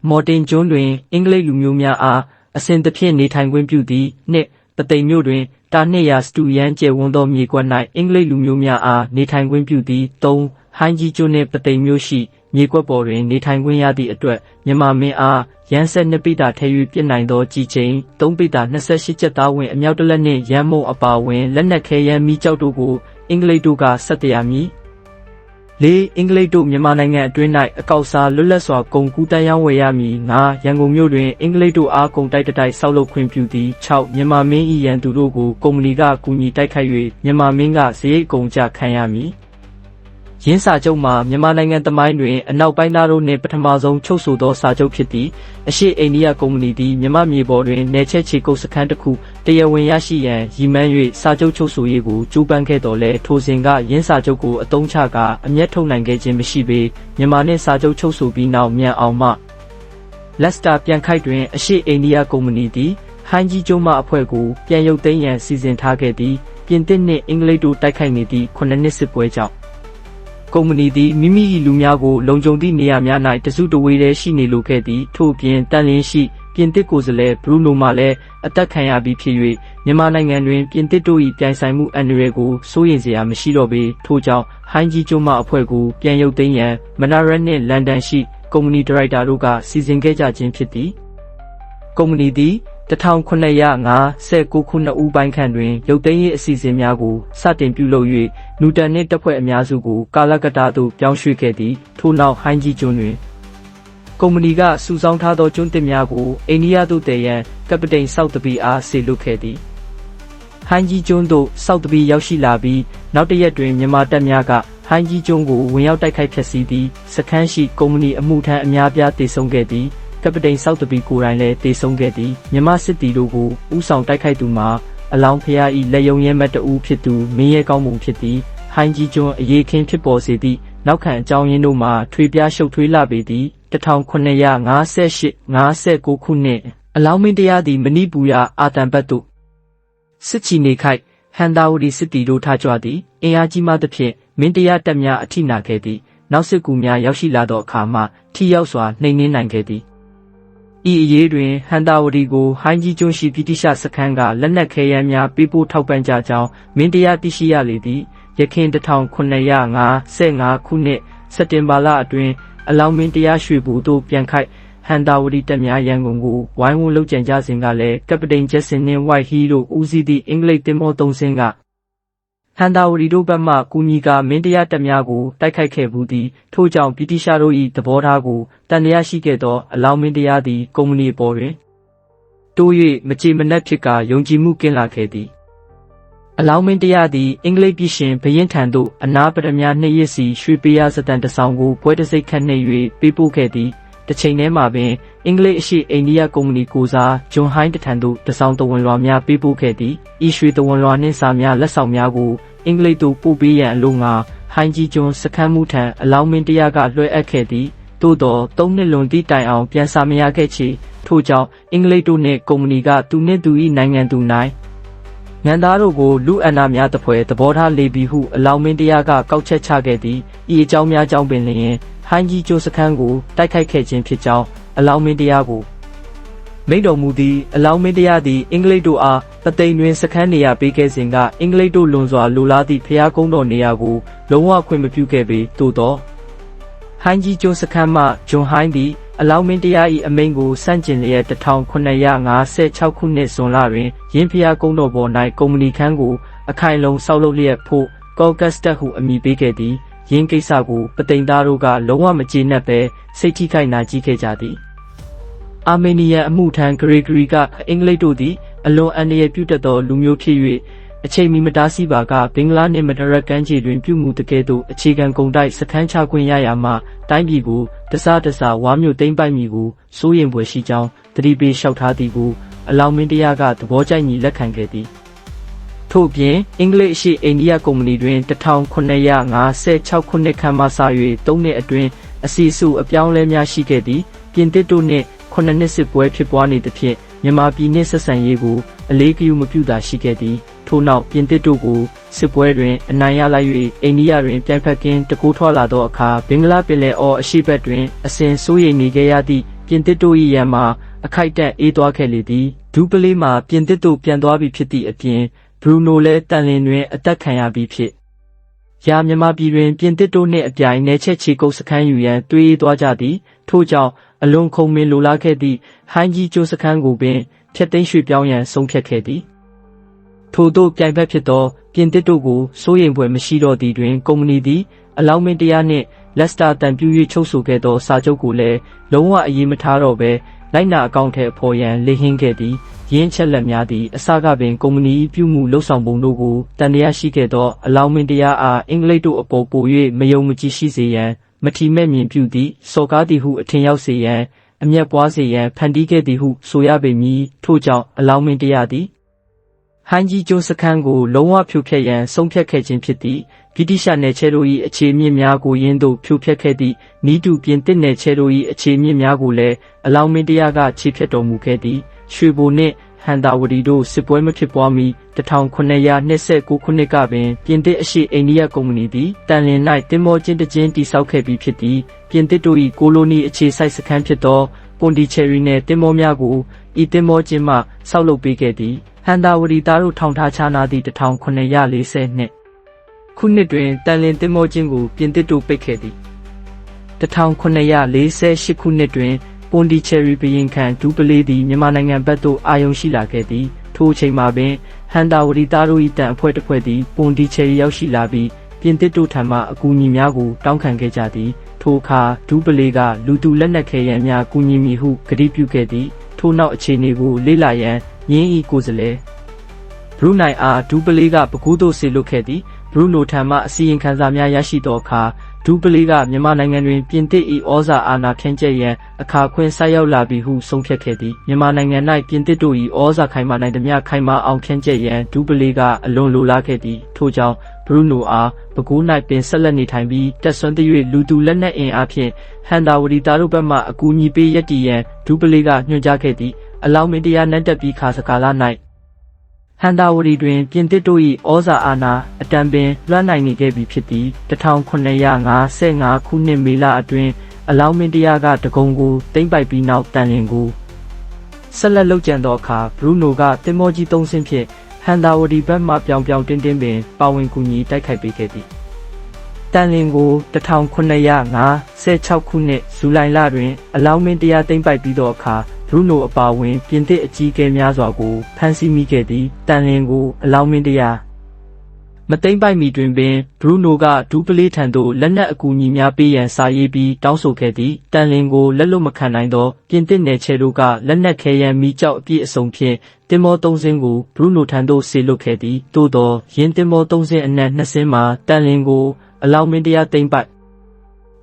မော်တင်ကျွန်းတွင်အင်္ဂလိပ်လူမျိုးများအားအစဉ်သဖြင့်နေထိုင်ခွင့်ပြုသည်2ပသိမ်မြို့တွင်တာ200စတူရန်ကျယ်ဝန်းသောမြေကွက်၌အင်္ဂလိပ်လူမျိုးများအားနေထိုင်ခွင့်ပြုသည်3ဟိုင်းကြီးကျွန်းနှင့်ပသိမ်မြို့ရှိမြေကွက်ပေါ်တွင်နေထိုင်ခွင့်ရသည့်အတွက်မြန်မာမင်းအားရန်ဆက်2ပိတာထဲ၍ပြစ်နိုင်သောကြီးချိန်3ပိတာ28ကျပ်သားဝင်အမြောက်တစ်လက်နှင့်ရန်မုံအပါဝင်လက်နက်ခဲယမ်းမိကျောက်တို့ကိုအင်္ဂလိပ်တို့ကဆက်တရမည်4အင်္ဂလိပ်တို့မြန်မာနိုင်ငံအတွင်း၌အကောက်စားလွတ်လပ်စွာကုန်ကူးတန်းရောင်းဝယ်ရမည်5ရန်ကုန်မြို့တွင်အင်္ဂလိပ်တို့အားကုန်တိုက်တိုက်ဆောက်လုပ်ခွင့်ပြုသည်6မြန်မာမင်း၏ရန်သူတို့ကိုကုမ္ပဏီကကူညီတိုက်ခိုက်၍မြန်မာမင်းကစရိတ်ကုန်ကျခံရမည်ရင်းစာချုပ်မှာမြန်မာနိုင်ငံသမိုင်းတွင်အနောက်ပိုင်းသားတို့နှင့်ပထမဆုံးချုပ်ဆိုသောစာချုပ်ဖြစ်သည်အရှေ့အိန္ဒိယကုမ္ပဏီသည်မြန်မာမြေပေါ်တွင်နယ်ချဲ့ခြေကုပ်စခန်းတစ်ခုတရားဝင်ရရှိရန်ရည်မှန်း၍စာချုပ်ချုပ်ဆိုရေးကိုကြိုးပမ်းခဲ့တော်လဲထိုစဉ်ကရင်းစာချုပ်ကိုအသုံးချကာအမျက်ထုတ်နိုင်ခဲ့ခြင်းမရှိပေမြန်မာနှင့်စာချုပ်ချုပ်ဆိုပြီးနောက်မြန်အောင်မှလက်စတာပြန်ခိုက်တွင်အရှေ့အိန္ဒိယကုမ္ပဏီသည်ဟိုင်းကြီးကျွန်းမှအဖွဲ့ကိုပြန်ရုပ်သိမ်းရန်စီစဉ်ထားခဲ့သည်ပြင်သစ်နှင့်အင်္ဂလိပ်တို့တိုက်ခိုက်နေသည့်9နှစ်စစ်ပွဲကြောင့်ကုမ္ပဏီသည်မိမိ၏လူများကိုလုံခြုံသည့်နေရာများ၌တစုတဝေးတည်းရှိနေလိုခဲ့သည်ထို့ပြင်တန်လင်းရှိပြင်သစ်ကိုယ်စားလှယ်ဘရူနိုမှလည်းအသက်ခံရပြီးဖြစ်၍မြန်မာနိုင်ငံတွင်ပြင်သစ်တို့၏ပြိုင်ဆိုင်မှုအန္တရာယ်ကိုစိုးရိမ်စရာမရှိတော့ပေထို့ကြောင့်ဟိုင်းကြီးကျွန်းမှအဖွဲ့ကိုပြန်ရုပ်သိမ်းရန်မနာရက်နှင့်လန်ဒန်ရှိကုမ္ပဏီဒါရိုက်တာတို့ကစီစဉ်ခဲ့ကြခြင်းဖြစ်သည်ကုမ္ပဏီသည်1959ခုနှစ်ဦးပိုင်းခန့်တွင်ရုပ်သိမ်းရေးအစီအစဉ်များကိုစတင်ပြုလုပ်၍နူတန်နှင့်တပ်ဖွဲ့အများစုကိုကာလကတ္တသို့ပြောင်းရွှေ့ခဲ့သည်ထို့နောက်ဟိုင်းကြီးကျွန်းတွင်ကုမ္ပဏီကစုဆောင်းထားသောကျွန်းသစ်များကိုအိန္ဒိယသို့တည်ရန်ကပတိန်ဆောက်တပီအားစေလွှတ်ခဲ့သည်ဟိုင်းကြီးကျွန်းသို့ဆောက်တပီရောက်ရှိလာပြီးနောက်တစ်ရက်တွင်မြန်မာတပ်များကဟိုင်းကြီးကျွန်းကိုဝင်ရောက်တိုက်ခိုက်ဖျက်ဆီးသည်စခန်းရှိကုမ္ပဏီအမှုထမ်းအများပြားတေဆုံးခဲ့သည်ကပတိန်ဆောက်တပီကိုယ်တိုင်လည်းတေဆုံးခဲ့သည်မြမစစ်တီတို့ကိုဥဆောင်တိုက်ခိုက်သူမှာအလောင်းဖျား၏လက်ယုံရဲမတ်တဦးဖြစ်သူမင်းရဲကောင်းမှုဖြစ်သည်ဟိုင်းကြီးကျွန်းအရေးခင်းဖြစ်ပေါ်စေသည့်နောက်ခံအကြောင်းရင်းတို့မှာထွေပြားရှုပ်ထွေးလာပေသည်1958-59ခုနှစ်အလောင်းမင်းတရားသည်မဏိပူရအာတန်ဘတ်သို့စစ်ချီနေခိုက်ဟန်တာဝတီစစ်တီတို့ထကြွသည်အင်အားကြီးမှသဖြင့်မင်းတရားတပ်များအထိနာခဲ့သည်နောက်စစ်ကူများရောက်ရှိလာသောအခါမှထိရောက်စွာနှိမ်နင်းနိုင်ခဲ့သည်ဤအရေးတွင်ဟန်တာဝတီကိုဟိုင်းကြီးကျွန်းရှိဗြိတိရှစခန်းကလက်နက်ခဲယမ်းများပေးပို့ထောက်ပံ့ကြကြောင်းမင်းတရားသိရှိရလေသည်ယခင်1955ခုနှစ်စက်တင်ဘာလအတွင်းအလောင်းမင်းတရားရွှေဘူသို့ပြန်ခိုက်ဟန်တာဝတီတပ်များရန်ကုန်ကိုဝိုင်းဝန်းလှုပ်ကြံကြစဉ်ကလည်းကပတိန်ဂျက်ဆင်နှင့်ဝိုက်ဟီတို့ဦးစီးသည့်အင်္ဂလိပ်သင်္ဘော3စင်းကဟန်တာဝတီတို့ဘက်မှကူညီကာမင်းတရားတပ်များကိုတိုက်ခိုက်ခဲ့ဘူးသည်ထို့ကြောင့်ဗြိတိရှတို့၏သဘောထားကိုတန်တရားရှိခဲ့သောအလောင်းမင်းတရားသည်ကုမ္ပဏီပေါ်တွင်တိုး၍မကြေမနက်ဖြစ်ကာယုံကြည်မှုကင်းလာခဲ့သည်အလောင်းမင်းတရားသည်အင်္ဂလိပ်ပြည်ရှင်ဘရင်ထံသို့အနာပရမများနှစ်ရစ်စီရွှေပေးရစတန်တဆောင်ကိုပွဲတစိတ်ခန့်နှိပ်၍ပေးပို့ခဲ့သည်တစ်ချိန်တည်းမှာပင်အင်္ဂလိပ်အရှေ့အိန္ဒိယကုမ္ပဏီကိုစားဂျွန်ဟိုင်းတထံသို့တဆောင်တဝန်လွှာများပေးပို့ခဲ့သည်ဤရွှေတဝန်လွှာနှင့်စာများလက်ဆောင်များကိုအင်္ဂလိပ်တို့ပို့ပေးရန်အလို့ငါဟိုင်းကြီးကျွန်းစခန်းမှုထံအလောင်းမင်းတရားကလွှဲအပ်ခဲ့သည်သို့သော3နှစ်လွန်သည့်တိုင်အောင်ပြန်စာမရခဲ့ချေထို့ကြောင့်အင်္ဂလိပ်တို့နှင့်ကုမ္ပဏီကသူနှင့်သူ၏နိုင်ငံသူနိုင်ငန်သားတို့ကိုလူအန္တာများတပွဲသဘောထားလေပြီဟုအလောင်းမင်းတရားကကောက်ချက်ချခဲ့သည်ဤအကြောင်းများကြောင့်ပင်လျင်ဟိုင်းကြီးကျွန်းစခန်းကိုတိုက်ခိုက်ခဲ့ခြင်းဖြစ်ကြောင်းအလောင်းမင်းတရားကိုမိန့်တော်မူသည်အလောင်းမင်းတရားသည်အင်္ဂလိပ်တို့အားပသိမ်တွင်စခန်းနေရာပေးခဲ့စဉ်ကအင်္ဂလိပ်တို့လွန်စွာလိုလားသည့်ဖျားကုန်းတော်နေရာကိုလုံးဝခွင့်မပြုခဲ့ပေသို့သောဟိုင်းကြီးကျွန်းစခန်းမှဂျွန်ဟိုင်းသည်အလောင်းမင်းတရား၏အမိန့်ကိုစန့်ကျင်လျက်1956ခုနှစ်ဇွန်လတွင်ရင်းဖျားကုန်းတော်ပေါ်၌ကုမ္ပဏီခန်းကိုအခိုင်အလုံဆောက်လုပ်လျက်ဖို့ကော့ကတ်စတက်ဟုအမည်ပေးခဲ့သည်ရင်းကိစ္စကိုပသိမ်သားတို့ကလုံးဝမကျေနပ်ပဲစိတ်ထိခိုက်နာကျည်းခဲ့ကြသည်အာမေနီယန်အမှုထမ်းဂရေဂရီကအင်္ဂလိပ်တို့သည်အလွန်အန္တရာယ်ပြုတတ်သောလူမျိုးဖြစ်၍အချိန်မီမတားဆီးပါကဘင်္ဂလားနှင့်မဒရက်ကမ်းခြေတွင်ပြုမှုတကယ်သို့အခြေခံကုန်တိုက်စခန်းချခွင့်ရရာမှတိုင်းပြည်ကိုတစားဝါမျိုးသိမ်းပိုက်မိကိုစိုးရိမ်ဖွယ်ရှိကြောင်းတတိပေးလျှောက်ထားသည်ကိုအလောင်းမင်းတရားကသဘောကျညီလက်ခံခဲ့သည်ထို့ပြင်အင်္ဂလိပ်အရှေ့အိန္ဒိယကုမ္ပဏီတွင်1956ခုနှစ်ခန့်မှစ၍3နှစ်အတွင်းအစီအစုအပြောင်းအလဲများရှိခဲ့သည်ပြင်သစ်တို့နှင့်9နှစ်စစ်ပွဲဖြစ်ပွားနေသဖြင့်မြန်မာပြည်နှင့်ဆက်ဆံရေးကိုအလေးဂရုမပြုသာရှိခဲ့သည်ထို့နောက်ပြင်သစ်တို့ကိုစစ်ပွဲတွင်အနိုင်ရလိုက်၍အိန္ဒိယတွင်ပြန်ဖက်ကင်းတကူးထွက်လာသောအခါဘင်္ဂလားပင်လယ်အော်အရှေ့ဘက်တွင်အစဉ်စိုးရိမ်နေခဲ့ရသည့် ပြင်သစ်တို့၏ရန်မှာအခိုက်အတန့်အေးသွားခဲ့လေသည်ဒူးပလေးမှာပြင်သစ်တို့ပြန်သွားပြီဖြစ်သည့်အပြင်ဘရူနိုလည်းတန်လင်းတွင်အသက်ခံရပြီးဖြစ်ရာမြန်မာပြည်တွင်ပြင်သစ်တို့နှင့်အပြိုင်နယ်ချက်ခြေကုပ်စခန်းယူရန်တွေးသွားကြသည်ထို့ကြောင့်အလွန်ခုံမင်လိုလားခဲ့သည့်ဟိုင်းကြီးကျိုးစခန်းကိုပင်ဖျက်သိမ်းရွှေ့ပြောင်းရန်ဆုံးဖြတ်ခဲ့သည်ထို့သို့ပြိုင်ဘက်ဖြစ်သောပြင်သစ်တို့ကိုစိုးရိမ်ဖွယ်မရှိတော့သည်တွင်ကုမ္ပဏီသည်အလောင်းမင်းတရားနှင့်လက်စတာတန်ပြူ၍ချုပ်ဆိုခဲ့သောစာချုပ်ကိုလည်းလုံးဝအရေးမထားတော့ဘဲလိုက်နာအကောင့်ထဲအဖော်ရန်လေဟင်းခဲ့သည်ရင်းချက်လက်များသည်အစကပင်ကုမ္ပဏီပြုမှုလှုပ်ဆောင်ပုံတို့ကိုတန်တရားရှိခဲ့သောအလောင်းမင်းတရားအားအင်္ဂလိပ်တို့အပေါ်ပို၍မယုံမကြည်ရှိစေရန်မထီမဲ့မြင်ပြုသည့်စော်ကားသည်ဟုအထင်ရောက်စေရန်အမျက်ပွားစေရန်ဖန်တီးခဲ့သည်ဟုဆိုရပေမည်ထို့ကြောင့်အလောင်းမင်းတရားသည်ဟိုင်းကြီးကျိုးစခန်းကိုလုံးဝဖြိုဖျက်ရန်ဆုံးဖြတ်ခဲ့ခြင်းဖြစ်သည်ဗြိတိရှနယ်ချဲတို့၏အခြေအမြစ်များကိုရင်းသို့ဖြိုဖျက်ခဲ့သည့်နီးတူပြင်သစ်နယ်ချဲတို့၏အခြေအမြစ်များကိုလည်းအလောင်းမင်းတရားကခြေဖျက်တော်မူခဲ့သည်ရွှေဘိုနှင့်ဟန်တာဝတီတို့စစ်ပွဲမဖြစ်ပွားမီ1929ခုနှစ်ကပင်ပြင်သစ်အရှေ့အိန္ဒိယကုမ္ပဏီသည်တန်လင်း၌တင်မောချင်းတချင်းတိစောက်ခဲ့ပြီးဖြစ်သည်ပြင်သစ်တို့၏ကိုလိုနီအခြေစိုက်စခန်းဖြစ်သောပွန်ဒီချယ်ရီနှင့်တင်မောများကိုဤတင်မောချင်းမှဆောက်လုပ်ပေးခဲ့သည်ဟန်တာဝတီသားတို့ထောင်ထားချနာသည့်1940ခုနှစ်တွင်တန်လင်းတင်မောချင်းကိုပြင်သစ်တို့ပိတ်ခဲ့သည်1948ခုနှစ်တွင်ပွန်ဒီချယ်ရီဘရင်ခံဒူးပလေးသည်မြန်မာနိုင်ငံဘက်သို့အာရုံရှိလာခဲ့သည်ထိုအချိန်မှာပင်ဟန်တာဝတီသားတို့၏တန်အဖွဲ့တစ်ဖွဲ့သည်ပွန်ဒီချယ်ရီရောက်ရှိလာပြီးပြင်သစ်တို့ထံမှအကူအညီများကိုတောင်းခံခဲ့ကြသည်ထိုအခါဒူးပလေးကလူသူလက်နက်ခဲယမ်းများကူညီမည်ဟုကတိပြုခဲ့သည်ထို့နောက်အခြေအနေကိုလေ့လာရန်ရင်းဤကိုယ်စားလှယ်ဘရူနိုင်အားဒူးပလေးကပကူးသို့ဆေလွတ်ခဲ့သည်ဘရူနိုထံမှအစီရင်ခံစာများရရှိသောအခါဒူးပလေးကမြန်မာနိုင်ငံတွင်ပြင်သစ်၏ဩဇာအာဏာဖြန့်ကျက်ရန်အခါခွင့်ဆိုက်ရောက်လာပြီဟုဆုံးဖြတ်ခဲ့သည်မြန်မာနိုင်ငံ၌ပြင်သစ်တို့၏ဩဇာခိုင်မာနိုင်သမျှခိုင်မာအောင်ဖြန့်ကျက်ရန်ဒူးပလေးကအလွန်လိုလားခဲ့သည်ထို့ကြောင့်ဘရူနိုအားပဲခူး၌ပင်ဆက်လက်နေထိုင်ပြီးတက်ဆွမ်းသရွေ့လူသူလက်နက်အင်အားဖြင့်ဟန်တာဝတီသားတို့ဘက်မှအကူအညီပေးရည်တည်ရန်ဒူးပလေးကညွှန်ကြားခဲ့သည်အလောင်းမင်းတရားနတ်တက်ပြီးခါစကာလ၌ဟန်တာဝတီတွင်ပြင်သစ်တို့၏ဩဇာအာဏာအတန်ပင်လွှမ်းနိုင်နေခဲ့ပြီဖြစ်သည်1955ခုနှစ်မေလအတွင်းအလောင်းမင်းတရားကတကုံကိုသိမ့်ပိုက်ပြီးနောက်တန်လင်းကိုဆက်လက်လုပ်ကြံသောအခါဘရူနိုကတင်မောကြီး3ဆင့်ဖြင့်ဟန်တာဝတီဘက်မှပြောင်တင်းပင်ပါဝင်ကူညီတိုက်ခိုက်ပေးခဲ့သည်တန်လင်းကို1956ခုနှစ်ဇူလိုင်လတွင်အလောင်းမင်းတရားသိမ့်ပိုက်ပြီးသောအခါဘရူနိုအပါဝင်ပြင်သစ်အကြီးအကဲများစွာကိုဖမ်းဆီးမိခဲ့သည်တန်လင်းကိုအလောင်းမင်းတရားမသိမ့်ပိုက်မီတွင်ပင်ဘရူနိုကဒူးပလေးထံသို့လက်နက်အကူအညီများပေးရန်စာရေးပြီးတောင်းဆိုခဲ့သည်တန်လင်းကိုလက်လွတ်မခံနိုင်သောပြင်သစ်နယ်ချဲတို့ကလက်နက်ခဲယမ်းမိကြောက်အပြည့်အစုံဖြင့်တင်မော3စင်းကိုဘရူနိုထံသို့ဆေလွတ်ခဲ့သည်သို့သောရင်းတင်မော3စင်းအနက်2စင်းမှာတန်လင်းကိုအလောင်းမင်းတရားသိမ့်ပိုက်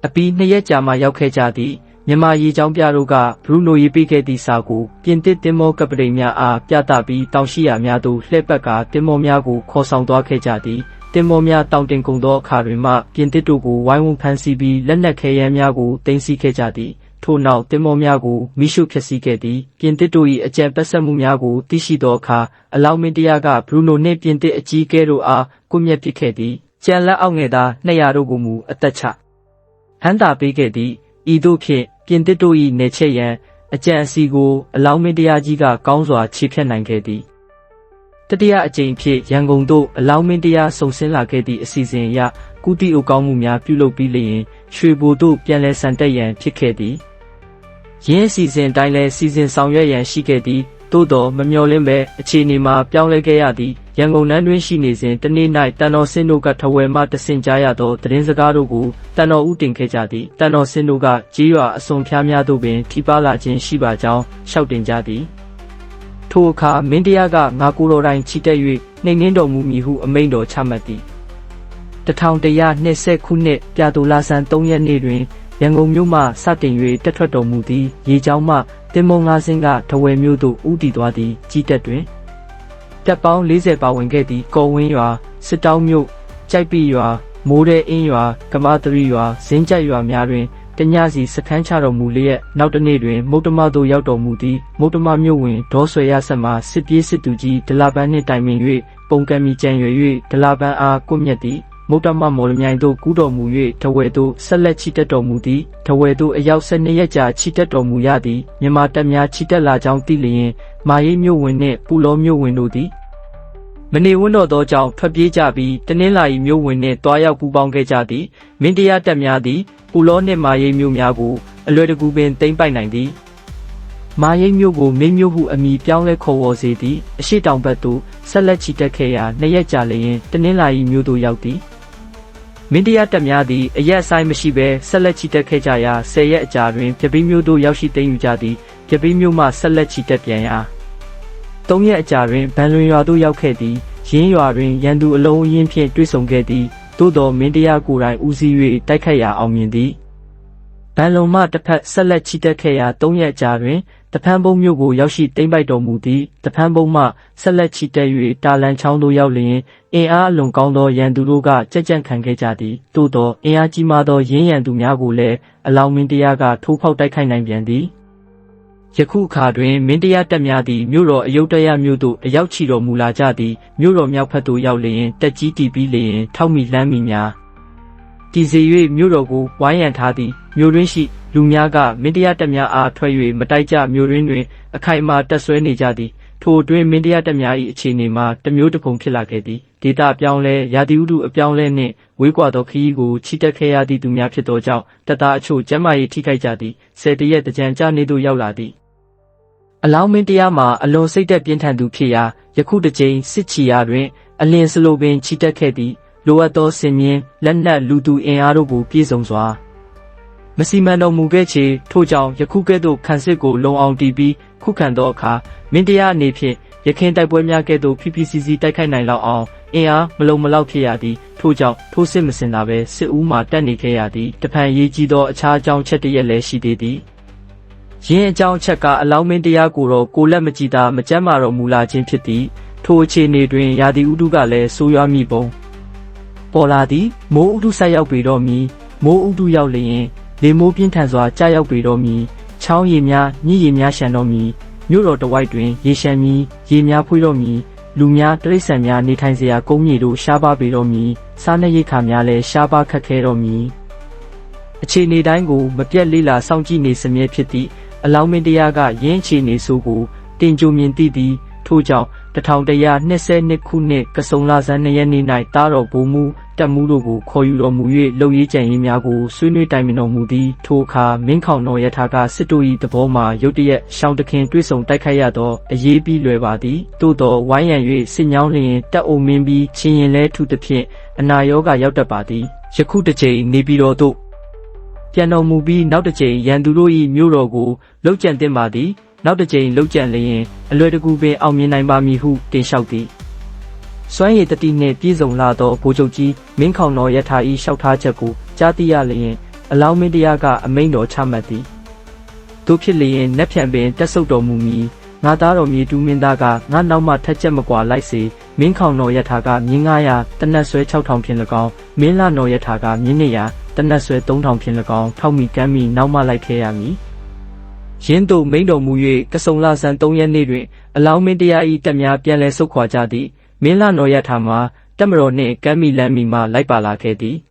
အပြီး2ရက်ကြာမှရောက်ခဲ့ကြသည်မြန်မာရေကြောင်းပြတို့ကဘရူနိုရေးပေးခဲ့သည့်စာကိုပြင်သစ်တင်မောကပတိန်များအားပြသပြီးတောင်ရှိရာများသို့လှည့်ပတ်ကာတင်မောများကိုခေါ်ဆောင်သွားခဲ့ကြသည်တင်မောများတောင်တင်ကုန်သောအခါတွင်မှပြင်သစ်တို့ကိုဝိုင်းဝန်းဖမ်းဆီးပြီးလက်နက်ခဲယမ်းများကိုတင်စီခဲ့ကြသည်ထို့နောက်တင်မောများကိုမိရှုဖျက်ဆီးခဲ့သည်ပြင်သစ်တို့၏အကြံပတ်ဆက်မှုများကိုသိရှိသောအခါအလောင်းမင်းတရားကဘရူနိုနှင့်ပြင်သစ်အကြီးအကဲတို့အားကွပ်မျက်ပစ်ခဲ့သည်ကြံလက်အောက်ငယ်သား200တို့ကိုမူအသက်ချဟန်တာပေးခဲ့သည်ဤသို့ဖြင့်ပြင်သစ်တို့၏နယ်ချက်ရန်အကြံအစီကိုအလောင်းမင်းတရားကြီးကကောင်းစွာခြေဖြတ်နိုင်ခဲ့သည်တတိယအကြိမ်ဖြင့်ရန်ကုန်သို့အလောင်းမင်းတရားစုံစင်းလာခဲ့သည့်အစီအစဉ်အရကုတီအိုကောင်းမှုများပြုလုပ်ပြီးလျင်ရွှေဘိုသို့ပြန်လည်ဆန်တက်ရန်ဖြစ်ခဲ့သည်ရင်းအစီအစဉ်တိုင်းလည်းစီစဉ်ဆောင်ရွက်ရန်ရှိခဲ့သည်သို့တော်မမျှော်လင့်ပဲအခြေအနေမှာပြောင်းလဲခဲ့ရသည်ရန်ကုန်နန်းတွင်ရှိနေစဉ်တနေ့၌တန်တော်စင်းတို့ကထဝယ်မှတဆင့်ကြားရသောသတင်းစကားတို့ကိုတန်တော်ဦးတင်ခဲ့ကြသည်တန်တော်စင်းတို့ကကြီးရွာအစွန်ဖျားများတို့ပင်ထိပါလာခြင်းရှိပါကြောင်းရှောက်တင်ကြသည်ထိုအခါမင်းတရားကငါကိုယ်တော်တိုင်ချီတက်၍နှိမ်နှင်းတော်မူမည်ဟုအမိန့်တော်ချမှတ်သည်1120ခုနှစ်ပြတိုလာဆန်3ရက်နေ့တွင်ရန်ကုန်မြို့မှစတင်၍တက်ထွက်တော်မူသည်ရေကြောင်းမှတင်မော5စင်းကထဝယ်မြို့သို့ဦးတည်သွားသည်ကြီးတက်တွင်တပ်ပေါင်း40ပါဝင်ခဲ့သည့်ကော်ဝင်းရွာစစ်တောင်းမြို့ကြိုက်ပိရွာမိုးတဲ့အင်းရွာကမာတရီရွာဇင်းကြိုက်ရွာများတွင်တညစီစခန်းချတော်မူလျက်နောက်တနေ့တွင်မုတ်တမသို့ရောက်တော်မူသည်မုတ်တမမြို့ဝင်ဒေါ်ဆွေရဆက်မှစစ်ပြေးစစ်သူကြီးဒလာပန်းနှင့်တိုင်ပင်၍ပုံကံမီကြံရွယ်၍ဒလာပန်းအားကွပ်မျက်သည် မုတ်တမမော်လမြိုင်သို့ကူးတော်မူ၍ထဝယ်သို့ဆက်လက်ချီတက်တော်မူသည်ထဝယ်သို့အယောက်12ရက်ကြာချီတက်တော်မူရသည်မြန်မာတပ်များချီတက်လာကြောင်းသိလျင်မာရိမြို့ဝင်နှင့်ပူလောမြို့ဝင်တို့သည်မနေဝန်းတော်သောကြောင့်ထွက်ပြေးကြပြီးတနင်္လာရီမြို့ဝင်နှင့်တွားရောက်ပူးပေါင်းခဲ့ကြသည်မင်းတရားတပ်များသည်ပူလောနှင့်မာရိမြို့များကိုအလွယ်တကူပင်သိမ်းပိုက်နိုင်သည်မာရိမြို့ကိုမင်းမြို့ဟုအမည်ပြောင်းလဲခေါ်ဝေါ်စေသည့်အရှိတောင်ဘက်သို့ဆက်လက်ချီတက်ခဲ့ရာ2ရက်ကြာလျင်တနင်္လာရီမြို့သို့ရောက်သည်မင်းတရားတပ်များသည်အရက်အဆိုင်မရှိဘဲဆက်လက်ချီတက်ခဲ့ကြရာ10ရက်အကြာတွင်ပြပိမြို့သို့ရောက်ရှိသိမ်းယူကြသည်ပြပိမြို့မှဆက်လက်ချီတက်ပြန်ရာ3ရက်အကြာတွင်ဗန်လွင်ရွာသို့ရောက်ခဲ့သည်ရင်းရွာတွင်ရန်သူအလုံးအရင်းဖြင့်တွေ့ဆုံခဲ့သည်သို့သောမင်းတရားကိုယ်တိုင်ဦးစီး၍တိုက်ခိုက်ရာအောင်မြင်သည်ဗန်လုံမှတစ်ဖက်ဆက်လက်ချီတက်ခဲ့ရာ3ရက်ကြာတွင်တဖန်ဘုံမြို့ကိုရောက်ရှိသိမ်းပိုက်တော်မူသည်တဖန်ဘုံမှဆက်လက်ချီတက်၍တာလန်ချောင်းသို့ရောက်လျင်အင်အားအလွန်ကောင်းသောရန်သူတို့ကကြက်ကြန့်ခံခဲ့ကြသည်သို့သောအင်အားကြီးမားသောရင်းရန်သူများကိုလည်းအလောင်းမင်းတရားကထိုးဖောက်တိုက်ခိုက်နိုင်ပြန်သည်ယခုအခါတွင်မင်းတရားတပ်များသည်မြို့တော်အယုဒ္ဓယမြို့သို့အရောက်ချီတော်မူလာကြသည်မြို့တော်မြောက်ဘက်သို့ရောက်လျင်တက်ကြီးတီးပြီးလျင်ထောက်မိလှမ်းမိများတည်စေ၍မြို့တော်ကိုဝိုင်းရံထားသည်မြို့တွင်ရှိလူများကမင်းတရားတပ်များအားထွက်၍မတိုက်ကြမြို့တွင်အခိုင်အမာတပ်ဆွဲနေကြသည်ထိုအတွင်းမင်းတရားတပ်များ၏အခြေအနေမှာတမျိုးတစ်ပုံဖြစ်လာခဲ့သည်ဒေတာအပြောင်းလဲရာသီဥတုအပြောင်းလဲနှင့်ဝေးကွာသောခရီးကိုချီတက်ခဲ့ရသည့်သူများဖြစ်သောကြောင့်တပ်သားအချို့ကျန်းမာရေးထိခိုက်ကြသည်10ရက်တကြံကြာနေသို့ရောက်လာသည်အလောင်းမင်းတရားမှာအလွန်စိတ်သက်ပြင်းထန်သူဖြစ်ရာယခုတစ်ကြိမ်စစ်ချီရာတွင်အလင်းစလိုပင်ချီတက်ခဲ့သည်လိုအပ်သောစင်မြင့်လက်နက်လူသူအင်အားတို့ကိုပြည့်စုံစွာမစီမံတော်မူခဲ့ချေထို့ကြောင့်ယခုကဲ့သို့ခံစစ်ကိုလုံအောင်တည်ပြီးခုခံသောအခါမင်းတရားအနေဖြင့်ရခင်တိုက်ပွဲများကဲ့သို့ဖိဖိစီစီတိုက်ခိုက်နိုင်လောက်အောင်အင်အားမလုံမလောက်ဖြစ်ရသည်ထို့ကြောင့်ထိုးစစ်မစင်တာပဲစစ်ဦးမှတက်နေခဲ့ရသည်တဖန်ရေးကြီးသောအခြားအကြောင်းချက်တရက်လည်းရှိသေးသည်ရင်းအကြောင်းချက်ကအလောင်းမင်းတရားကိုတော့ကိုလက်မကြည်သာမကြမ်းမာတော်မူလာခြင်းဖြစ်သည်ထိုအခြေအနေတွင်ရာသီဥတုကလည်းဆိုးရွားမိပုံပေါ်လာသည်မိုးဥတုဆက်ရောက်ပေတော့မီမိုးဥတုရောက်လျင်လေမိုးပြင်းထန်စွာကြာရောက်ပေတော့မီချောင်းရည်များမြစ်ရည်များရှမ်းတော့မီမြို့တော်တဝိုက်တွင်ရေရှမ်းမီရေများဖွေးတော့မီလူများတိရစ္ဆာန်များနေထိုင်စရာကုန်းမြေတို့ရှားပါပေတော့မီစားနပ်ရိက္ခာများလည်းရှားပါခက်ခဲတော့မီအခြေအနေတိုင်းကိုမပြတ်လေးလာစောင့်ကြည့်နေစမြဲဖြစ်သည့်အလောင်းမင်းတရားကရင်းအခြေအနေဆိုးကိုတင်ကြိုမြင်သိသည်ထို့ကြောင့်1122ခုနှစ်ကစုံလဆန်း2ရက်နေ့၌တားတော်ဘိုးမူတပ်မှုတို့ကိုခေါ်ယူတော်မူ၍လုံရေးကြံရေးများကိုဆွေးနွေးတိုင်ပင်တော်မူသည်ထိုအခါမင်းခေါင်တော်ယထာကစစ်တို့၏သဘောမှာရုတ်တရက်ရှောင်းတခင်တွေ့ဆုံတိုက်ခိုက်ရသောအရေးပြီးလွယ်ပါသည်သို့သောဝိုင်းရံ၍စစ်ညောင်းလျင်တပ်အုံမင်းပြီးချင်းရင်လဲထူသည်ဖြင့်အနာရောဂါရောက်တတ်ပါသည်ယခုတစ်ချိန်နေပြည်တော်သို့ပြန်တော်မူပြီးနောက်တစ်ချိန်ရန်သူတို့၏မြို့တော်ကိုလှုပ်ကြံတင်ပါသည်နောက်တစ်ကြိမ်လှုပ်ကြံလျင်အလွယ်တကူပင်အောင်မြင်နိုင်ပါမည်ဟုတင်လျှောက်သည်စွမ်းရည်တတိနှင့်ပြည့်စုံလာသောဗိုလ်ချုပ်ကြီးမင်းခေါင်တော်ယထာ၏လျှောက်ထားချက်ကိုကြားသိရလျင်အလောင်းမင်းတရားကအမိန့်တော်ချမှတ်သည်တို့ဖြစ်လျင်နက်ဖြန်ပင်တက်ဆုပ်တော်မူမည်ငါသားတော်မြေတူးမင်းသားကငါနောက်မှထက်ချက်မကွာလိုက်စေမင်းခေါင်တော်ယထာကမြင်း900တနက်ဆွဲ6000ဖြင့်၎င်းမင်းလာတော်ယထာကမြင်း200တနက်ဆွဲ3000ဖြင့်၎င်းထောက်မိကမ်းမိနောက်မှလိုက်ခဲ့ရမည်ရင်းတို့မိန်တော်မူ၍ကစုံလဆန်း3ရက်နေ့တွင်အလောင်းမင်းတရား၏တပ်များပြန်လည်ဆုတ်ခွာကြသည်မင်းလာတော်ယထာမှာတပ်မတော်နှင့်ကမ်းမိလမ်းမီမှလိုက်ပါလာခဲ့သည်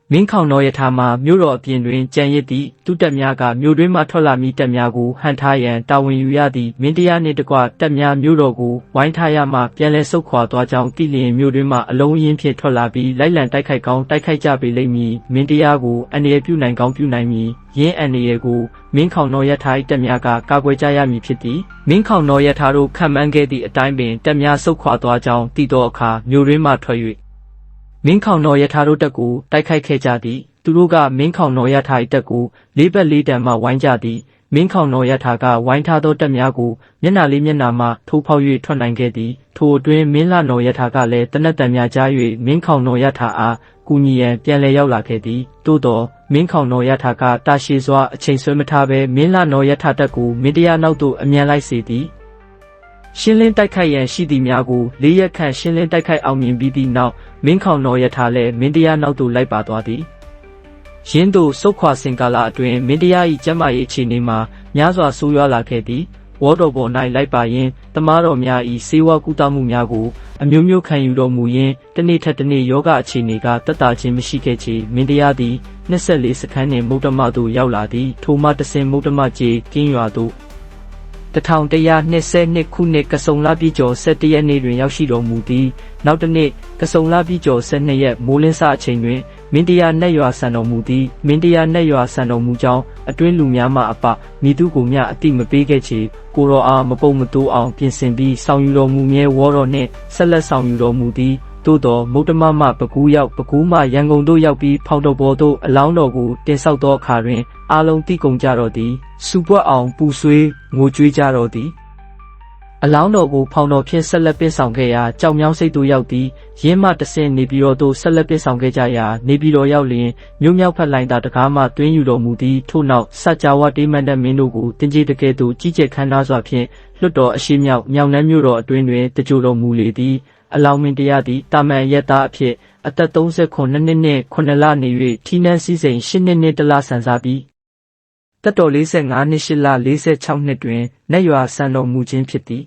မင်းခေါင်တော်ယထာမှာမြို့တော်အပြင်တွင်ကြံရစ်သည့်သူတပ်များကမြို့တွင်းမှထွက်လာမည့်တပ်များကိုဟန်ထားရန်တာဝန်ယူရသည့်မင်းတရားနှင့်တကွတပ်များမြို့တော်ကိုဝိုင်းထားရမှပြန်လည်ဆုတ်ခွာသွားကြောင်းသိလျင်မြို့တွင်းမှအလုံးရင်းဖြင့်ထွက်လာပြီးလိုက်လံတိုက်ခိုက်ကောင်းတိုက်ခိုက်ကြပေလိမ့်မည်မင်းတရားကိုအန္တရာယ်ပြုနိုင်ကောင်းပြုနိုင်မည်ရင်းအန္တရာယ်ကိုမင်းခေါင်တော်ယထာ၏တပ်များကကာကွယ်ကြရမည်ဖြစ်သည်မင်းခေါင်တော်ယထာတို့ခံမှန်းခဲ့သည့်အတိုင်းပင်တပ်များဆုတ်ခွာသွားကြောင်းသိသောအခါမြို့တွင်းမှထွက်၍မင်းခေါင်တော်ယထာတို့တပ်ကိုတိုက်ခိုက်ခဲ့ကြသည်သူတို့ကမင်းခေါင်တော်ယထာ၏တပ်ကိုလေးဘက်လေးတန်မှဝိုင်းကြသည်မင်းခေါင်တော်ယထာကဝိုင်းထားသောတပ်များကိုမျက်နှာလေးမျက်နှာမှထိုးဖောက်၍ထွက်နိုင်ခဲ့သည်ထိုအတွင်းမင်းလာတော်ယထာကလည်းတနက်တန်များကြား၍မင်းခေါင်တော်ယထာအားကူညီရန်ပြန်လည်ရောက်လာခဲ့သည်သို့သောမင်းခေါင်တော်ယထာကတာရှည်စွာအချိန်ဆွဲမထားဘဲမင်းလာတော်ယထာတပ်ကိုမင်းတရားနောက်သို့အမြန်လိုက်စေသည်ရှင်းလင်းတိုက်ခိုက်ရန်ရှိသည်များကို၄ရက်ခန့်ရှင်းလင်းတိုက်ခိုက်အောင်မြင်ပြီးသည့်နောက်မင်းခေါင်တော်ယထာလည်းမင်းတရားနောက်သို့လိုက်ပါသွားသည်ရင်းတို့စုတ်ခွာစဉ်ကာလအတွင်းမင်းတရား၏ကျမ်းမာရေးအခြေအနေမှာများစွာဆိုးရွားလာခဲ့သည်ဝေါ်တော်ပေါ်၌လိုက်ပါရင်းတ တမားတော်များဤစေဝါကုသမှုများကိုအမျိုးမျိုးခံယူတော်မူရင်းတနေ့ထက်တနေ့ယောဂအခြေအနေကတက်တာခြင်းမရှိခဲ့ချေမင်းတရားသည်24စခန်းနှင့်မုဒ္ဓမသို့ရောက်လာသည်ထိုမှတဆင်မုဒ္ဓမကျေကင်းရွာသို့1122ခုနှစ်ကစုံလပြည့်ကျော်17ရက်နေ့တွင်ရောက်ရှိတော်မူသည်နောက်တစ်နေ့ကစုံလပြည့်ကျော်12ရက်မိုးလင်းစအချိန်တွင်မင်းတရားနတ်ရွာဆန်တော်မူသည်မင်းတရားနတ်ရွာဆန်တော်မူကြောင်းအတွင်းလူများမှအပမိသူကိုမျှအတိမပေးခဲ့ချေကိုတော်အားမပုံမတိုးအောင်ပြင်ဆင်ပြီးဆောင်ယူတော်မူမြဲဝေါ်တော်နှင့်ဆက်လက်ဆောင်ယူတော်မူသည်သို့သောမုဒ္ဓမမှပကူးရောက်ပကူးမှရန်ကုန်သို့ရောက်ပြီးဖောင်တော်ပေါ်သို့အလောင်းတော်ကိုတင်ဆောက်သောအခါတွင်အားလုံးသိကုန်ကြတော်သည်စူပွက်အောင်ပူဆွေးငိုကြွေးကြတော်သည်အလောင်းတော်ကိုဖောင်တော်ဖြင့်ဆက်လက်ပင့်ဆောင်ခဲ့ရာကြောင်မြောင်းစိတ်သို့ရောက်သည်ရင်းမှတဆင့်နေပြည်တော်သို့ဆက်လက်ပင့်ဆောင်ခဲ့ကြရာနေပြည်တော်ရောက်လျင်မြို့မြောက်ဖက်လိုင်းသာတကားမှတွင်းယူတော်မူသည်ထို့နောက်စကြဝဠာတေးမန္တမင်းတို့ကိုတင်ကြေးတကဲ့သို့ကြီးကျယ်ခမ်းနားစွာဖြင့်လွတ်တော်အရှိမြောက်မြောင်နှမ်းမြို့တော်အတွင်းတွင်တကြိုတော်မူလေသည်အလောင်းမင်းတရားသည်တာမန်ရက်သားအဖြစ်အသက်39နှစ်နှင့်9လနေ၍ထီးနှန်းစည်းစိမ်10နှစ်နှင့်1လဆန်စားပြီးတက်တော်45နှစ်8လ46နှစ်တွင်နတ်ရွာဆန်တော်မူခြင်းဖြစ်သည်